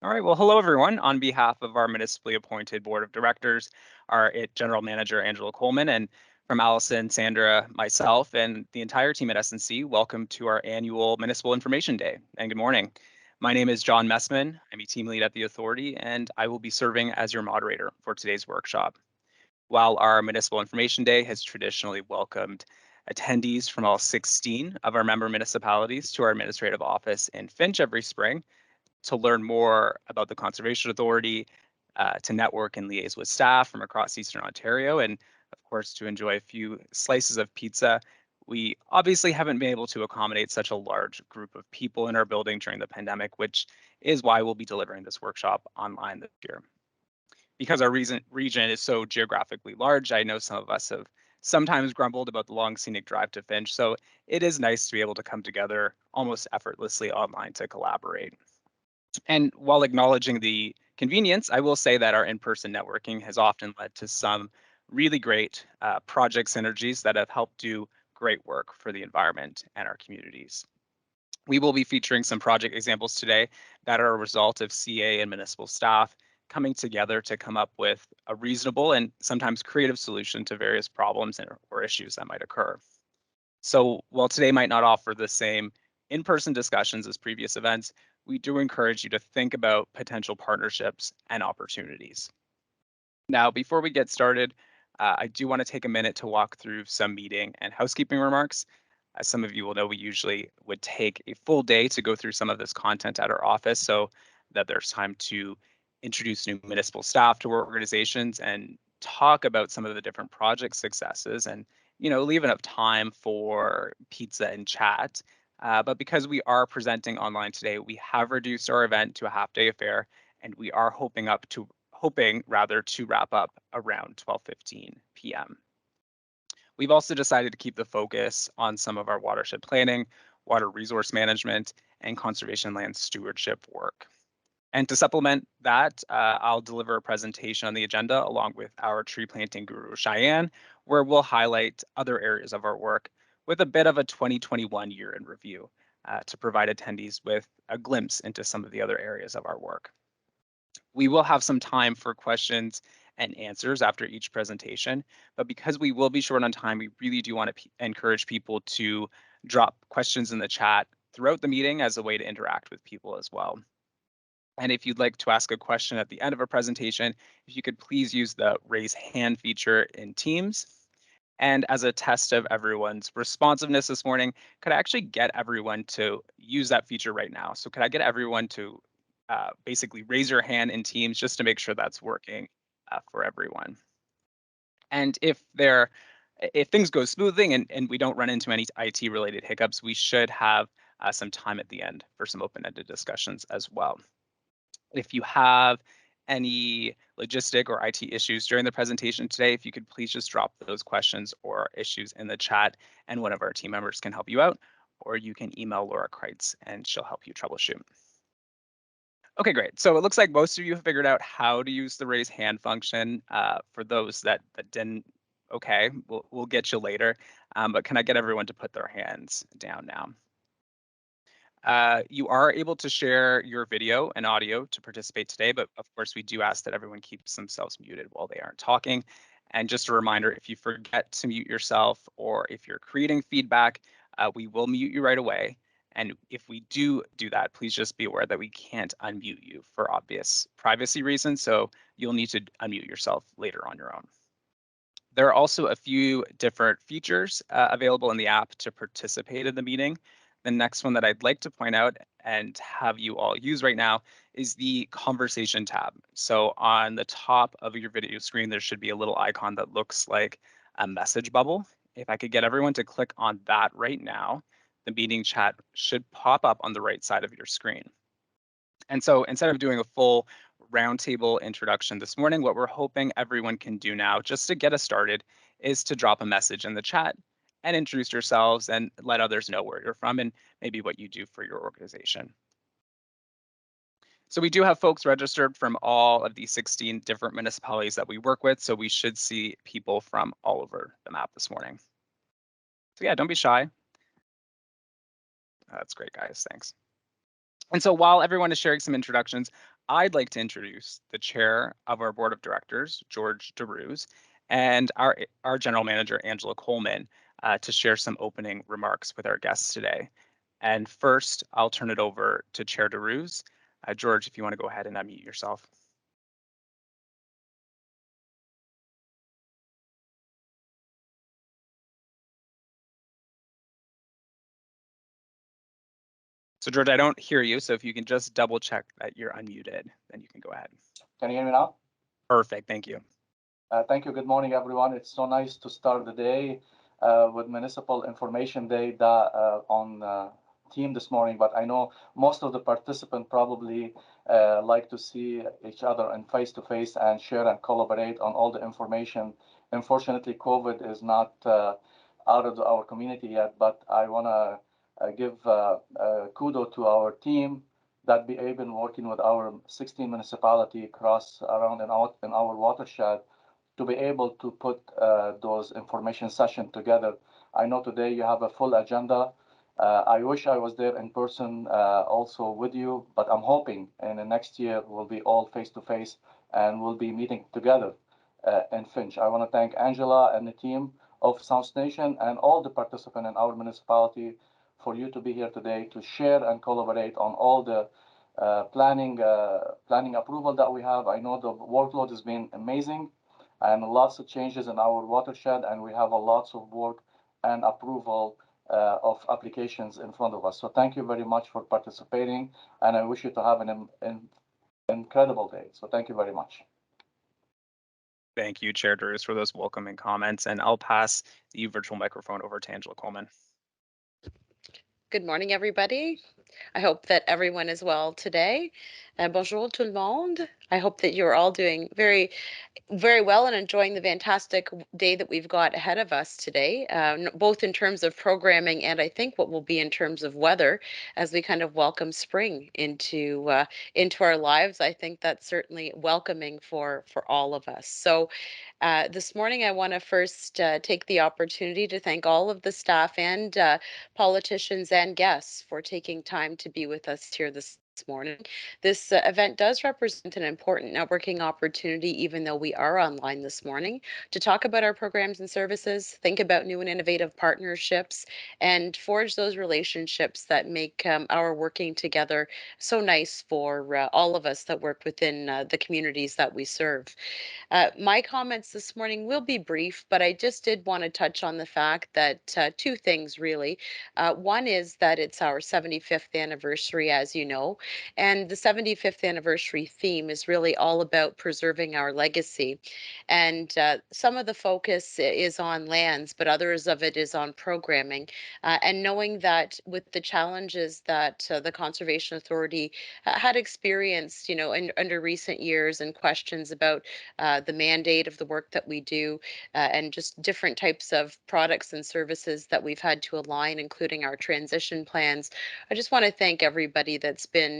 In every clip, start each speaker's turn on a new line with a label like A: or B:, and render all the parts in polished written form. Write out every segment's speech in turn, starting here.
A: All right, well, hello everyone. On behalf of our municipally appointed board of directors, our general manager, Angela Coleman, and from Allison, Sandra, myself, and the entire team at SNC, welcome to our annual Municipal Information Day, and good morning. My name is John Messman. I'm a team lead at the Authority, and I will be serving as your moderator for today's workshop. While our Municipal Information Day has traditionally welcomed attendees from all 16 of our member municipalities to our administrative office in Finch every spring, to learn more about the Conservation Authority, to network and liaise with staff from across Eastern Ontario, and of course, to enjoy a few slices of pizza. We obviously haven't been able to accommodate such a large group of people in our building during the pandemic, which is why we'll be delivering this workshop online this year. Because our region is so geographically large, I know some of us have sometimes grumbled about the long scenic drive to Finch, so it is nice to be able to come together almost effortlessly online to collaborate. And while acknowledging the convenience, I will say that our in-person networking has often led to some really great project synergies that have helped do great work for the environment and our communities. We will be featuring some project examples today that are a result of CA and municipal staff coming together to come up with a reasonable and sometimes creative solution to various problems or issues that might occur. So while today might not offer the same in-person discussions as previous events, we do encourage you to think about potential partnerships and opportunities. Now, before we get started, I do want to take a minute to walk through some meeting and housekeeping remarks. As some of you will know, we usually would take a full day to go through some of this content at our office so that there's time to introduce new municipal staff to our organizations and talk about some of the different project successes and leave enough time for pizza and chat. But because we are presenting online today, we have reduced our event to a half-day affair, and we are hoping rather to wrap up around 12:15 p.m. We've also decided to keep the focus on some of our watershed planning, water resource management, and conservation land stewardship work. And to supplement that, I'll deliver a presentation on the agenda along with our tree planting guru, Cheyenne, where we'll highlight other areas of our work with a bit of a 2021 year in review to provide attendees with a glimpse into some of the other areas of our work. We will have some time for questions and answers after each presentation, but because we will be short on time, we really do want to encourage people to drop questions in the chat throughout the meeting as a way to interact with people as well. And if you'd like to ask a question at the end of a presentation, if you could please use the raise hand feature in Teams. And as a test of everyone's responsiveness this morning, could I actually get everyone to use that feature right now? So could I get everyone to basically raise your hand in Teams just to make sure that's working for everyone? And if things go smoothly and we don't run into any IT related hiccups, we should have some time at the end for some open-ended discussions as well. If you have any logistic or IT issues during the presentation today, if you could please just drop those questions or issues in the chat and one of our team members can help you out, or you can email Laura Kreitz and she'll help you troubleshoot. Okay, great. So it looks like most of you have figured out how to use the raise hand function. For those that didn't, okay, we'll get you later. But can I get everyone to put their hands down now? You are able to share your video and audio to participate today, but of course we do ask that everyone keeps themselves muted while they aren't talking. And just a reminder, if you forget to mute yourself or if you're creating feedback, we will mute you right away. And if we do that, please just be aware that we can't unmute you for obvious privacy reasons, so you'll need to unmute yourself later on your own. There are also a few different features available in the app to participate in the meeting. The next one that I'd like to point out and have you all use right now is the conversation tab. So on the top of your video screen, there should be a little icon that looks like a message bubble. If I could get everyone to click on that right now, the meeting chat should pop up on the right side of your screen. And so instead of doing a full roundtable introduction this morning, what we're hoping everyone can do now, just to get us started, is to drop a message in the chat and introduce yourselves and let others know where you're from and maybe what you do for your organization. So we do have folks registered from all of the 16 different municipalities that we work with, so we should see people from all over the map this morning. So yeah, don't be shy. That's great, guys, thanks. And so while everyone is sharing some introductions, I'd like to introduce the chair of our board of directors, George DeRuse, and our general manager, Angela Coleman, to share some opening remarks with our guests today. And first, I'll turn it over to Chair DeRuse. George, if you want to go ahead and unmute yourself. So George, I don't hear you, so if you can just double check that you're unmuted, then you can go ahead.
B: Can you hear me now?
A: Perfect, thank you.
B: Thank you. Good morning, everyone. It's so nice to start the day with Municipal Information Day on team this morning, but I know most of the participants probably like to see each other in face-to-face and share and collaborate on all the information. Unfortunately, COVID is not out of our community yet, but I want to give kudos to our team that be able working with our 16 municipality across around and out in our watershed to be able to put those information sessions together. I know today you have a full agenda. I wish I was there in person also with you, but I'm hoping in the next year we'll be all face to face and we'll be meeting together in Finch. I want to thank Angela and the team of South Nation and all the participants in our municipality for you to be here today to share and collaborate on all the planning approval that we have. I know the workload has been amazing and lots of changes in our watershed, and we have a lots of work and approval of applications in front of us. So thank you very much for participating, and I wish you to have an incredible day. So thank you very much.
A: Thank you, Chair DeRuse, for those welcoming comments, and I'll pass the virtual microphone over to Angela Coleman.
C: Good morning, everybody. I hope that everyone is well today. Bonjour tout le monde. I hope that you're all doing very well and enjoying the fantastic day that we've got ahead of us today, both in terms of programming and I think what will be in terms of weather as we kind of welcome spring into our lives. I think that's certainly welcoming for all of us. So this morning, I want to first take the opportunity to thank all of the staff and politicians and guests for taking time to be with us here this morning. This event does represent an important networking opportunity, even though we are online this morning, to talk about our programs and services, think about new and innovative partnerships, and forge those relationships that make our working together so nice for all of us that work within the communities that we serve. My comments this morning will be brief, but I just did want to touch on the fact that two things really. One is that it's our 75th anniversary, as you know, and the 75th anniversary theme is really all about preserving our legacy. And some of the focus is on lands, but others of it is on programming. And knowing that with the challenges that the Conservation Authority had experienced, under recent years and questions about the mandate of the work that we do, and just different types of products and services that we've had to align, including our transition plans. I just want to thank everybody that's been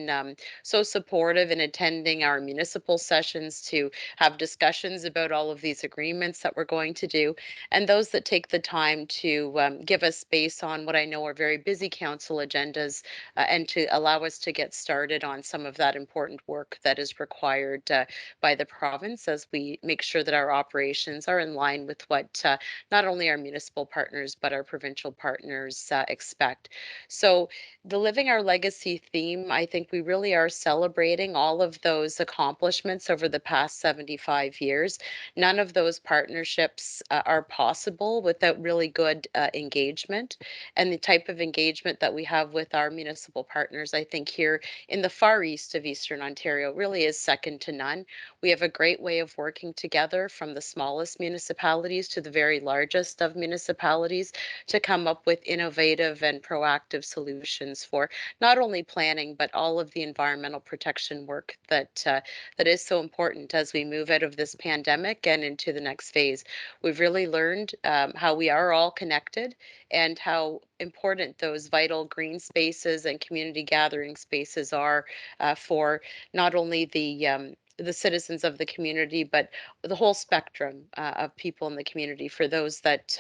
C: so supportive in attending our municipal sessions to have discussions about all of these agreements that we're going to do, and those that take the time to give us space on what I know are very busy council agendas, and to allow us to get started on some of that important work that is required by the province as we make sure that our operations are in line with what not only our municipal partners but our provincial partners expect. So the Living Our Legacy theme, I think we really are celebrating all of those accomplishments over the past 75 years. None of those partnerships are possible without really good engagement, and the type of engagement that we have with our municipal partners, I think here in the far east of Eastern Ontario really is second to none. We have a great way of working together from the smallest municipalities to the very largest of municipalities to come up with innovative and proactive solutions for not only planning but all of the environmental protection work that is so important as we move out of this pandemic and into the next phase. We've really learned how we are all connected and how important those vital green spaces and community gathering spaces are for not only the citizens of the community, but the whole spectrum of people in the community. For those that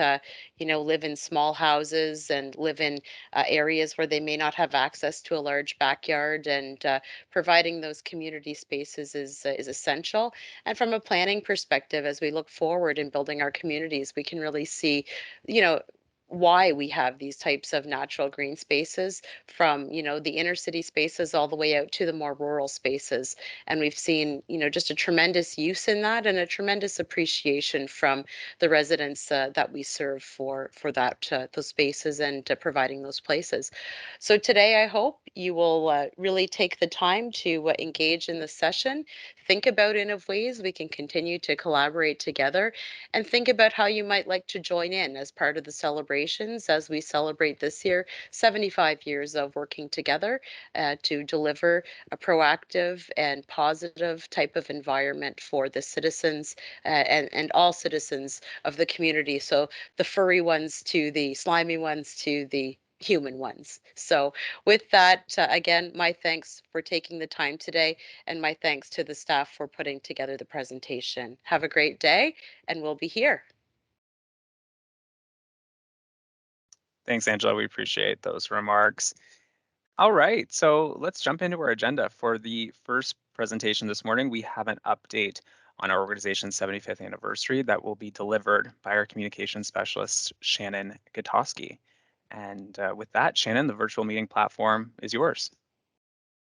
C: live in small houses and live in areas where they may not have access to a large backyard, and providing those community spaces is essential. And from a planning perspective, as we look forward in building our communities, we can really see, you know, why we have these types of natural green spaces, from the inner city spaces all the way out to the more rural spaces. And we've seen just a tremendous use in that, and a tremendous appreciation from the residents that we serve for that those spaces, and providing those places. So today I hope you will really take the time to engage in the session, think about innovative ways we can continue to collaborate together, and think about how you might like to join in as part of the celebrations as we celebrate this year 75 years of working together to deliver a proactive and positive type of environment for the citizens, and all citizens of the community. So the furry ones to the slimy ones to the human ones. So with that, again, my thanks for taking the time today, and my thanks to the staff for putting together the presentation. Have a great day, and we'll be here.
A: Thanks, Angela. We appreciate those remarks. All right, so let's jump into our agenda. For the first presentation this morning, we have an update on our organization's 75th anniversary that will be delivered by our communications specialist, Shannon Gutowski. And with that, Shannon, the virtual meeting platform is yours.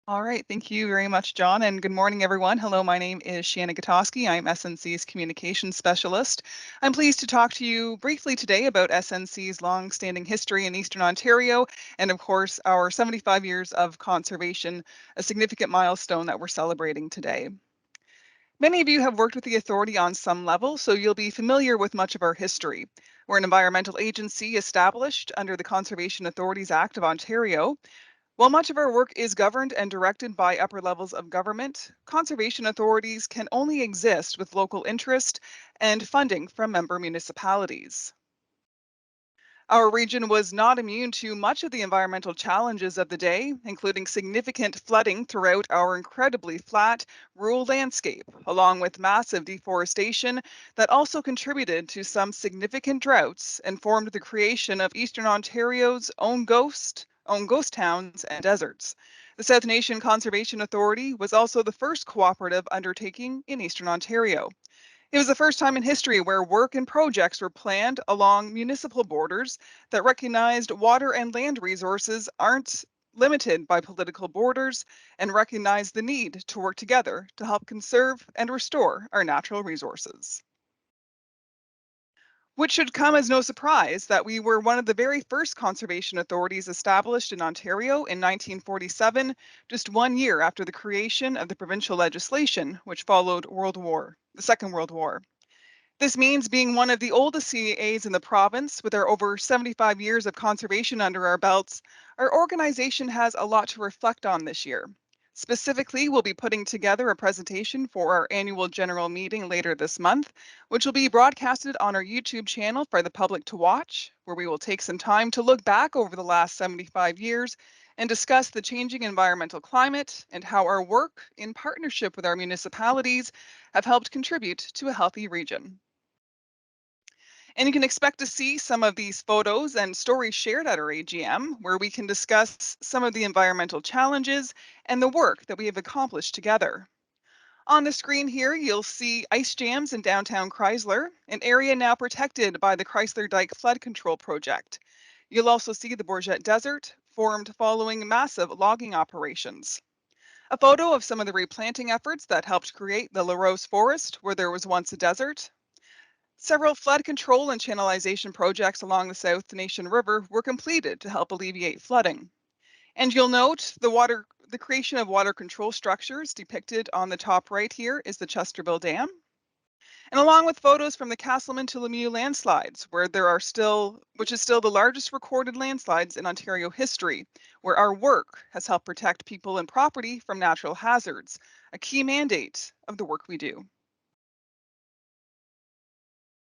D: All right, thank you very much, John, and good morning, everyone. Hello, my name is Shannon Gutowski. I'm SNC's Communications Specialist. I'm pleased to talk to you briefly today about SNC's long-standing history in Eastern Ontario, and of course, our 75 years of conservation, a significant milestone that we're celebrating today. Many of you have worked with the authority on some level, so you'll be familiar with much of our history. We're an environmental agency established under the Conservation Authorities Act of Ontario. While much of our work is governed and directed by upper levels of government, conservation authorities can only exist with local interest and funding from member municipalities. Our region was not immune to much of the environmental challenges of the day, including significant flooding throughout our incredibly flat rural landscape, along with massive deforestation that also contributed to some significant droughts and formed the creation of Eastern Ontario's own ghost towns and deserts. The South Nation Conservation Authority was also the first cooperative undertaking in Eastern Ontario. It was the first time in history where work and projects were planned along municipal borders that recognized water and land resources aren't limited by political borders, and recognized the need to work together to help conserve and restore our natural resources. Which should come as no surprise that we were one of the very first conservation authorities established in Ontario in 1947, just 1 year after the creation of the provincial legislation, which followed the Second World War. This means being one of the oldest CAAs in the province, with our over 75 years of conservation under our belts, our organization has a lot to reflect on this year. Specifically, we'll be putting together a presentation for our annual general meeting later this month, which will be broadcasted on our YouTube channel for the public to watch, where we will take some time to look back over the last 75 years and discuss the changing environmental climate and how our work in partnership with our municipalities have helped contribute to a healthy region. And you can expect to see some of these photos and stories shared at our AGM, where we can discuss some of the environmental challenges and the work that we have accomplished together. On the screen here, you'll see ice jams in downtown Chrysler, an area now protected by the Chrysler Dike Flood Control Project. You'll also see the Bourget Desert, formed following massive logging operations. A photo of some of the replanting efforts that helped create the La Rose Forest, where there was once a desert. Several flood control and channelization projects along the South Nation River were completed to help alleviate flooding. And you'll note the creation of water control structures depicted on the top right here is the Chesterville Dam. And along with photos from the Castleman to Lemieux landslides, which is still the largest recorded landslides in Ontario history, where our work has helped protect people and property from natural hazards, a key mandate of the work we do.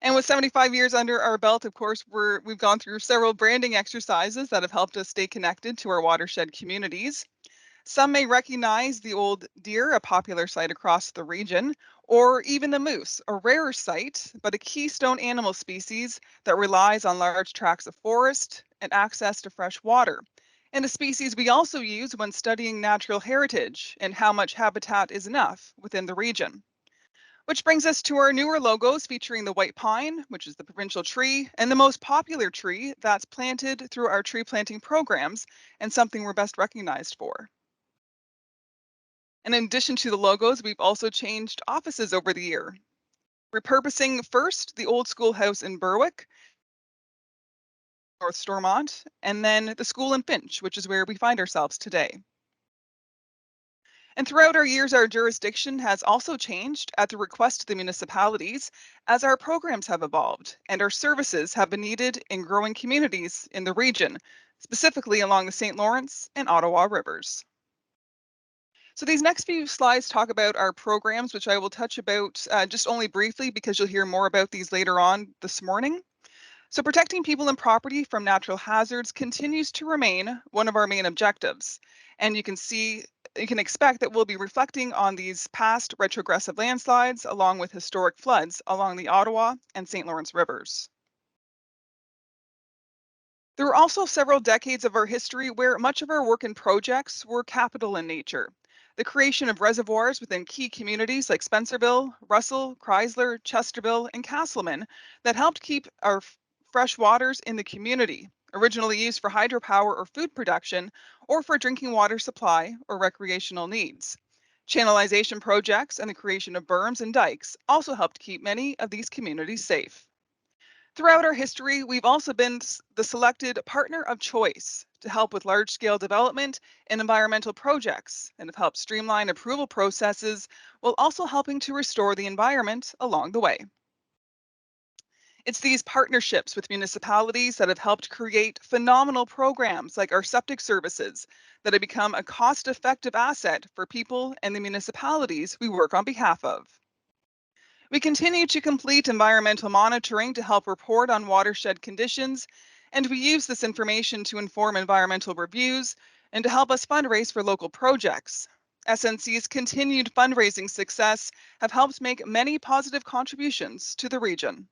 D: And with 75 years under our belt, of course, we've gone through several branding exercises that have helped us stay connected to our watershed communities. Some may recognize the old deer, a popular site across the region, or even the moose, a rarer site, but a keystone animal species that relies on large tracts of forest and access to fresh water, and a species we also use when studying natural heritage and how much habitat is enough within the region. Which brings us to our newer logos featuring the white pine, which is the provincial tree, and the most popular tree that's planted through our tree planting programs and something we're best recognized for. And in addition to the logos, we've also changed offices over the year, repurposing first the old schoolhouse in Berwick, North Stormont, and then the school in Finch, which is where we find ourselves today. And throughout our years, our jurisdiction has also changed at the request of the municipalities as our programs have evolved and our services have been needed in growing communities in the region, specifically along the St. Lawrence and Ottawa rivers. So these next few slides talk about our programs, which I will touch about just only briefly because you'll hear more about these later on this morning. So protecting people and property from natural hazards continues to remain one of our main objectives. And you can expect that we'll be reflecting on these past retrogressive landslides along with historic floods along the Ottawa and St. Lawrence rivers. There were also several decades of our history where much of our work and projects were capital in nature. The creation of reservoirs within key communities like Spencerville, Russell, Chrysler, Chesterville, and Castleman that helped keep our fresh waters in the community, originally used for hydropower or food production, or for drinking water supply or recreational needs. Channelization projects and the creation of berms and dikes also helped keep many of these communities safe. Throughout our history, we've also been the selected partner of choice to help with large-scale development and environmental projects and have helped streamline approval processes while also helping to restore the environment along the way. It's these partnerships with municipalities that have helped create phenomenal programs like our septic services that have become a cost-effective asset for people and the municipalities we work on behalf of. We continue to complete environmental monitoring to help report on watershed conditions, and we use this information to inform environmental reviews and to help us fundraise for local projects. SNC's continued fundraising success have helped make many positive contributions to the region.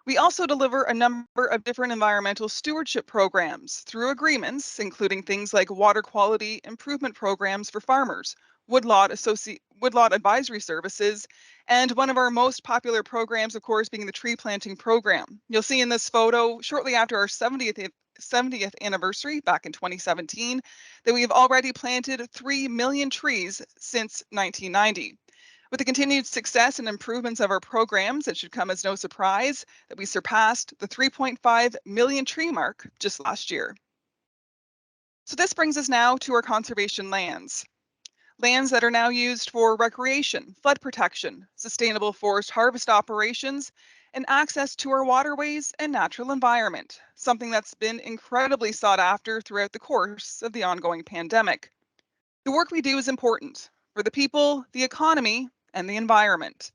D: We also deliver a number of different environmental stewardship programs through agreements, including things like water quality improvement programs for farmers, woodlot advisory services, and one of our most popular programs, of course, being the tree planting program. You'll see in this photo, shortly after our 70th anniversary back in 2017, that we have already planted 3 million trees since 1990. With the continued success and improvements of our programs, it should come as no surprise that we surpassed the 3.5 million tree mark just last year. So this brings us now to our conservation lands. Lands that are now used for recreation, flood protection, sustainable forest harvest operations, and access to our waterways and natural environment, something that's been incredibly sought after throughout the course of the ongoing pandemic. The work we do is important for the people, the economy, and the environment.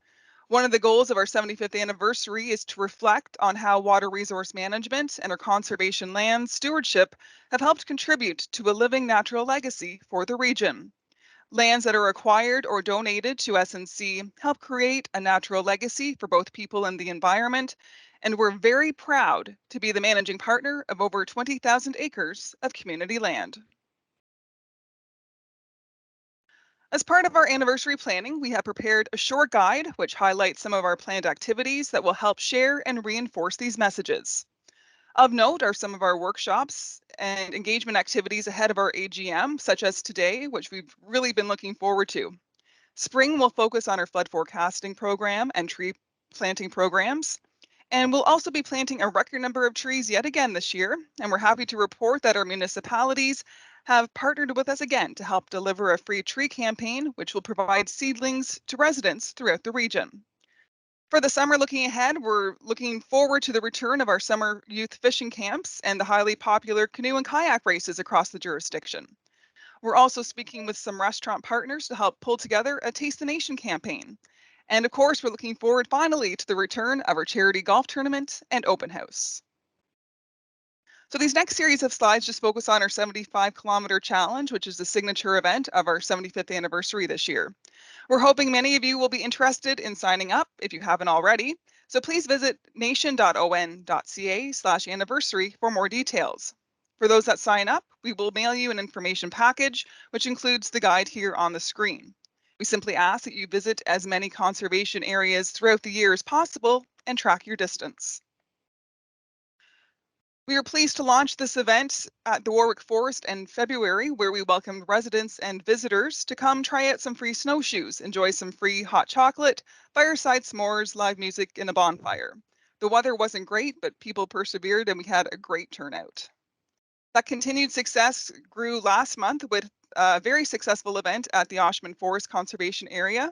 D: One of the goals of our 75th anniversary is to reflect on how water resource management and our conservation land stewardship have helped contribute to a living natural legacy for the region. Lands that are acquired or donated to SNC help create a natural legacy for both people and the environment, and we're very proud to be the managing partner of over 20,000 acres of community land. As part of our anniversary planning, we have prepared a short guide which highlights some of our planned activities that will help share and reinforce these messages. Of note are some of our workshops and engagement activities ahead of our AGM, such as today, which we've really been looking forward to. Spring will focus on our flood forecasting program and tree planting programs. And we'll also be planting a record number of trees yet again this year, and we're happy to report that our municipalities have partnered with us again to help deliver a free tree campaign, which will provide seedlings to residents throughout the region. For the summer looking ahead, we're looking forward to the return of our summer youth fishing camps and the highly popular canoe and kayak races across the jurisdiction. We're also speaking with some restaurant partners to help pull together a Taste the Nation campaign. And of course, we're looking forward finally to the return of our charity golf tournament and open house. So these next series of slides just focus on our 75-kilometer challenge, which is the signature event of our 75th anniversary this year. We're hoping many of you will be interested in signing up if you haven't already. So please visit nation.on.ca/anniversary for more details. For those that sign up, we will mail you an information package, which includes the guide here on the screen. We simply ask that you visit as many conservation areas throughout the year as possible and track your distance. We are pleased to launch this event at the Warwick Forest in February, where we welcomed residents and visitors to come try out some free snowshoes, enjoy some free hot chocolate, fireside s'mores, live music, and a bonfire. The weather wasn't great, but people persevered and we had a great turnout. That continued success grew last month with a very successful event at the Oshman Forest Conservation Area,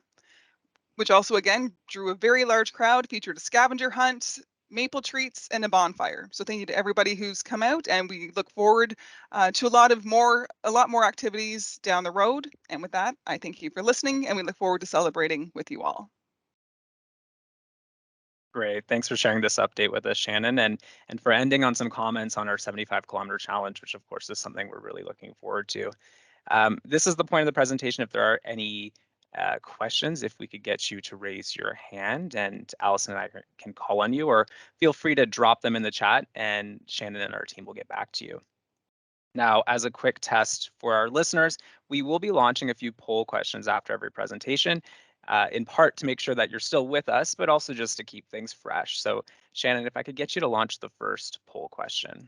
D: which also again drew a very large crowd, featured a scavenger hunt, maple treats, and a bonfire. So thank you to everybody who's come out, and we look forward to a lot more activities down the road. And with that, I thank you for listening, and we look forward to celebrating with you all.
A: Great. Thanks for sharing this update with us, Shannon, and for ending on some comments on our 75-kilometer challenge, which of course is something we're really looking forward to. This is the point of the presentation. If there are any questions, if we could get you to raise your hand, and Allison and I can call on you, or feel free to drop them in the chat and Shannon and our team will get back to you. Now, as a quick test for our listeners, we will be launching a few poll questions after every presentation, in part to make sure that you're still with us, but also just to keep things fresh. So Shannon, if I could get you to launch the first poll question.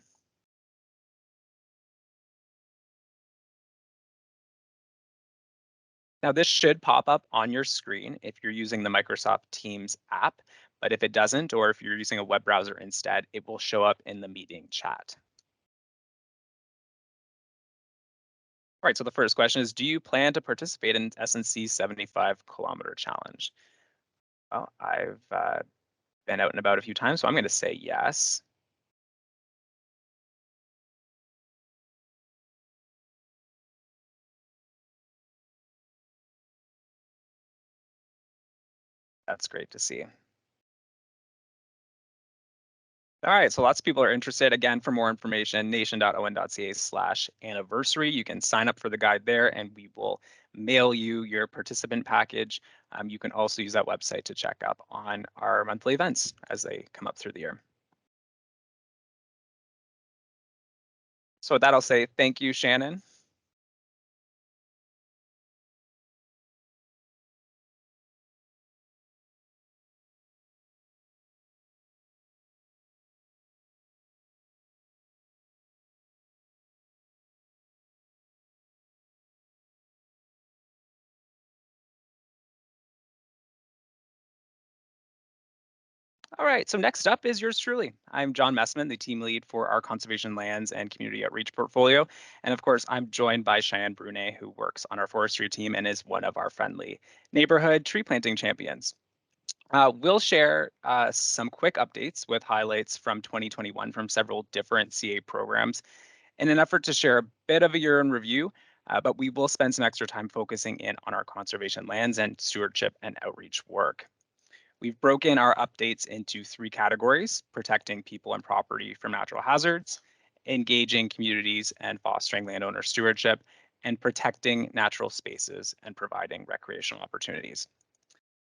A: Now, this should pop up on your screen if you're using the Microsoft Teams app, but if it doesn't, or if you're using a web browser instead, it will show up in the meeting chat. All right, so the first question is, do you plan to participate in SNC's 75-kilometer challenge? Well, I've been out and about a few times, so I'm going to say yes. That's great to see. All right, so lots of people are interested. Again, for more information, nation.on.ca/anniversary. You can sign up for the guide there, and we will mail you your participant package. You can also use that website to check up on our monthly events as they come up through the year. So with that, I'll say thank you, Shannon. All right, so next up is yours truly. I'm John Messman, the team lead for our conservation lands and community outreach portfolio. And of course, I'm joined by Cheyenne Brunet, who works on our forestry team and is one of our friendly neighborhood tree planting champions. We'll share some quick updates with highlights from 2021 from several different CA programs in an effort to share a bit of a year in review, but we will spend some extra time focusing in on our conservation lands and stewardship and outreach work. We've broken our updates into three categories: protecting people and property from natural hazards, engaging communities and fostering landowner stewardship, and protecting natural spaces and providing recreational opportunities.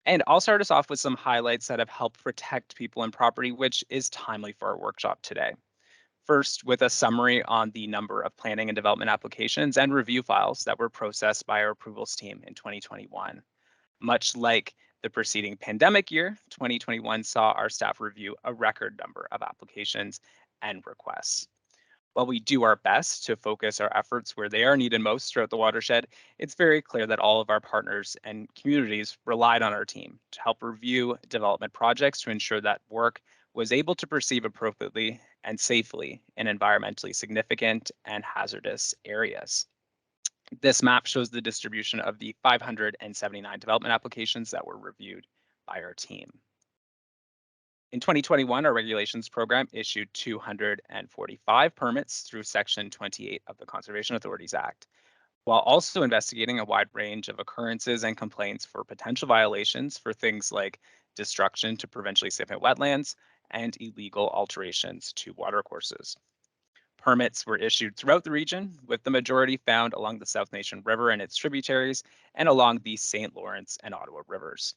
A: And I'll start us off with some highlights that have helped protect people and property, which is timely for our workshop today. First, with a summary on the number of planning and development applications and review files that were processed by our approvals team in 2021. Much like the preceding pandemic year, 2021 saw our staff review a record number of applications and requests. While we do our best to focus our efforts where they are needed most throughout the watershed, it's very clear that all of our partners and communities relied on our team to help review development projects to ensure that work was able to proceed appropriately and safely in environmentally significant and hazardous areas. This map shows the distribution of the 579 development applications that were reviewed by our team. In 2021, our regulations program issued 245 permits through Section 28 of the Conservation Authorities Act, while also investigating a wide range of occurrences and complaints for potential violations for things like destruction to provincially significant wetlands and illegal alterations to watercourses. Permits were issued throughout the region, with the majority found along the South Nation River and its tributaries and along the St. Lawrence and Ottawa rivers.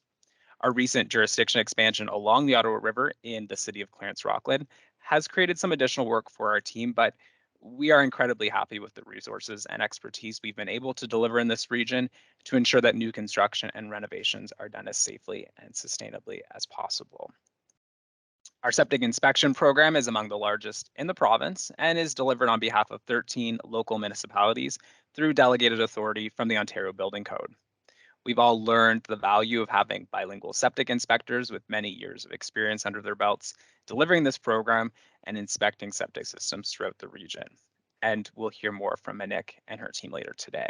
A: Our recent jurisdiction expansion along the Ottawa River in the city of Clarence-Rockland has created some additional work for our team, but we are incredibly happy with the resources and expertise we've been able to deliver in this region to ensure that new construction and renovations are done as safely and sustainably as possible. Our septic inspection program is among the largest in the province and is delivered on behalf of 13 local municipalities through delegated authority from the Ontario Building Code. We've all learned the value of having bilingual septic inspectors with many years of experience under their belts, delivering this program and inspecting septic systems throughout the region. And we'll hear more from Monique and her team later today.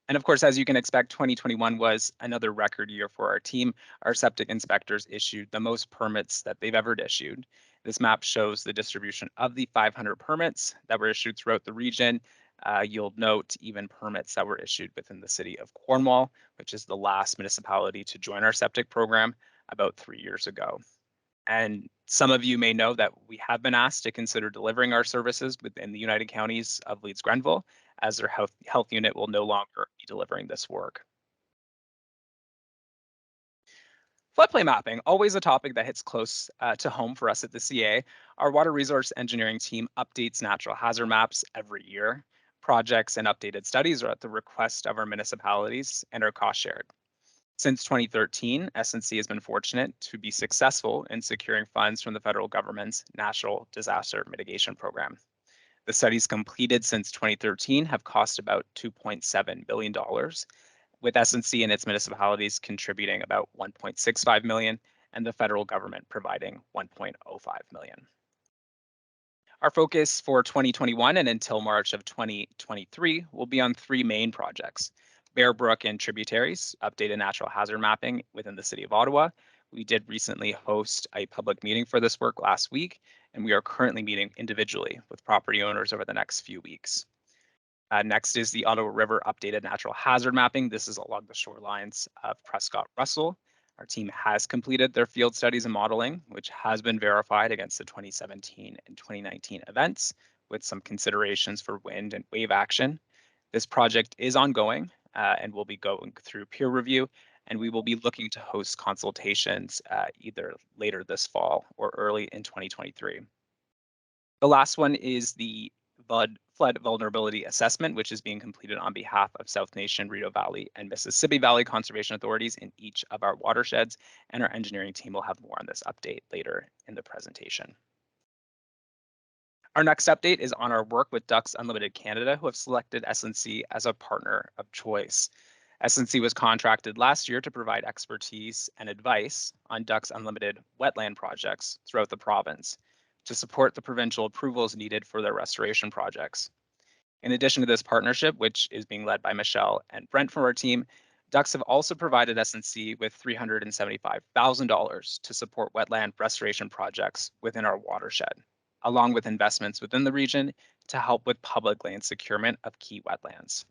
A: And of course, as you can expect, 2021 was another record year for our team. Our septic inspectors issued the most permits that they've ever issued. This map shows the distribution of the 500 permits that were issued throughout the region. You'll note even permits that were issued within the city of Cornwall, which is the last municipality to join our septic program about 3 years ago. And some of you may know that we have been asked to consider delivering our services within the United Counties of Leeds-Grenville, as their health unit will no longer be delivering this work. Floodplain mapping, always a topic that hits close to home for us at the CA. Our water resource engineering team updates natural hazard maps every year. Projects and updated studies are at the request of our municipalities and are cost shared. Since 2013, SNC has been fortunate to be successful in securing funds from the federal government's National Disaster Mitigation Program. The studies completed since 2013 have cost about $2.7 billion, with SNC and its municipalities contributing about $1.65 million and the federal government providing $1.05 million. Our focus for 2021 and until March of 2023 will be on 3 main projects: Bear Brook and tributaries, updated natural hazard mapping within the city of Ottawa. We did recently host a public meeting for this work last week, and we are currently meeting individually with property owners over the next few weeks. Next is the Ottawa River updated natural hazard mapping. This is along the shorelines of Prescott Russell. Our team has completed their field studies and modeling, which has been verified against the 2017 and 2019 events, with some considerations for wind and wave action. This project is ongoing and will be going through peer review, and we will be looking to host consultations either later this fall or early in 2023. The last one is the flood vulnerability assessment, which is being completed on behalf of South Nation, Rideau Valley, and Mississippi Valley Conservation Authorities in each of our watersheds, and our engineering team will have more on this update later in the presentation. Our next update is on our work with Ducks Unlimited Canada, who have selected SNC as a partner of choice. SNC was contracted last year to provide expertise and advice on Ducks Unlimited wetland projects throughout the province to support the provincial approvals needed for their restoration projects. In addition to this partnership, which is being led by Michelle and Brent from our team, Ducks have also provided SNC with $375,000 to support wetland restoration projects within our watershed, along with investments within the region to help with public land securement of key wetlands.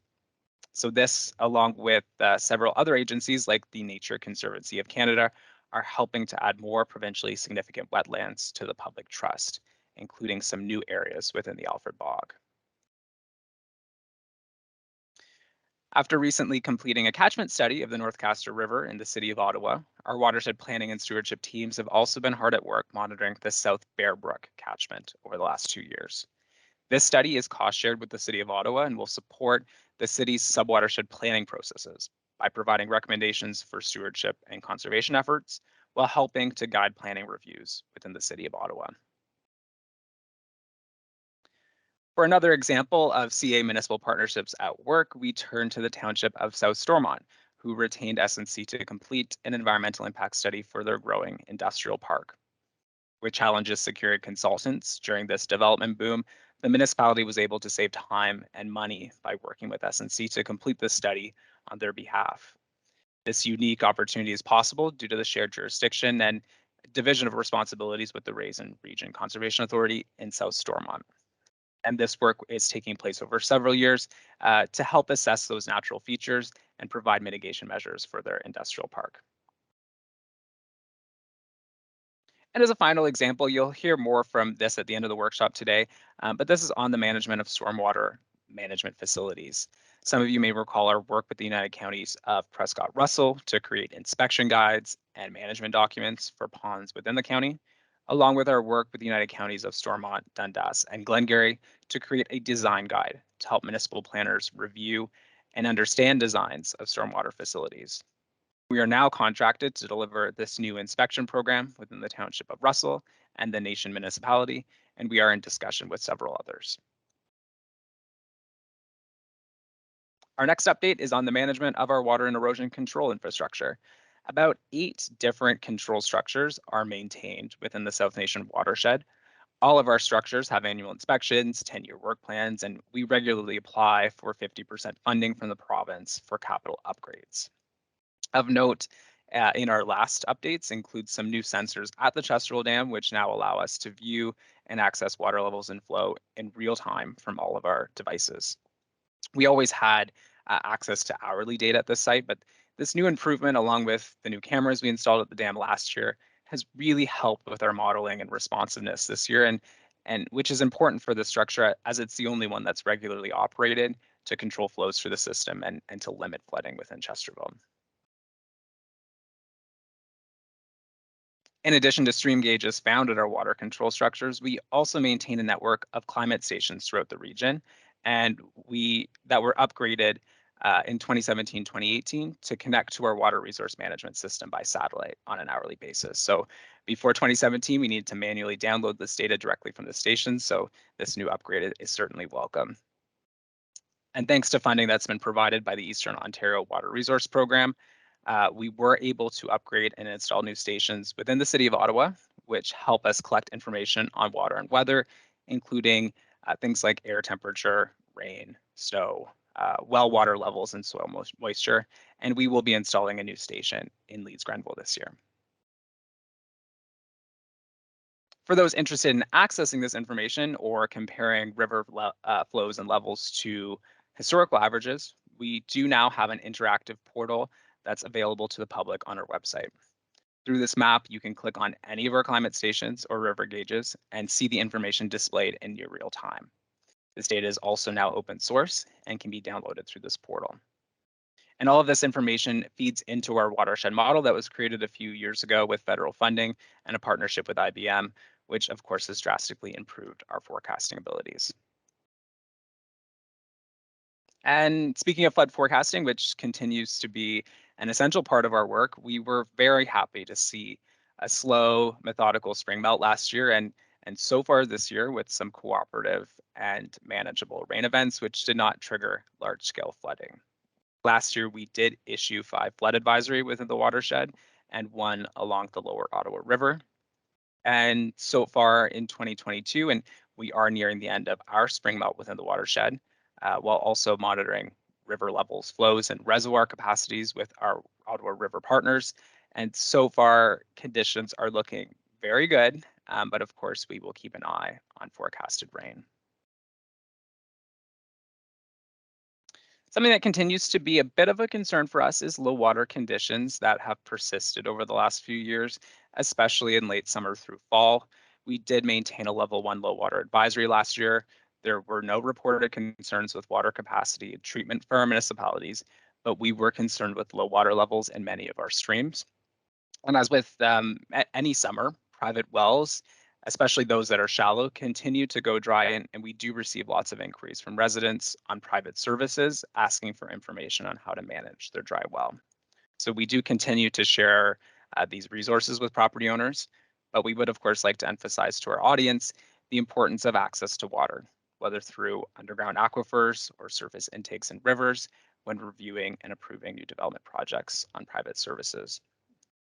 A: So this, along with several other agencies like the Nature Conservancy of Canada, are helping to add more provincially significant wetlands to the public trust, including some new areas within the Alfred Bog. After recently completing a catchment study of the North Castor River in the city of Ottawa, our watershed planning and stewardship teams have also been hard at work monitoring the South Bear Brook catchment over the last 2 years. This study is cost shared with the city of Ottawa and will support the city's subwatershed planning processes by providing recommendations for stewardship and conservation efforts while helping to guide planning reviews within the city of Ottawa. For another example of CA municipal partnerships at work, we turn to the township of South Stormont, who retained SNC to complete an environmental impact study for their growing industrial park. With challenges secured consultants during this development boom, the municipality was able to save time and money by working with SNC to complete this study on their behalf. This unique opportunity is possible due to the shared jurisdiction and division of responsibilities with the Raisin Region Conservation Authority in South Stormont. And this work is taking place over several years to help assess those natural features and provide mitigation measures for their industrial park. And as a final example, you'll hear more from this at the end of the workshop today, but this is on the management of stormwater management facilities. Some of you may recall our work with the United Counties of Prescott-Russell to create inspection guides and management documents for ponds within the county, along with our work with the United Counties of Stormont, Dundas, and Glengarry to create a design guide to help municipal planners review and understand designs of stormwater facilities. We are now contracted to deliver this new inspection program within the Township of Russell and the Nation Municipality, and we are in discussion with several others. Our next update is on the management of our water and erosion control infrastructure. About 8 different control structures are maintained within the South Nation watershed. All of our structures have annual inspections, 10-year work plans, and we regularly apply for 50% funding from the province for capital upgrades. Of note, in our last updates include some new sensors at the Chesterfield Dam, which now allow us to view and access water levels and flow in real time from all of our devices. We always had access to hourly data at this site, but this new improvement, along with the new cameras we installed at the dam last year, has really helped with our modeling and responsiveness this year, and which is important for the structure as it's the only one that's regularly operated to control flows through the system and to limit flooding within Chesterfield. In addition to stream gauges found at our water control structures, we also maintain a network of climate stations throughout the region, and that were upgraded in 2017-2018 to connect to our water resource management system by satellite on an hourly basis. So before 2017, we needed to manually download this data directly from the station, so this new upgrade is certainly welcome. And thanks to funding that's been provided by the Eastern Ontario Water Resource Program, we were able to upgrade and install new stations within the city of Ottawa, which help us collect information on water and weather, including things like air temperature, rain, snow, well water levels, and soil moisture. And we will be installing a new station in Leeds-Grenville this year. For those interested in accessing this information or comparing river flows and levels to historical averages, we do now have an interactive portal that's available to the public on our website. Through this map, you can click on any of our climate stations or river gauges and see the information displayed in near real time. This data is also now open source and can be downloaded through this portal. And all of this information feeds into our watershed model that was created a few years ago with federal funding and a partnership with IBM, which of course has drastically improved our forecasting abilities. And speaking of flood forecasting, which continues to be an essential part of our work, we were very happy to see a slow, methodical spring melt last year and so far this year with some cooperative and manageable rain events, which did not trigger large-scale flooding. Last year, we did issue 5 flood advisory within the watershed and 1 along the lower Ottawa River. And so far in 2022, and we are nearing the end of our spring melt within the watershed, while also monitoring river levels, flows, and reservoir capacities with our Ottawa River partners. And so far, conditions are looking very good, but of course, we will keep an eye on forecasted rain. Something that continues to be a bit of a concern for us is low water conditions that have persisted over the last few years, especially in late summer through fall. We did maintain a level 1 low water advisory last year. There were no reported concerns with water capacity and treatment for our municipalities, but we were concerned with low water levels in many of our streams. And as with any summer, private wells, especially those that are shallow, continue to go dry, and we do receive lots of inquiries from residents on private services asking for information on how to manage their dry well. So we do continue to share these resources with property owners, but we would of course like to emphasize to our audience the importance of access to water, whether through underground aquifers or surface intakes in rivers when reviewing and approving new development projects on private services.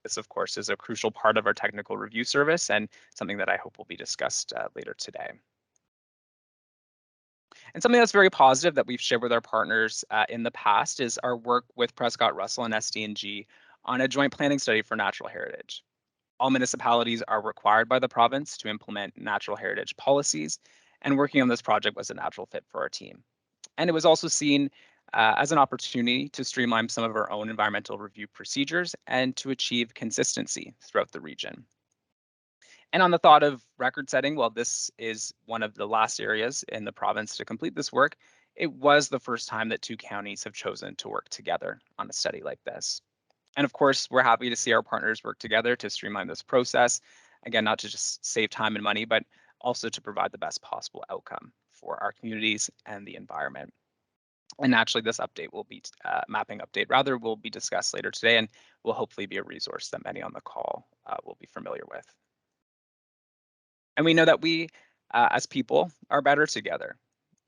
A: This, of course, is a crucial part of our technical review service and something that I hope will be discussed later today. And something that's very positive that we've shared with our partners in the past is our work with Prescott-Russell and SDNG on a joint planning study for natural heritage. All municipalities are required by the province to implement natural heritage policies, and working on this project was a natural fit for our team. And it was also seen as an opportunity to streamline some of our own environmental review procedures and to achieve consistency throughout the region. And on the thought of record setting, while this is one of the last areas in the province to complete this work, it was the first time that two counties have chosen to work together on a study like this. And of course, we're happy to see our partners work together to streamline this process. Again, not to just save time and money, but also to provide the best possible outcome for our communities and the environment. And naturally, this update will be mapping update rather will be discussed later today and will hopefully be a resource that many on the call will be familiar with. And we know that we, as people, are better together.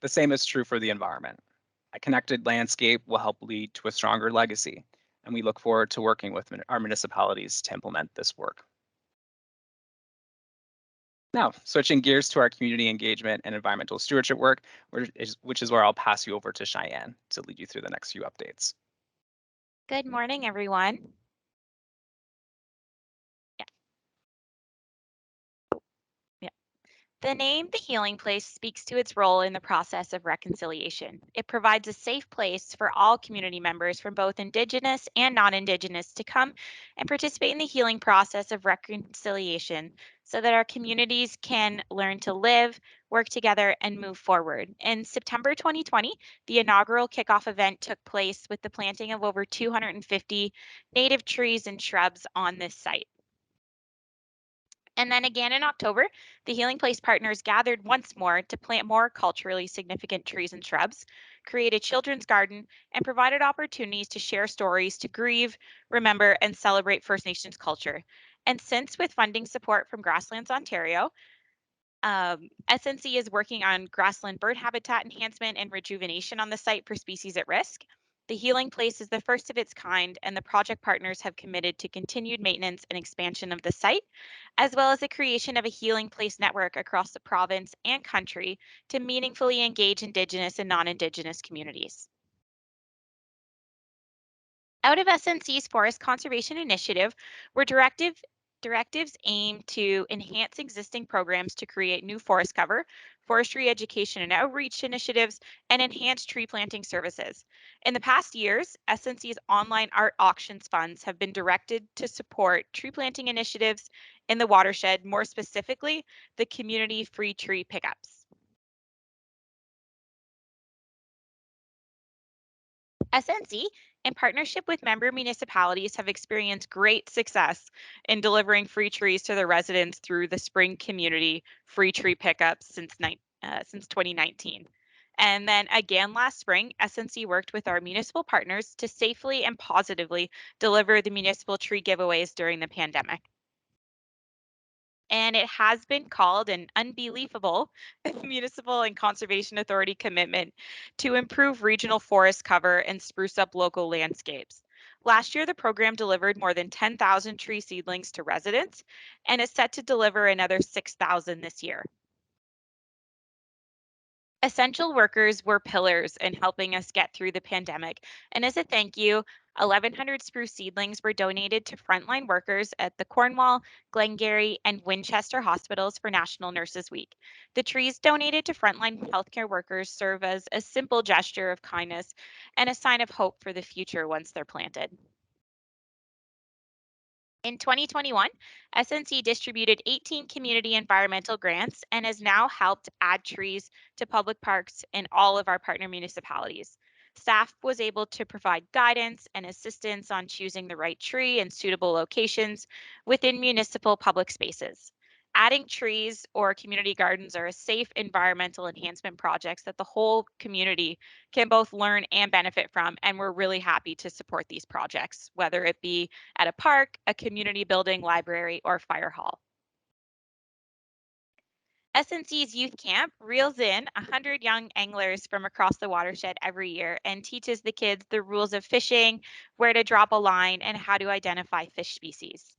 A: The same is true for the environment. A connected landscape will help lead to a stronger legacy, and we look forward to working with our municipalities to implement this work. Now, switching gears to our community engagement and environmental stewardship work, which is where I'll pass you over to Cheyenne to lead you through the next few updates.
E: Good morning, everyone. The name The Healing Place speaks to its role in the process of reconciliation. It provides a safe place for all community members from both Indigenous and non-Indigenous to come and participate in the healing process of reconciliation so that our communities can learn to live, work together, and move forward. In September 2020, the inaugural kickoff event took place with the planting of over 250 native trees and shrubs on this site. And then again in October, the Healing Place partners gathered once more to plant more culturally significant trees and shrubs, create a children's garden, and provided opportunities to share stories, to grieve, remember, and celebrate First Nations culture. And since with funding support from Grasslands Ontario, SNC is working on grassland bird habitat enhancement and rejuvenation on the site for species at risk. The Healing Place is the first of its kind, and the project partners have committed to continued maintenance and expansion of the site, as well as the creation of a Healing Place network across the province and country to meaningfully engage Indigenous and non-Indigenous communities. Out of SNC's Forest Conservation Initiative, where directives aim to enhance existing programs to create new forest cover, forestry education and outreach initiatives, and enhance tree planting services. In the past years, SNC's online art auctions funds have been directed to support tree planting initiatives in the watershed, more specifically, the community free tree pickups. SNC, in partnership with member municipalities, have experienced great success in delivering free trees to their residents through the Spring Community Free Tree Pickups since 2019. And then again last spring, SNC worked with our municipal partners to safely and positively deliver the municipal tree giveaways during the pandemic. And it has been called an unbelievable municipal and conservation authority commitment to improve regional forest cover and spruce up local landscapes. Last year, the program delivered more than 10,000 tree seedlings to residents and is set to deliver another 6,000 this year. Essential workers were pillars in helping us get through the pandemic. And as a thank you, 1,100 spruce seedlings were donated to frontline workers at the Cornwall, Glengarry, and Winchester hospitals for National Nurses Week. The trees donated to frontline healthcare workers serve as a simple gesture of kindness and a sign of hope for the future once they're planted. In 2021, SNC distributed 18 community environmental grants and has now helped add trees to public parks in all of our partner municipalities. Staff was able to provide guidance and assistance on choosing the right tree and suitable locations within municipal public spaces. Adding trees or community gardens are a safe environmental enhancement projects that the whole community can both learn and benefit from, and we're really happy to support these projects, whether it be at a park, a community building, library, or fire hall. SNC's youth camp reels in 100 young anglers from across the watershed every year and teaches the kids the rules of fishing, where to drop a line, and how to identify fish species.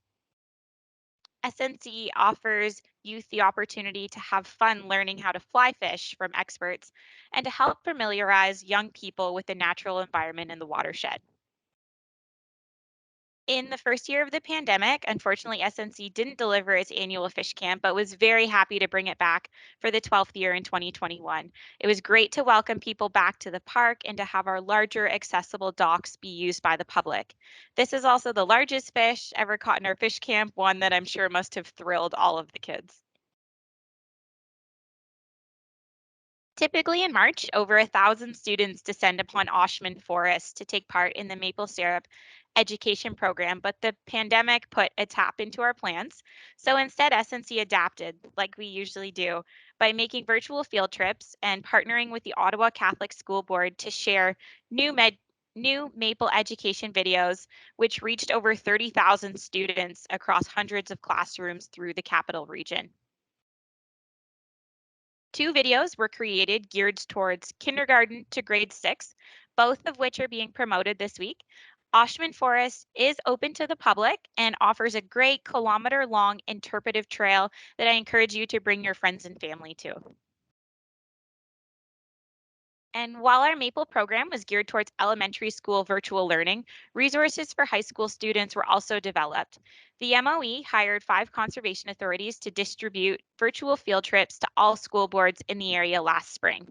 E: SNC offers youth the opportunity to have fun learning how to fly fish from experts and to help familiarize young people with the natural environment in the watershed. In the first year of the pandemic, unfortunately, SNC didn't deliver its annual fish camp, but was very happy to bring it back for the 12th year in 2021. It was great to welcome people back to the park and to have our larger accessible docks be used by the public. This is also the largest fish ever caught in our fish camp, one that I'm sure must have thrilled all of the kids. Typically in March, over 1,000 students descend upon Oshman Forest to take part in the maple syrup education program, but the pandemic put a tap into our plans. So instead, SNC adapted, like we usually do, by making virtual field trips and partnering with the Ottawa Catholic School Board to share new new maple education videos, which reached over 30,000 students across hundreds of classrooms through the capital region. 2 videos were created geared towards kindergarten to grade 6, both of which are being promoted this week. Oshman Forest is open to the public and offers a great kilometer-long interpretive trail that I encourage you to bring your friends and family to. And while our Maple program was geared towards elementary school virtual learning, resources for high school students were also developed. The MOE hired 5 conservation authorities to distribute virtual field trips to all school boards in the area last spring.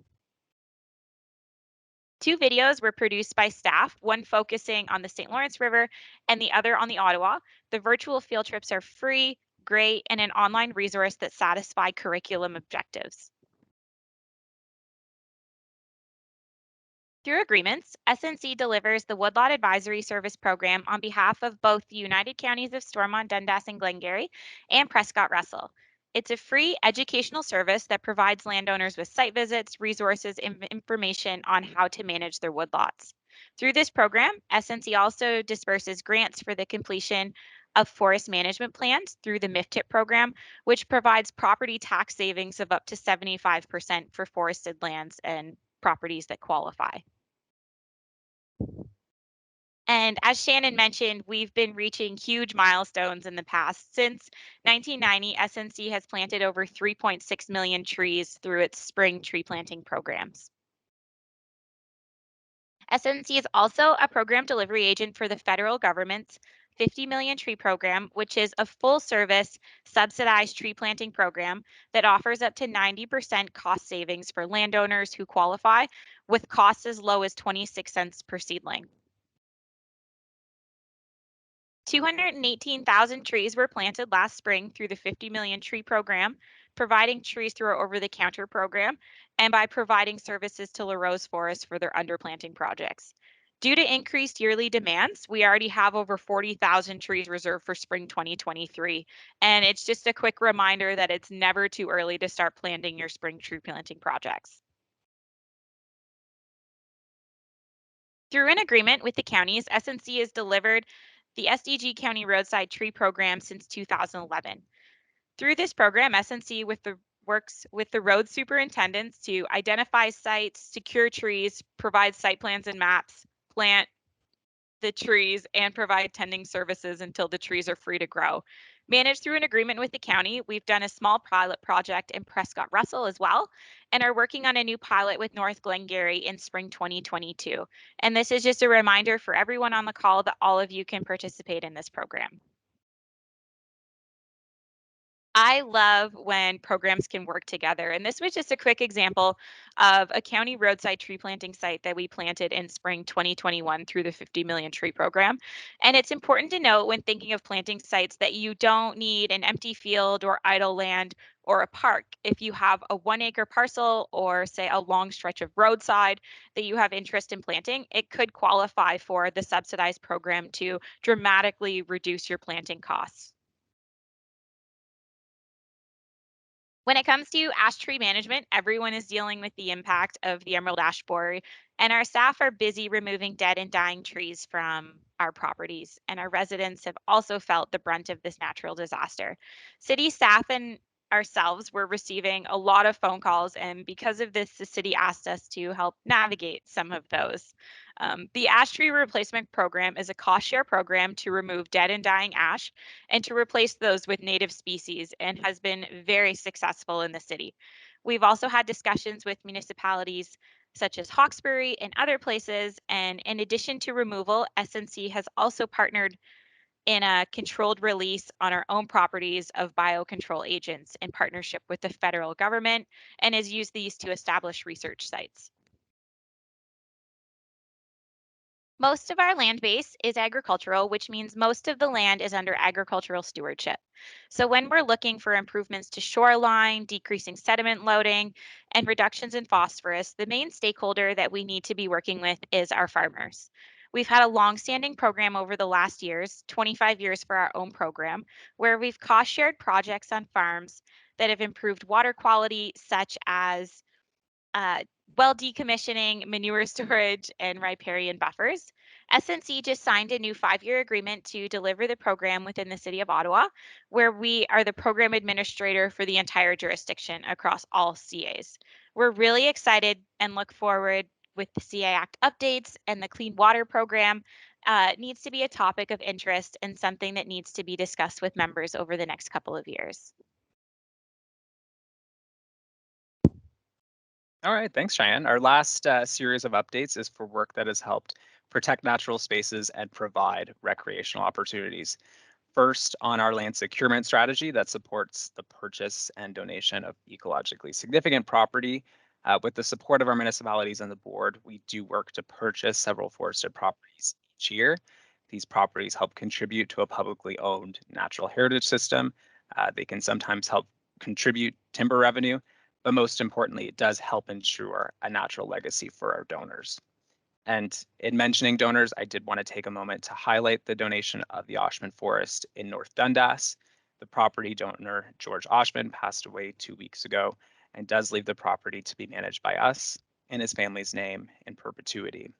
E: 2 videos were produced by staff, one focusing on the St. Lawrence River and the other on the Ottawa. The virtual field trips are free, great, and an online resource that satisfy curriculum objectives. Through agreements, SNC delivers the Woodlot Advisory Service program on behalf of both the United Counties of Stormont, Dundas, and Glengarry and Prescott Russell. It's a free educational service that provides landowners with site visits, resources, and information on how to manage their woodlots. Through this program, SNC also disperses grants for the completion of forest management plans through the MIFTIP program, which provides property tax savings of up to 75% for forested lands and properties that qualify. And as Shannon mentioned, we've been reaching huge milestones in the past. Since 1990, SNC has planted over 3.6 million trees through its spring tree planting programs. SNC is also a program delivery agent for the federal government's 50 million tree program, which is a full service subsidized tree planting program that offers up to 90% cost savings for landowners who qualify, with costs as low as 26 cents per seedling. 218,000 trees were planted last spring through the 50 million tree program, providing trees through our over-the-counter program, and by providing services to LaRose Forest for their underplanting projects. Due to increased yearly demands, we already have over 40,000 trees reserved for spring 2023. And it's just a quick reminder that it's never too early to start planting your spring tree planting projects. Through an agreement with the counties, SNC has delivered the SDG County Roadside Tree Program since 2011. Through this program, SNC works with the road superintendents to identify sites, secure trees, provide site plans and maps, plant the trees, and provide tending services until the trees are free to grow. Managed through an agreement with the county, we've done a small pilot project in Prescott Russell as well, and are working on a new pilot with North Glengarry in spring 2022. And this is just a reminder for everyone on the call that all of you can participate in this program. I love when programs can work together. And this was just a quick example of a county roadside tree planting site that we planted in spring 2021 through the 50 million tree program. And it's important to note when thinking of planting sites that you don't need an empty field or idle land or a park. If you have a 1-acre parcel or say a long stretch of roadside that you have interest in planting, it could qualify for the subsidized program to dramatically reduce your planting costs. When it comes to ash tree management, everyone is dealing with the impact of the emerald ash borer, and our staff are busy removing dead and dying trees from our properties, and our residents have also felt the brunt of this natural disaster. City staff and ourselves were receiving a lot of phone calls, and because of this, the city asked us to help navigate some of those. The ash tree replacement program is a cost share program to remove dead and dying ash and to replace those with native species, and has been very successful in the city. We've also had discussions with municipalities such as Hawkesbury and other places, and in addition to removal, SNC has also partnered in a controlled release on our own properties of biocontrol agents in partnership with the federal government, and has used these to establish research sites. Most of our land base is agricultural, which means most of the land is under agricultural stewardship. So when we're looking for improvements to shoreline, decreasing sediment loading, and reductions in phosphorus, the main stakeholder that we need to be working with is our farmers. We've had a long-standing program over the last years, 25 years for our own program, where we've cost-shared projects on farms that have improved water quality, such as well decommissioning, manure storage, and riparian buffers. SNC just signed a new 5-year agreement to deliver the program within the City of Ottawa, where we are the program administrator for the entire jurisdiction across all CAs. We're really excited and look forward with the CA Act updates, and the Clean Water program needs to be a topic of interest and something that needs to be discussed with members over the next couple of years.
A: All right, thanks, Cheyenne. Our last series of updates is for work that has helped protect natural spaces and provide recreational opportunities. First, on our land securement strategy that supports the purchase and donation of ecologically significant property. With the support of our municipalities and the board, we do work to purchase several forested properties each year. These properties help contribute to a publicly owned natural heritage system. They can sometimes help contribute timber revenue, but most importantly, it does help ensure a natural legacy for our donors. And in mentioning donors, I did want to take a moment to highlight the donation of the Oshman Forest in North Dundas. The property donor, George Oshman, passed away 2 weeks ago and does leave the property to be managed by us in his family's name in perpetuity.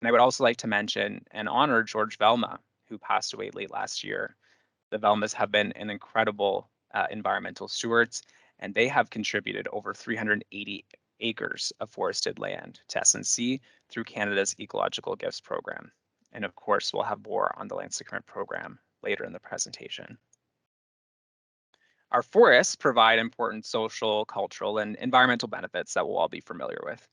A: And I would also like to mention and honor George Velma, who passed away late last year. The Velmas have been an incredible environmental stewards, and they have contributed over 380 acres of forested land to SNC through Canada's Ecological Gifts Program. And of course, we'll have more on the Land Securement Program later in the presentation. Our forests provide important social, cultural, and environmental benefits that we'll all be familiar with,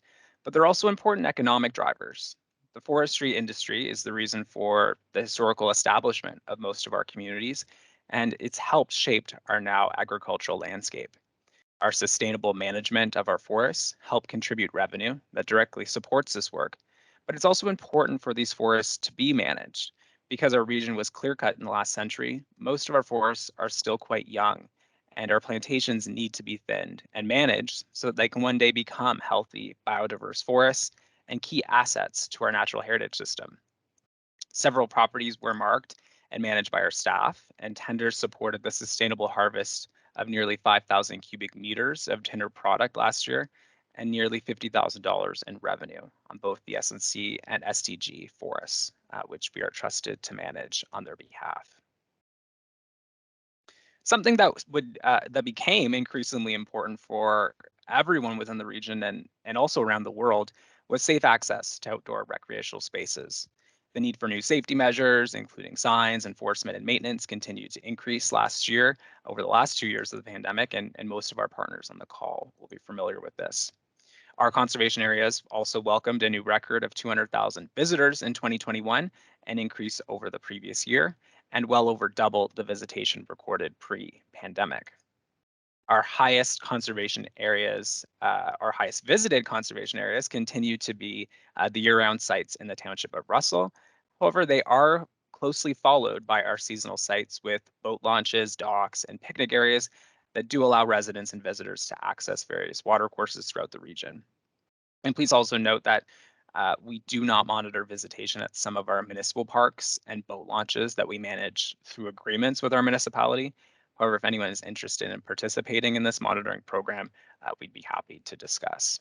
A: but they're also important economic drivers. The forestry industry is the reason for the historical establishment of most of our communities, and it's helped shape our now agricultural landscape. Our sustainable management of our forests help contribute revenue that directly supports this work, but it's also important for these forests to be managed. Because our region was clear-cut in the last century, most of our forests are still quite young, and our plantations need to be thinned and managed so that they can one day become healthy, biodiverse forests and key assets to our natural heritage system. Several properties were marked and managed by our staff, and tenders supported the sustainable harvest of nearly 5,000 cubic meters of timber product last year and nearly $50,000 in revenue on both the SNC and STG forests, which we are trusted to manage on their behalf. Something that became increasingly important for everyone within the region and also around the world was safe access to outdoor recreational spaces. The need for new safety measures, including signs, enforcement, and maintenance, continued to increase last year over the last 2 years of the pandemic, and most of our partners on the call will be familiar with this. Our conservation areas also welcomed a new record of 200,000 visitors in 2021, an increase over the previous year, and well over double the visitation recorded pre-pandemic. Our highest conservation areas, our highest visited conservation areas continue to be the year-round sites in the township of Russell. However, they are closely followed by our seasonal sites with boat launches, docks, and picnic areas that do allow residents and visitors to access various watercourses throughout the region. And please also note that we do not monitor visitation at some of our municipal parks and boat launches that we manage through agreements with our municipality. However, if anyone is interested in participating in this monitoring program, we'd be happy to discuss.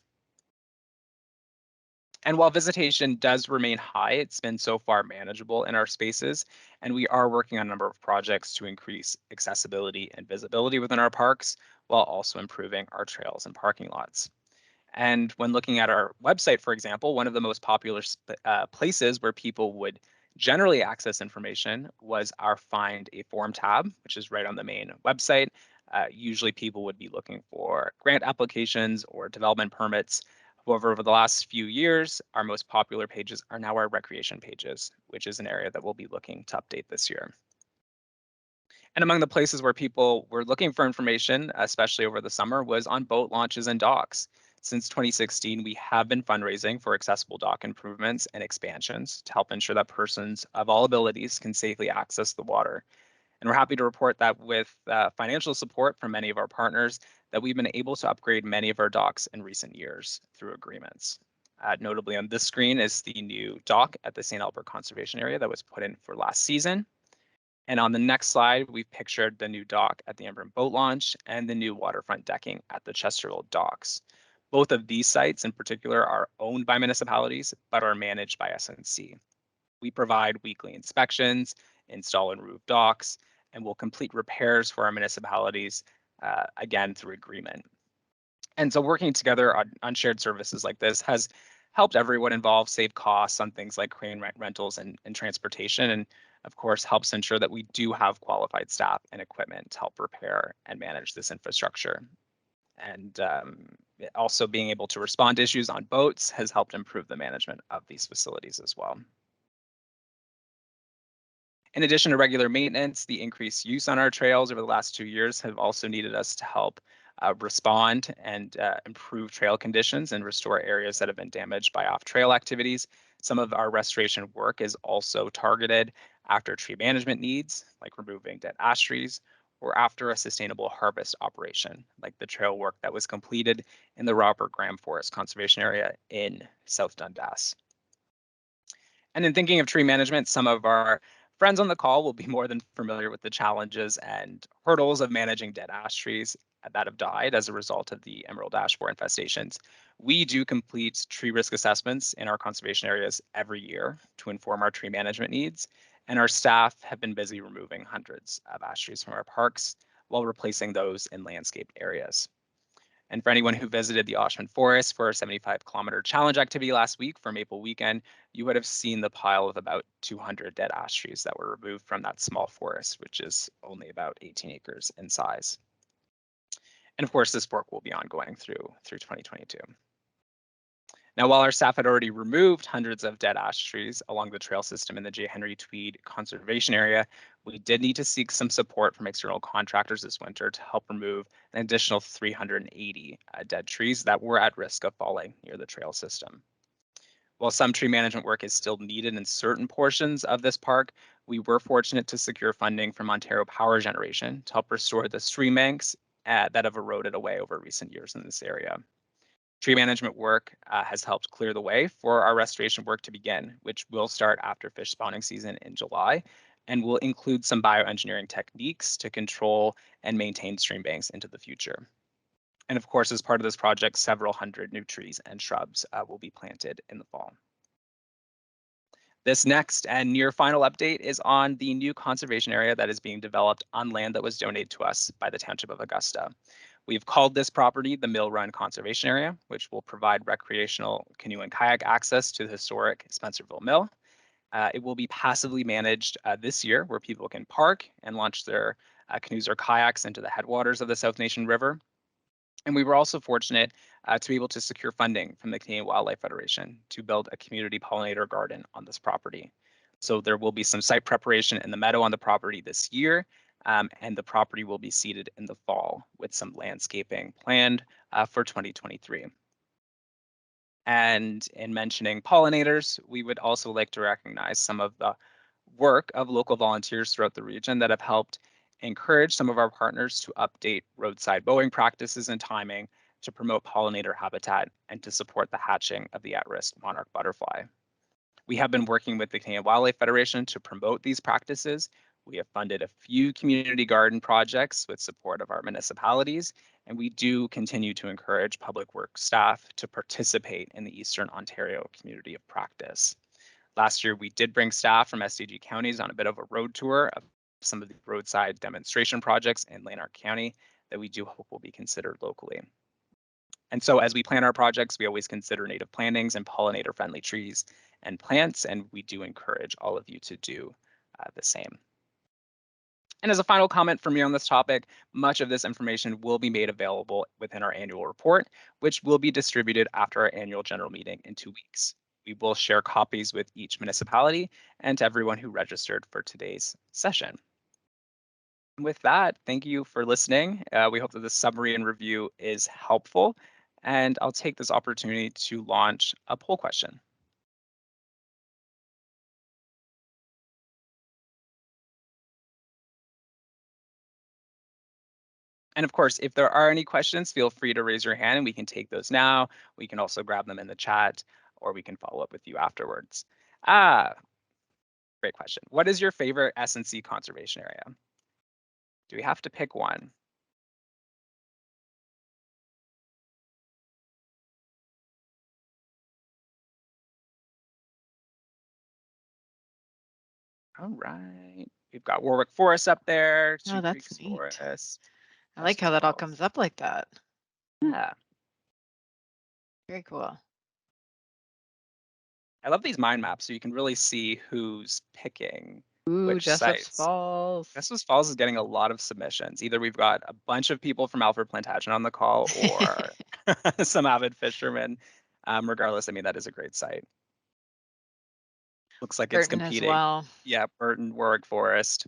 A: And while visitation does remain high, it's been so far manageable in our spaces, and we are working on a number of projects to increase accessibility and visibility within our parks, while also improving our trails and parking lots. And when looking at our website, for example, one of the most popular places where people would generally access information was our Find a Form tab, which is right on the main website. Usually people would be looking for grant applications or development permits. However, over the last few years, our most popular pages are now our recreation pages, which is an area that we'll be looking to update this year. And among the places where people were looking for information, especially over the summer, was on boat launches and docks. Since 2016, we have been fundraising for accessible dock improvements and expansions to help ensure that persons of all abilities can safely access the water. And we're happy to report that with financial support from many of our partners, that we've been able to upgrade many of our docks in recent years through agreements. Notably on this screen is the new dock at the St. Albert Conservation Area that was put in for last season. And on the next slide, we've pictured the new dock at the Embrun Boat Launch and the new waterfront decking at the Chesterfield Docks. Both of these sites in particular are owned by municipalities, but are managed by SNC. We provide weekly inspections, install and remove docks, and will complete repairs for our municipalities, again, through agreement. And so working together on shared services like this has helped everyone involved save costs on things like crane rentals and transportation, and of course helps ensure that we do have qualified staff and equipment to help repair and manage this infrastructure. And also being able to respond to issues on boats has helped improve the management of these facilities as well. In addition to regular maintenance, the increased use on our trails over the last 2 years have also needed us to help respond and improve trail conditions and restore areas that have been damaged by off-trail activities. Some of our restoration work is also targeted after tree management needs, like removing dead ash trees, or after a sustainable harvest operation, like the trail work that was completed in the Robert Graham Forest Conservation Area in South Dundas. And in thinking of tree management, some of our friends on the call will be more than familiar with the challenges and hurdles of managing dead ash trees that have died as a result of the emerald ash borer infestations. We do complete tree risk assessments in our conservation areas every year to inform our tree management needs, and our staff have been busy removing hundreds of ash trees from our parks while replacing those in landscaped areas. And for anyone who visited the Oshman Forest for our 75-kilometer challenge activity last week for Maple Weekend, you would have seen the pile of about 200 dead ash trees that were removed from that small forest, which is only about 18 acres in size. And of course, this work will be ongoing through 2022. Now, while our staff had already removed hundreds of dead ash trees along the trail system in the J. Henry Tweed Conservation Area, we did need to seek some support from external contractors this winter to help remove an additional 380 dead trees that were at risk of falling near the trail system. While some tree management work is still needed in certain portions of this park, we were fortunate to secure funding from Ontario Power Generation to help restore the stream banks that have eroded away over recent years in this area. Tree management work has helped clear the way for our restoration work to begin, which will start after fish spawning season in July, and will include some bioengineering techniques to control and maintain stream banks into the future. And of course, as part of this project, several hundred new trees and shrubs will be planted in the fall. This next and near final update is on the new conservation area that is being developed on land that was donated to us by the Township of Augusta. We've called this property the Mill Run Conservation Area, which will provide recreational canoe and kayak access to the historic Spencerville Mill. It will be passively managed this year, where people can park and launch their canoes or kayaks into the headwaters of the South Nation River. And we were also fortunate to be able to secure funding from the Canadian Wildlife Federation to build a community pollinator garden on this property. So there will be some site preparation in the meadow on the property this year, and the property will be seeded in the fall with some landscaping planned for 2023. And in mentioning pollinators, we would also like to recognize some of the work of local volunteers throughout the region that have helped encourage some of our partners to update roadside mowing practices and timing to promote pollinator habitat and to support the hatching of the at-risk monarch butterfly. We have been working with the Canadian Wildlife Federation to promote these practices. We have funded a few community garden projects with support of our municipalities, and we do continue to encourage public works staff to participate in the Eastern Ontario community of practice. Last year, we did bring staff from SDG counties on a bit of a road tour of some of the roadside demonstration projects in Lanark County that we do hope will be considered locally. And so as we plan our projects, we always consider native plantings and pollinator-friendly trees and plants, and we do encourage all of you to do the same. And as a final comment from me on this topic, much of this information will be made available within our annual report, which will be distributed after our annual general meeting in 2 weeks. We will share copies with each municipality and to everyone who registered for today's session. With that, thank you for listening. We hope that this summary and review is helpful. And I'll take this opportunity to launch a poll question. And of course, if there are any questions, feel free to raise your hand and we can take those now. We can also grab them in the chat, or we can follow up with you afterwards. Great question. What is your favorite SNC conservation area? Do we have to pick one? All right. We've got Warwick Forest up there, Two
F: that's
A: Creeks
F: neat.
A: Forest.
F: I like how that all
A: S12.
F: comes up like that.
A: Yeah.
F: Very cool.
A: I love these mind maps so you can really see who's picking
F: Ooh,
A: which
F: Jessup's
A: sites.
F: Falls.
A: Jessup Falls is getting a lot of submissions. Either we've got a bunch of people from Alfred Plantagenet on the call or some avid fishermen. Regardless, I mean, that is a great site. Looks like it's
F: Burton as
A: competing.
F: well.
A: Yeah, Burton, Warwick Forest.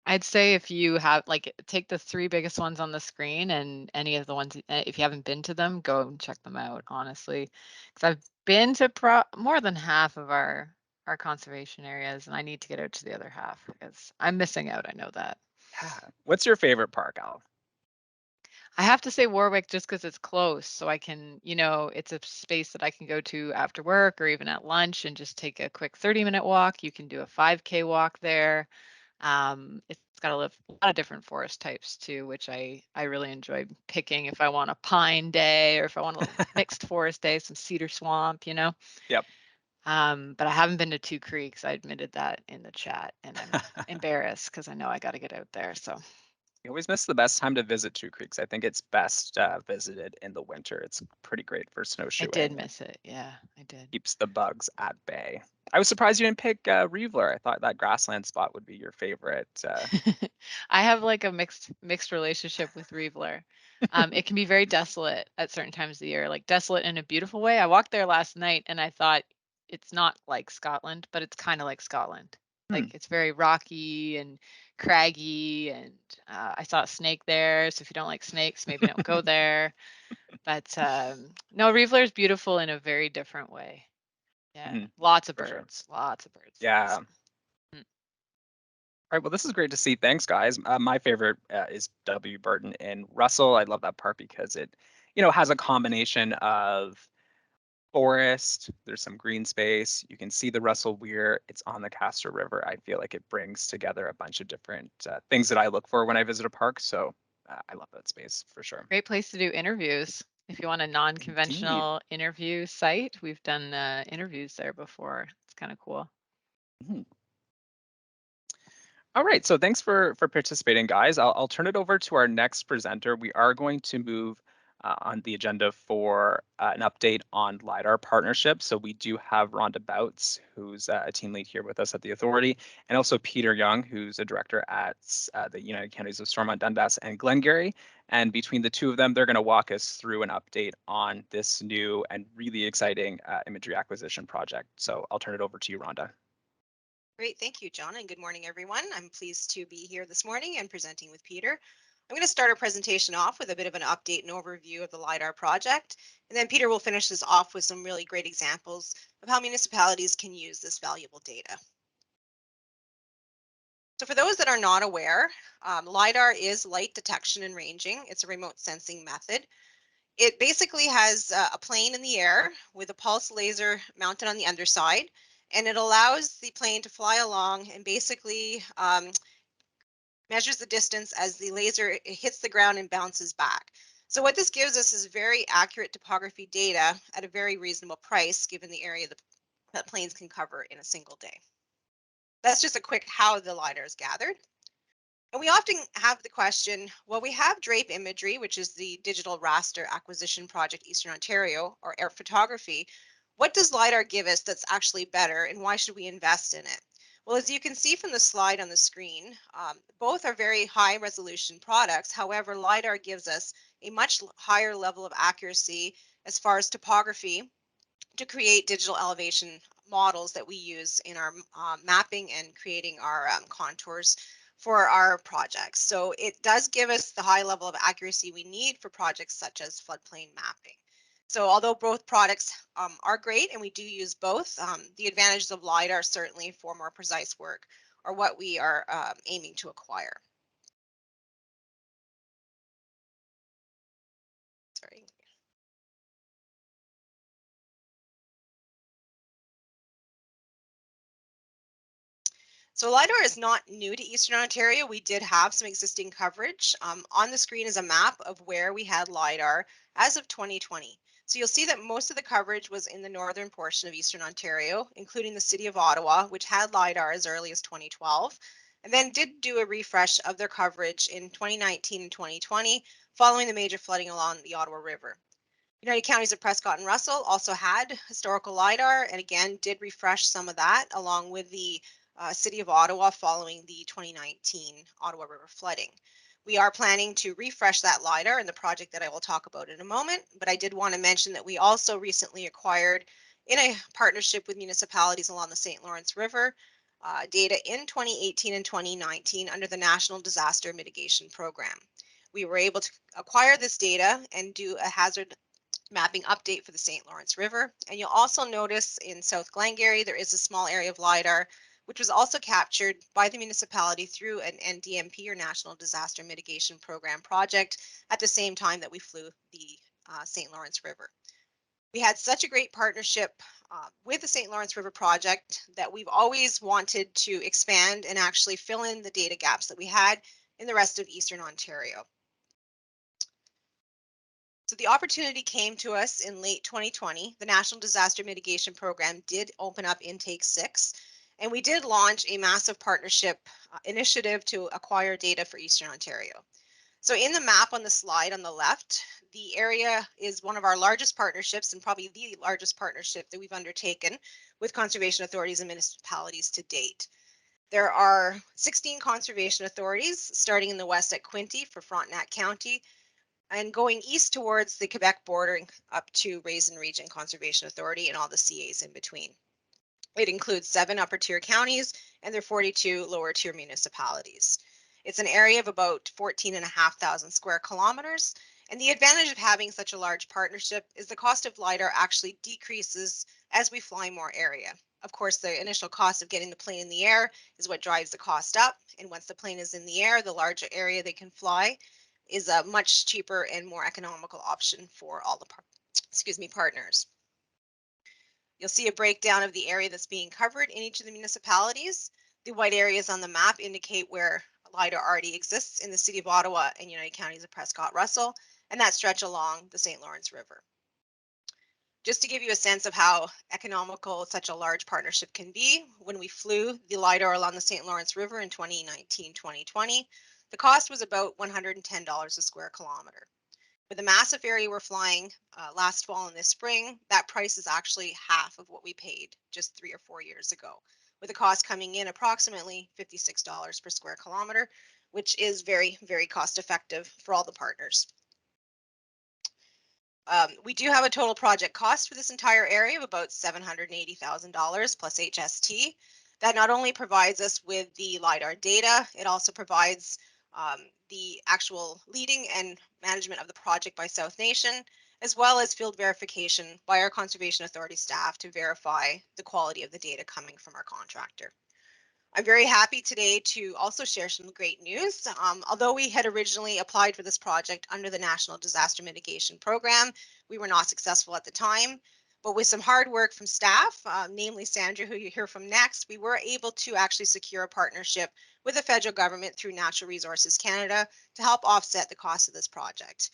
F: I'd say if you have take the 3 biggest ones on the screen and any of the ones, if you haven't been to them, go and check them out, honestly. Because I've been to more than half of our conservation areas, and I need to get out to the other half because I'm missing out. I know that.
A: Yeah. What's your favorite park, Al?
F: I have to say Warwick just because it's close. So I can, it's a space that I can go to after work or even at lunch and just take a quick 30-minute walk. You can do a 5K walk there. It's got a lot of different forest types too, which I really enjoy picking if I want a pine day or if I want a mixed forest day, some cedar swamp,
A: Yep.
F: But I haven't been to Two Creeks. I admitted that in the chat, and I'm embarrassed because I know I got to get out there. So
A: You always miss the best time to visit Two Creeks. I think it's best visited in the winter. It's pretty great for snowshoeing.
F: I did miss it. Yeah, I did.
A: Keeps the bugs at bay. I was surprised you didn't pick Reveler. I thought that grassland spot would be your favorite.
F: I have like a mixed relationship with Reveler. It can be very desolate at certain times of the year, like desolate in a beautiful way. I walked there last night and I thought it's not like Scotland, but it's kind of like Scotland. Like it's very rocky and craggy, and I saw a snake there. So if you don't like snakes, maybe don't go there. But no, Reveler is beautiful in a very different way. Yeah, lots of birds,
A: sure.
F: lots of birds.
A: Yeah. All right, well, this is great to see. Thanks, guys. My favorite is W. Burton in Russell. I love that part because it, has a combination of forest. There's some green space. You can see the Russell Weir. It's on the Castor River. I feel like it brings together a bunch of different things that I look for when I visit a park. So I love that space for sure.
F: Great place to do interviews. If you want a non-conventional interview site, we've done interviews there before. It's kind of cool.
A: All right, so thanks for participating, guys. I'll turn it over to our next presenter. We are going to move on the agenda for an update on LiDAR partnership. So we do have Rhonda Bouts, who's a team lead here with us at the Authority, and also Peter Young, who's a director at the United Counties of Stormont, Dundas, and Glengarry. And between the two of them, they're going to walk us through an update on this new and really exciting imagery acquisition project. So I'll turn it over to you, Rhonda.
G: Great, thank you, John, and good morning, everyone. I'm pleased to be here this morning and presenting with Peter. I'm going to start our presentation off with a bit of an update and overview of the LiDAR project, and then Peter will finish this off with some really great examples of how municipalities can use this valuable data. So for those that are not aware, LiDAR is light detection and ranging. It's a remote sensing method. It basically has a plane in the air with a pulse laser mounted on the underside, and it allows the plane to fly along and basically measures the distance as the laser hits the ground and bounces back. So what this gives us is very accurate topography data at a very reasonable price, given the area that planes can cover in a single day. That's just a quick how the LiDAR is gathered. And we often have the question, well, we have Drape Imagery, which is the digital raster acquisition project, Eastern Ontario, or air photography. What does LiDAR give us that's actually better, and why should we invest in it? Well, as you can see from the slide on the screen, both are very high resolution products. However, LiDAR gives us a much higher level of accuracy as far as topography to create digital elevation models that we use in our mapping and creating our contours for our projects. So it does give us the high level of accuracy we need for projects such as floodplain mapping. So although both products are great and we do use both, the advantages of LiDAR certainly for more precise work are what we are aiming to acquire. Sorry. So LiDAR is not new to Eastern Ontario. We did have some existing coverage. On the screen is a map of where we had LiDAR as of 2020. So you'll see that most of the coverage was in the northern portion of Eastern Ontario, including the city of Ottawa, which had LiDAR as early as 2012, and then did do a refresh of their coverage in 2019 and 2020, following the major flooding along the Ottawa River. United Counties of Prescott and Russell also had historical LiDAR and again did refresh some of that along with the City of Ottawa following the 2019 Ottawa River flooding. We are planning to refresh that LiDAR in the project that I will talk about in a moment, but I did want to mention that we also recently acquired, in a partnership with municipalities along the St. Lawrence River, data in 2018 and 2019 under the National Disaster Mitigation Program. We were able to acquire this data and do a hazard mapping update for the St. Lawrence River. And you'll also notice in South Glengarry, there is a small area of LiDAR, which was also captured by the municipality through an NDMP, or National Disaster Mitigation Program project, at the same time that we flew the St. Lawrence River. We had such a great partnership with the St. Lawrence River project that we've always wanted to expand and actually fill in the data gaps that we had in the rest of Eastern Ontario. So the opportunity came to us in late 2020. The National Disaster Mitigation Program did open up intake 6, and we did launch a massive partnership initiative to acquire data for Eastern Ontario. So in the map on the slide on the left, the area is one of our largest partnerships and probably the largest partnership that we've undertaken with conservation authorities and municipalities to date. There are 16 conservation authorities, starting in the west at Quinte for Frontenac County, and going east towards the Quebec border up to Raisin Region Conservation Authority and all the CAs in between. It includes 7 upper tier counties and their 42 lower tier municipalities. It's an area of about 14,500 square kilometers. And the advantage of having such a large partnership is the cost of LiDAR actually decreases as we fly more area. Of course, the initial cost of getting the plane in the air is what drives the cost up. And once the plane is in the air, the larger area they can fly is a much cheaper and more economical option for all the partners. You'll see a breakdown of the area that's being covered in each of the municipalities. The white areas on the map indicate where LiDAR already exists in the City of Ottawa and United Counties of Prescott-Russell, and that stretch along the St. Lawrence River. Just to give you a sense of how economical such a large partnership can be, when we flew the LiDAR along the St. Lawrence River in 2019-2020, the cost was about $110 a square kilometer. With the massive area we're flying last fall and this spring, that price is actually half of what we paid just 3 or 4 years ago, with the cost coming in approximately $56 per square kilometer, which is very, very cost effective for all the partners. We do have a total project cost for this entire area of about $780,000 plus HST. That not only provides us with the LiDAR data, it also provides the actual leading and management of the project by South Nation, as well as field verification by our Conservation Authority staff to verify the quality of the data coming from our contractor. I'm very happy today to also share some great news. Although we had originally applied for this project under the National Disaster Mitigation Program, we were not successful at the time. But with some hard work from staff, namely Sandra, who you hear from next, we were able to actually secure a partnership with the federal government through Natural Resources Canada to help offset the cost of this project.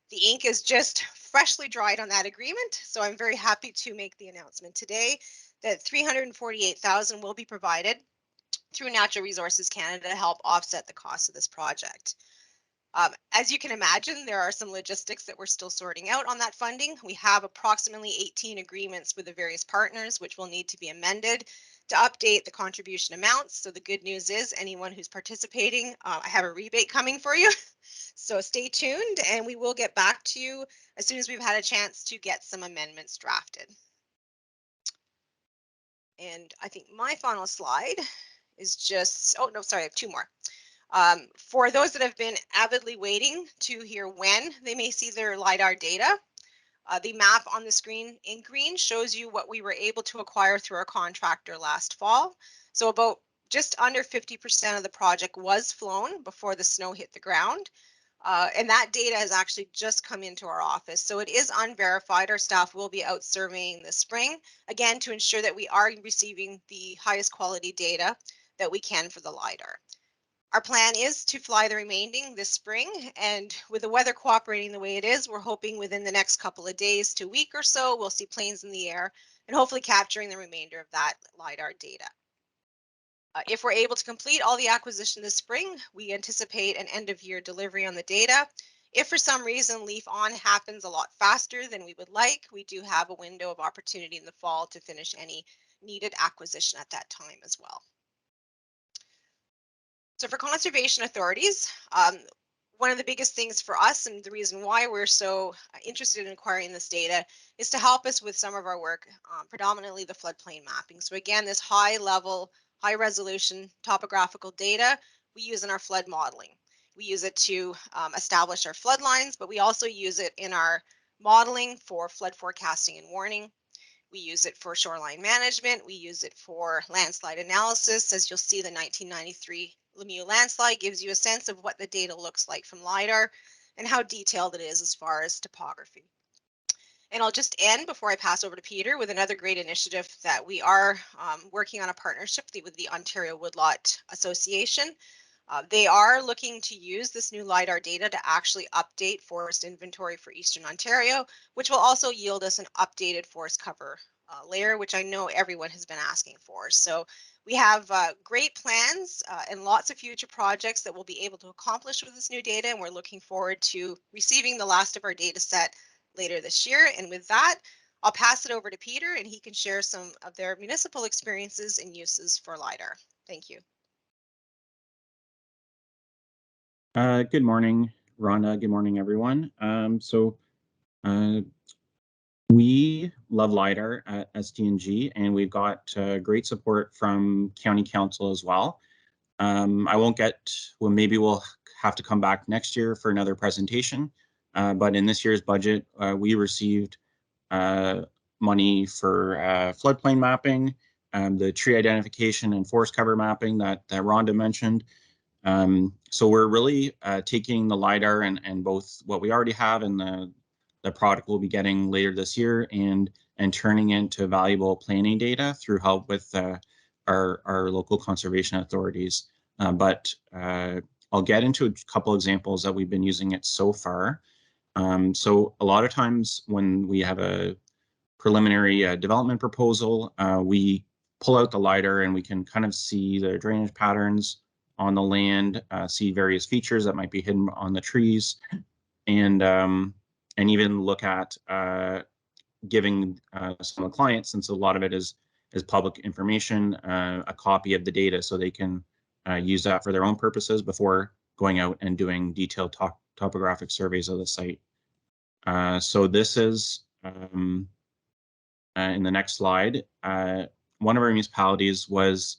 G: The ink is just freshly dried on that agreement, so I'm very happy to make the announcement today that $348,000 will be provided through Natural Resources Canada to help offset the cost of this project. As you can imagine, there are some logistics that we're still sorting out on that funding. We have approximately 18 agreements with the various partners, which will need to be amended to update the contribution amounts. So the good news is anyone who's participating, I have a rebate coming for you. So stay tuned and we will get back to you as soon as we've had a chance to get some amendments drafted. And I think my final slide is just, oh no, sorry, I have 2 more. For those that have been avidly waiting to hear when they may see their LiDAR data, the map on the screen in green shows you what we were able to acquire through our contractor last fall. So about just under 50% of the project was flown before the snow hit the ground. And that data has actually just come into our office. So it is unverified. Our staff will be out surveying this spring, again, to ensure that we are receiving the highest quality data that we can for the LiDAR. Our plan is to fly the remaining this spring, and with the weather cooperating the way it is, we're hoping within the next couple of days to week or so, we'll see planes in the air and hopefully capturing the remainder of that LiDAR data. If we're able to complete all the acquisition this spring, we anticipate an end of year delivery on the data. If for some reason leaf on happens a lot faster than we would like, we do have a window of opportunity in the fall to finish any needed acquisition at that time as well. So for conservation authorities, one of the biggest things for us and the reason why we're so interested in acquiring this data is to help us with some of our work, predominantly the floodplain mapping. So again, this high level, high resolution topographical data we use in our flood modeling. We use it to establish our flood lines, but we also use it in our modeling for flood forecasting and warning. We use it for shoreline management. We use it for landslide analysis. As you'll see, the 1993 Lemieux landslide gives you a sense of what the data looks like from LiDAR and how detailed it is as far as topography. And I'll just end before I pass over to Peter with another great initiative that we are working on a partnership with the Ontario Woodlot Association. They are looking to use this new LiDAR data to actually update forest inventory for Eastern Ontario, which will also yield us an updated forest cover layer, which I know everyone has been asking for. So we have great plans and lots of future projects that we'll be able to accomplish with this new data, and we're looking forward to receiving the last of our data set later this year. And with that, I'll pass it over to Peter, and he can share some of their municipal experiences and uses for LiDAR. Thank you.
H: Good morning, Rhonda. Good morning, everyone. We love LiDAR at SDNG, and we've got great support from County Council as well. I won't get, well, maybe we'll have to come back next year for another presentation, but in this year's budget, we received money for floodplain mapping, the tree identification and forest cover mapping that Rhonda mentioned. So we're really taking the LiDAR and both what we already have and the product we'll be getting later this year and turning into valuable planning data through help with our local conservation authorities. But I'll get into a couple examples that we've been using it so far. So a lot of times when we have a preliminary development proposal, we pull out the LiDAR and we can kind of see the drainage patterns on the land, see various features that might be hidden on the trees, and even look at giving some of the clients, since a lot of it is public information, a copy of the data so they can use that for their own purposes before going out and doing detailed topographic surveys of the site. So this is in the next slide. One of our municipalities was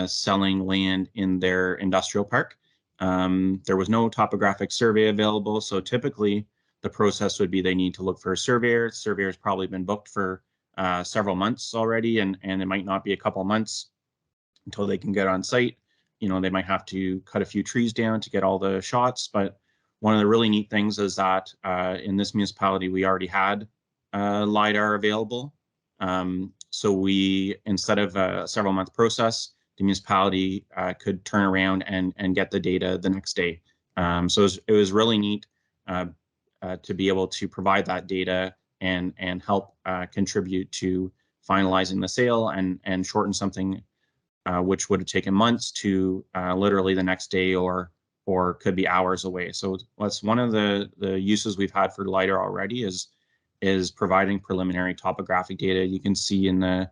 H: selling land in their industrial park. There was no topographic survey available, so typically the process would be they need to look for a surveyor. The surveyor's probably been booked for several months already, and it might not be a couple months until they can get on site. You know, they might have to cut a few trees down to get all the shots, but one of the really neat things is that in this municipality we already had LiDAR available. So we, instead of a several month process, the municipality could turn around and get the data the next day. So it was really neat to be able to provide that data and help contribute to finalizing the sale and shorten something which would have taken months to literally the next day or could be hours away. So that's one of the uses we've had for LiDAR already is providing preliminary topographic data. You can see in the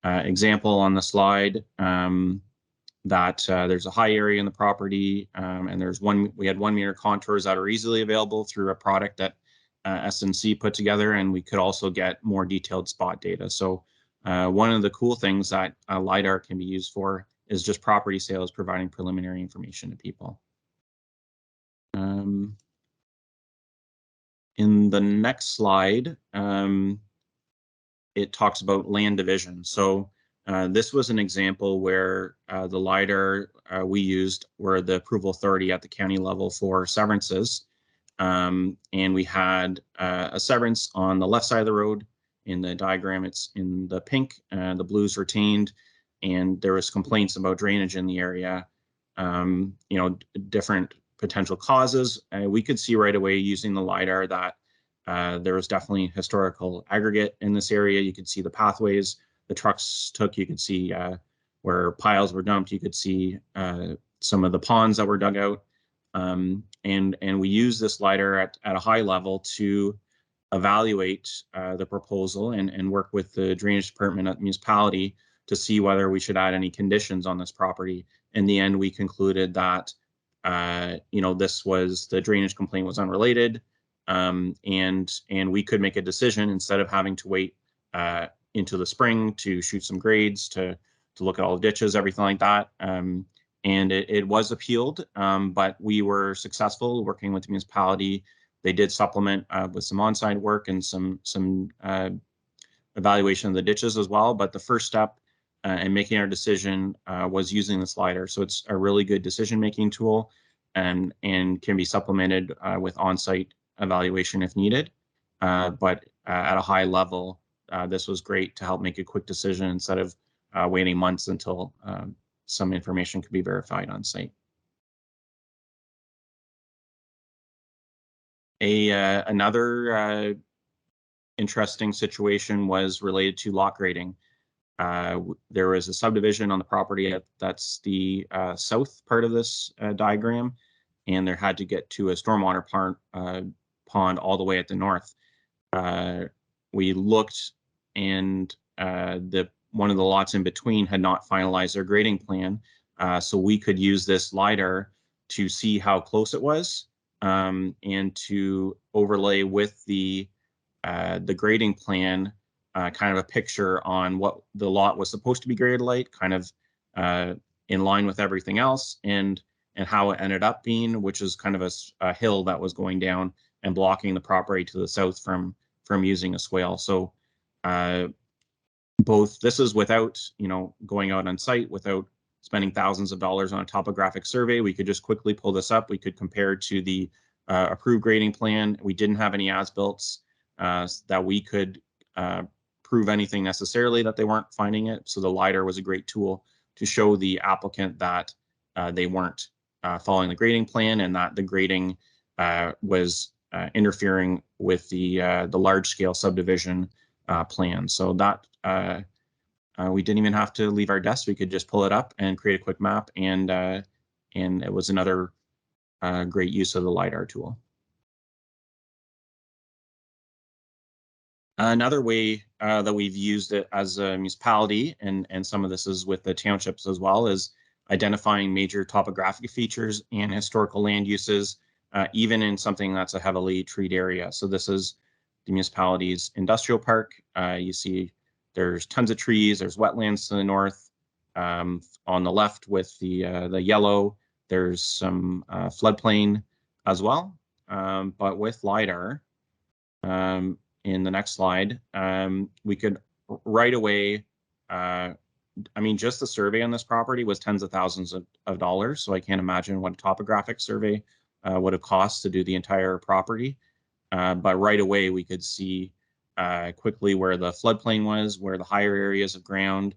H: example on the slide that there's a high area in the property, and we had 1 meter contours that are easily available through a product that SNC put together, and we could also get more detailed spot data. So one of the cool things that LiDAR can be used for is just property sales providing preliminary information to people. In the next slide, it talks about land division. So this was an example where the LiDAR we used were the approval authority at the county level for severances. And we had a severance on the left side of the road. In the diagram, it's in the pink, the blue's retained, and there was complaints about drainage in the area, different potential causes. We could see right away using the LiDAR that there was definitely historical aggregate in this area. You could see the pathways the trucks took. You could see where piles were dumped. You could see some of the ponds that were dug out. And we use this LiDAR at a high level to evaluate the proposal and work with the drainage department at the municipality to see whether we should add any conditions on this property. In the end, we concluded that the drainage complaint was unrelated, and we could make a decision instead of having to wait into the spring to shoot some grades, to look at all the ditches, everything like that. And it was appealed, but we were successful working with the municipality. They did supplement with some on-site work and some evaluation of the ditches as well. But the first step in making our decision was using this LiDAR. So it's a really good decision-making tool and can be supplemented with on-site evaluation if needed. But at a high level, this was great to help make a quick decision instead of waiting months until some information could be verified on site. Another interesting situation was related to lot grading. There was a subdivision on the property that's the south part of this diagram, and there had to get to a stormwater pond all the way at the north. We looked, and one of the lots in between had not finalized their grading plan, so we could use this LiDAR to see how close it was, and to overlay with the grading plan kind of a picture on what the lot was supposed to be graded like, kind of in line with everything else, and how it ended up being, which is kind of a hill that was going down and blocking the property to the south from using a swale. So this is without going out on site, without spending thousands of dollars on a topographic survey. We could just quickly pull this up. We could compare to the approved grading plan. We didn't have any as-builts that we could prove anything necessarily that they weren't finding it. So the LiDAR was a great tool to show the applicant that they weren't following the grading plan, and that the grading was interfering with the large-scale subdivision plan. So that we didn't even have to leave our desk. We could just pull it up and create a quick map, and it was another great use of the LiDAR tool. Another way that we've used it as a municipality, and some of this is with the townships as well, is identifying major topographic features and historical land uses, even in something that's a heavily treed area. So this is the municipality's industrial park. You see there's tons of trees, there's wetlands to the north. On the left with the yellow, there's some floodplain as well. But with LiDAR, in the next slide, we could right away, just the survey on this property was tens of thousands of dollars. So I can't imagine what a topographic survey would have cost to do the entire property. But right away, we could see quickly where the floodplain was, where the higher areas of ground.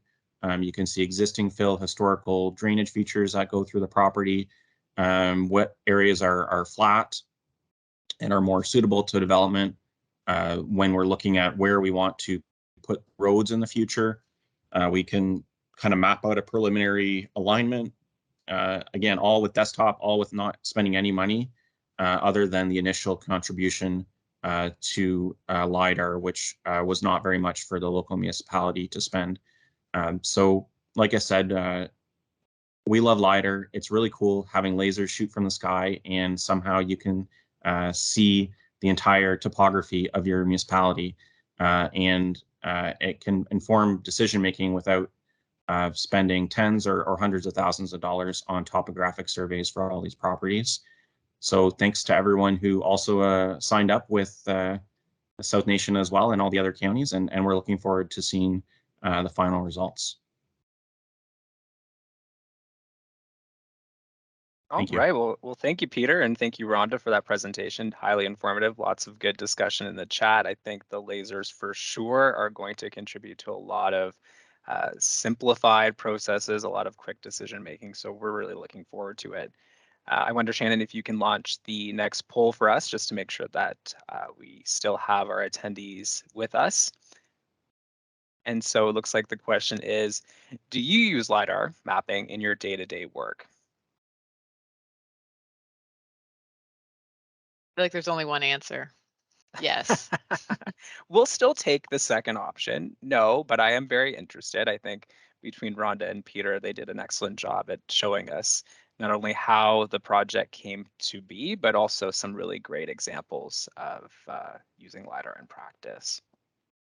H: You can see existing fill, historical drainage features that go through the property, what areas are flat and are more suitable to development. When we're looking at where we want to put roads in the future, we can kind of map out a preliminary alignment. Again, all with desktop, all with not spending any money other than the initial contribution to LiDAR, which was not very much for the local municipality to spend. So like I said, we love LiDAR. It's really cool having lasers shoot from the sky, and somehow you can see the entire topography of your municipality, and it can inform decision making without spending tens or hundreds of thousands of dollars on topographic surveys for all these properties. So thanks to everyone who also signed up with South Nation as well and all the other counties, and we're looking forward to seeing the final results.
A: All right. Well, thank you, Peter, and thank you, Rhonda, for that presentation. Highly informative. Lots of good discussion in the chat. I think the lasers for sure are going to contribute to a lot of simplified processes, a lot of quick decision making. So we're really looking forward to it. I wonder, Shannon, if you can launch the next poll for us, just to make sure that we still have our attendees with us. And so it looks like the question is, do you use LiDAR mapping in your day-to-day work?
F: I feel like there's only one answer. Yes.
A: We'll still take the second option. No, but I am very interested. I think between Rhonda and Peter, they did an excellent job at showing us not only how the project came to be, but also some really great examples of using LiDAR in practice.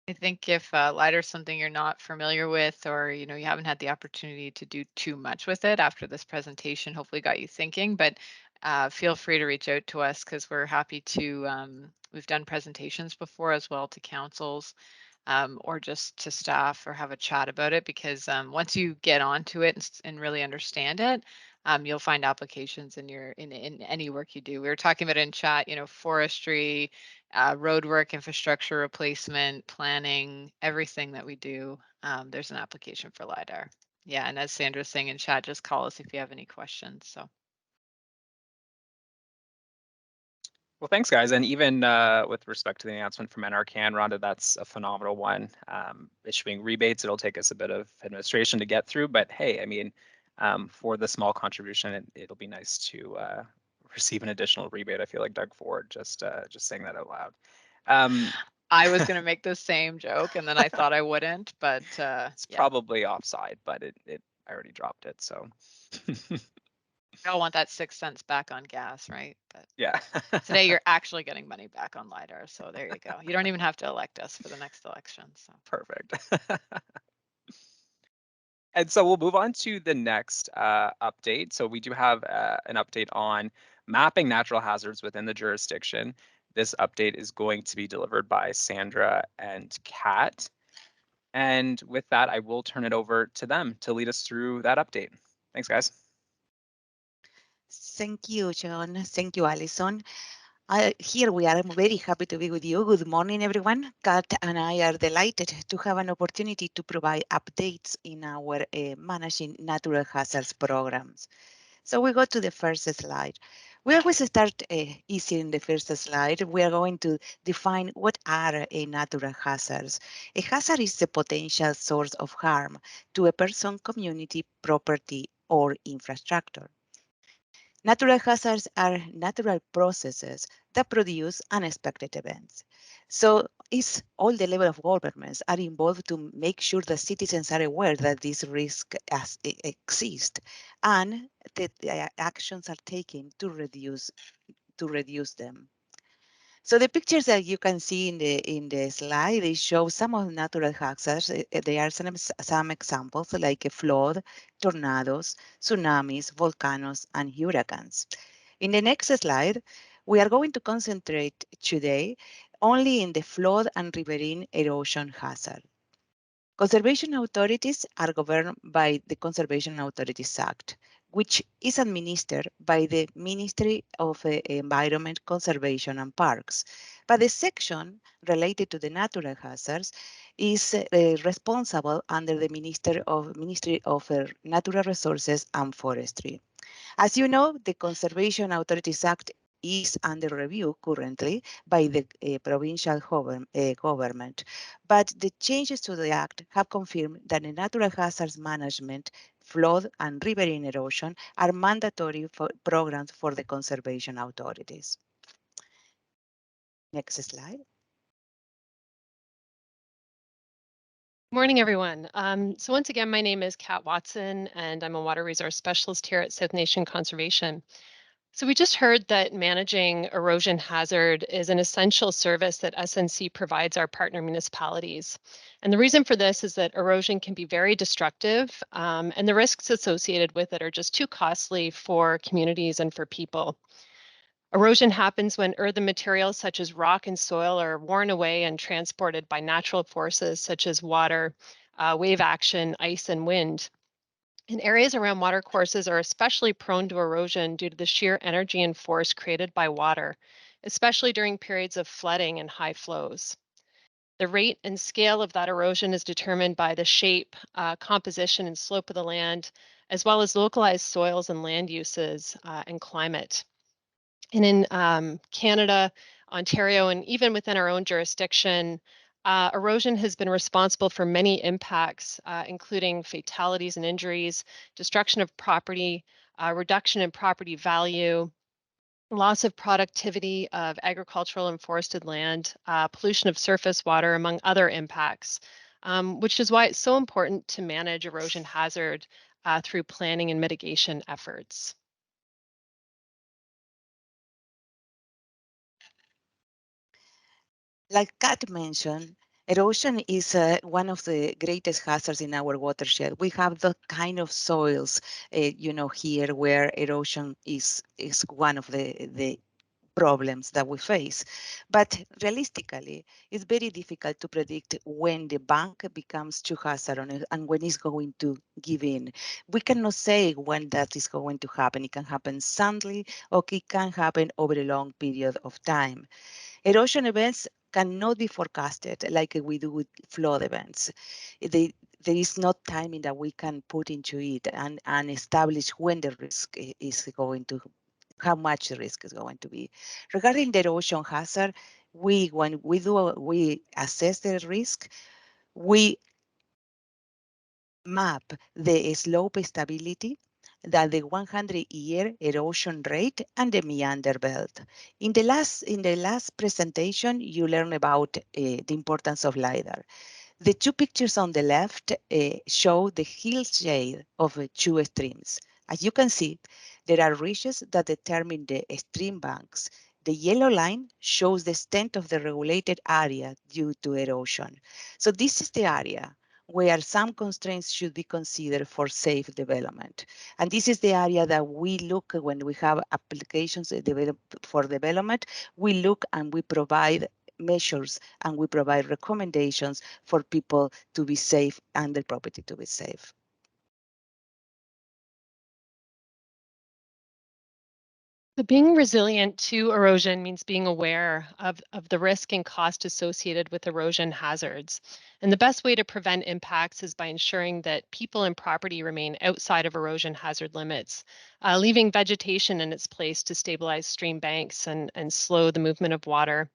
F: I think if LiDAR is something you're not familiar with, or you haven't had the opportunity to do too much with it after this presentation, hopefully got you thinking. But feel free to reach out to us because we're happy to. We've done presentations before as well to councils or just to staff, or have a chat about it, because once you get onto it and really understand it, you'll find applications in any work you do. We were talking about in chat, forestry, road work, infrastructure replacement, planning, everything that we do. There's an application for LiDAR. Yeah, and as Sandra's saying in chat, just call us if you have any questions. So.
A: Well, thanks, guys. And even with respect to the announcement from NRCan, Rhonda, that's a phenomenal one. Issuing rebates, it'll take us a bit of administration to get through, but hey, I mean, for the small contribution, it'll be nice to receive an additional rebate. I feel like Doug Ford just saying that out loud.
F: I was going to make the same joke, and then I thought I wouldn't, but
A: it's probably offside, but I already dropped it, so.
F: We all want that 6 cents back on gas, right? But
A: yeah.
F: Today you're actually getting money back on LiDAR, so there you go. You don't even have to elect us for the next election. So
A: perfect. And so we'll move on to the next update. So we do have an update on mapping natural hazards within the jurisdiction. This update is going to be delivered by Sandra and Kat. And with that, I will turn it over to them to lead us through that update. Thanks, guys.
I: Thank you, John. Thank you, Alison. Here we are very happy to be with you. Good morning, everyone. Kat and I are delighted to have an opportunity to provide updates in our managing natural hazards programs. So we go to the first slide. We always start easy in the first slide. We are going to define what are natural hazards. A hazard is the potential source of harm to a person, community, property, or infrastructure. Natural hazards are natural processes that produce unexpected events. So it's all the level of governments are involved to make sure that citizens are aware that these risks exist and that actions are taken to reduce them. So the pictures that you can see in the slide, they show some of the natural hazards. There are some examples like a flood, tornadoes, tsunamis, volcanoes, and hurricanes. In the next slide, we are going to concentrate today only in the flood and riverine erosion hazard. Conservation authorities are governed by the Conservation Authorities Act, which is administered by the Ministry of Environment, Conservation and Parks. But the section related to the natural hazards is responsible under the Ministry of Natural Resources and Forestry. As you know, the Conservation Authorities Act is under review currently by the provincial government. But the changes to the Act have confirmed that the natural hazards management, flood and riverine erosion are mandatory programs for the conservation authorities. Next slide.
J: Morning, everyone. So once again, my name is Kat Watson, and I'm a water resource specialist here at South Nation Conservation. So we just heard that managing erosion hazard is an essential service that SNC provides our partner municipalities. And the reason for this is that erosion can be very destructive, and the risks associated with it are just too costly for communities and for people. Erosion happens when earthen materials such as rock and soil are worn away and transported by natural forces such as water, wave action, ice, and wind. And areas around watercourses are especially prone to erosion due to the sheer energy and force created by water, especially during periods of flooding and high flows. The rate and scale of that erosion is determined by the shape, composition, and slope of the land, as well as localized soils and land uses and climate. And in Canada, Ontario, and even within our own jurisdiction, erosion has been responsible for many impacts, including fatalities and injuries, destruction of property, reduction in property value, loss of productivity of agricultural and forested land, pollution of surface water, among other impacts, which is why it's so important to manage erosion hazard through planning and mitigation efforts.
I: Like Kat mentioned, erosion is one of the greatest hazards in our watershed. We have the kind of soils, here where erosion is one of the problems that we face. But realistically, it's very difficult to predict when the bank becomes too hazardous and when it's going to give in. We cannot say when that is going to happen. It can happen suddenly or it can happen over a long period of time. Erosion events cannot be forecasted like we do with flood events. There is no timing that we can put into it and establish when the risk is going to, how much the risk is going to be. Regarding the erosion hazard, when we assess the risk, we map the slope stability, that the 100-year erosion rate, and the meander belt. In the last presentation, you learned about the importance of LiDAR. The two pictures on the left show the hillshade of two streams. As you can see, there are ridges that determine the stream banks. The yellow line shows the extent of the regulated area due to erosion. So this is the area where some constraints should be considered for safe development. And this is the area that we look when we have applications for development, we look and we provide measures and we provide recommendations for people to be safe and the property to be safe.
J: So being resilient to erosion means being aware of the risk and cost associated with erosion hazards. And the best way to prevent impacts is by ensuring that people and property remain outside of erosion hazard limits, leaving vegetation in its place to stabilize stream banks and slow the movement of water,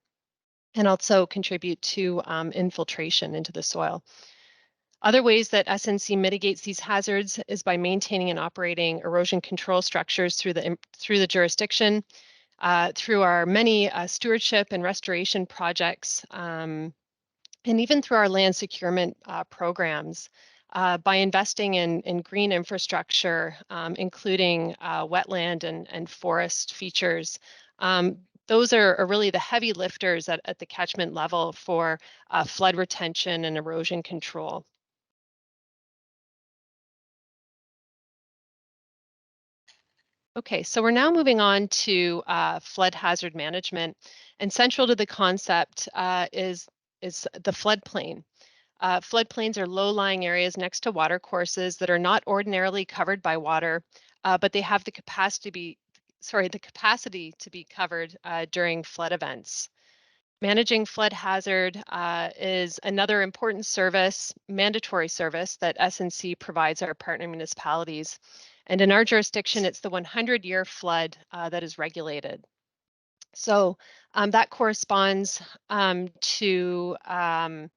J: and also contribute to infiltration into the soil. Other ways that SNC mitigates these hazards is by maintaining and operating erosion control structures through the jurisdiction, through our many stewardship and restoration projects, and even through our land securement programs, by investing in green infrastructure, including wetland and forest features. Those are really the heavy lifters at the catchment level for flood retention and erosion control. Okay, so we're now moving on to flood hazard management, and central to the concept is the floodplain. Floodplains are low-lying areas next to watercourses that are not ordinarily covered by water, but they have the capacity to be covered during flood events. Managing flood hazard is another important service, mandatory service that SNC provides our partner municipalities. And in our jurisdiction, it's the 100-year flood that is regulated. So that corresponds to, I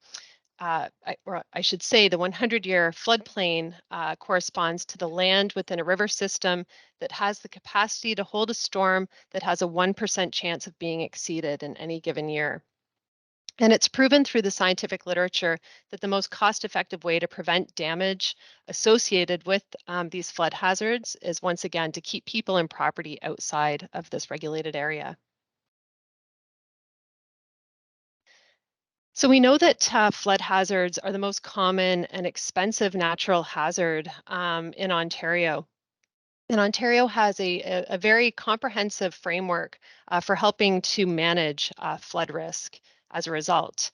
J: should say, the 100-year floodplain corresponds to the land within a river system that has the capacity to hold a storm that has a 1% chance of being exceeded in any given year. And it's proven through the scientific literature that the most cost-effective way to prevent damage associated with these flood hazards is, once again, to keep people and property outside of this regulated area. So we know that flood hazards are the most common and expensive natural hazard in Ontario. And Ontario has a very comprehensive framework for helping to manage flood risk as a result.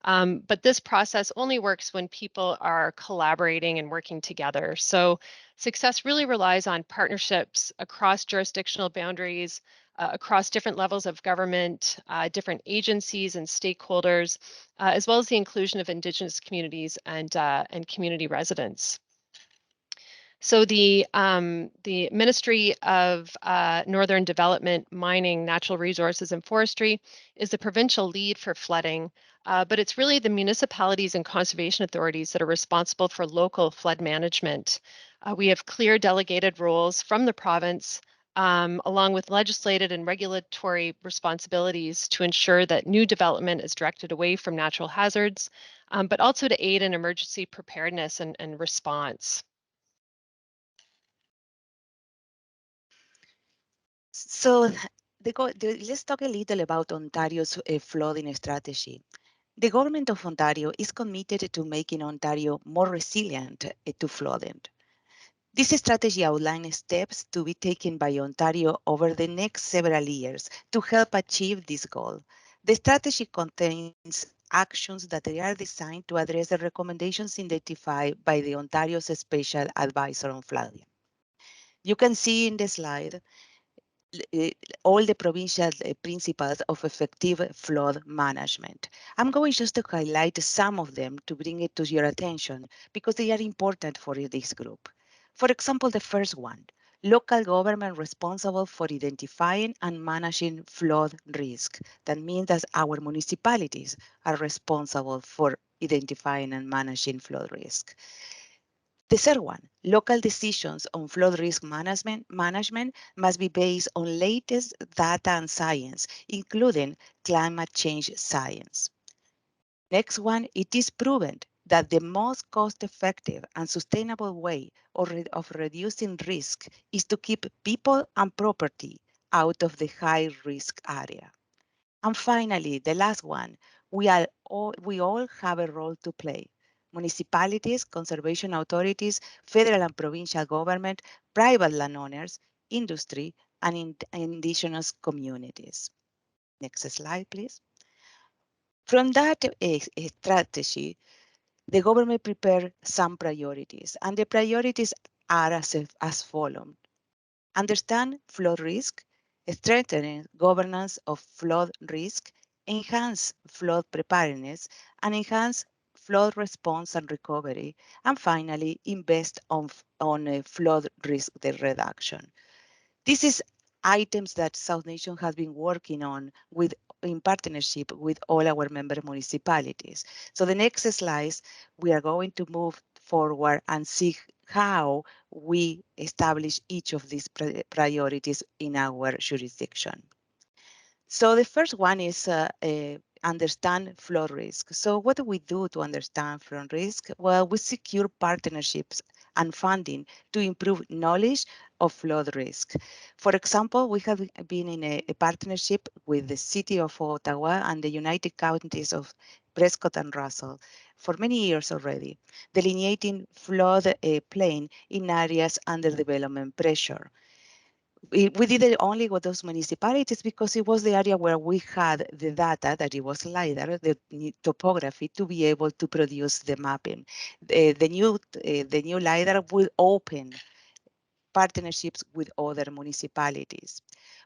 J: But this process only works when people are collaborating and working together. So success really relies on partnerships across jurisdictional boundaries, across different levels of government, different agencies and stakeholders, as well as the inclusion of Indigenous communities and community residents. So the Ministry of Northern Development, Mining, Natural Resources and Forestry is the provincial lead for flooding, but it's really the municipalities and conservation authorities that are responsible for local flood management. We have clear delegated roles from the province, along with legislated and regulatory responsibilities to ensure that new development is directed away from natural hazards, but also to aid in emergency preparedness and response.
I: So let's talk a little about Ontario's flooding strategy. The government of Ontario is committed to making Ontario more resilient to flooding. This strategy outlines steps to be taken by Ontario over the next several years to help achieve this goal. The strategy contains actions that are designed to address the recommendations identified by the Ontario's Special Advisor on Flooding. You can see in the slide all the provincial principles of effective flood management. I'm going just to highlight some of them to bring it to your attention because they are important for this group. For example, the first one, local government responsible for identifying and managing flood risk. That means that our municipalities are responsible for identifying and managing flood risk. The third one, local decisions on flood risk management must be based on latest data and science, including climate change science. Next one, it is proven that the most cost-effective and sustainable way of reducing risk is to keep people and property out of the high-risk area. And finally, the last one, we all have a role to play. Municipalities, conservation authorities, federal and provincial government, private landowners, industry, and indigenous communities. Next slide, please. From that strategy, the government prepared some priorities, and the priorities are as follows. Understand flood risk, strengthening governance of flood risk, enhance flood preparedness, and enhance flood response and recovery, and finally, invest on flood risk reduction. This is items that South Nation has been working on in partnership with all our member municipalities. So the next slides, we are going to move forward and see how we establish each of these priorities in our jurisdiction. So the first one is understand flood risk. So what do we do to understand flood risk? Well, we secure partnerships and funding to improve knowledge of flood risk. For example, we have been in a partnership with the City of Ottawa and the United Counties of Prescott and Russell for many years already, delineating flood plain in areas under development pressure. We did it only with those municipalities because it was the area where we had the data, that it was LiDAR, the topography, to be able to produce the mapping. The new LiDAR will open partnerships with other municipalities.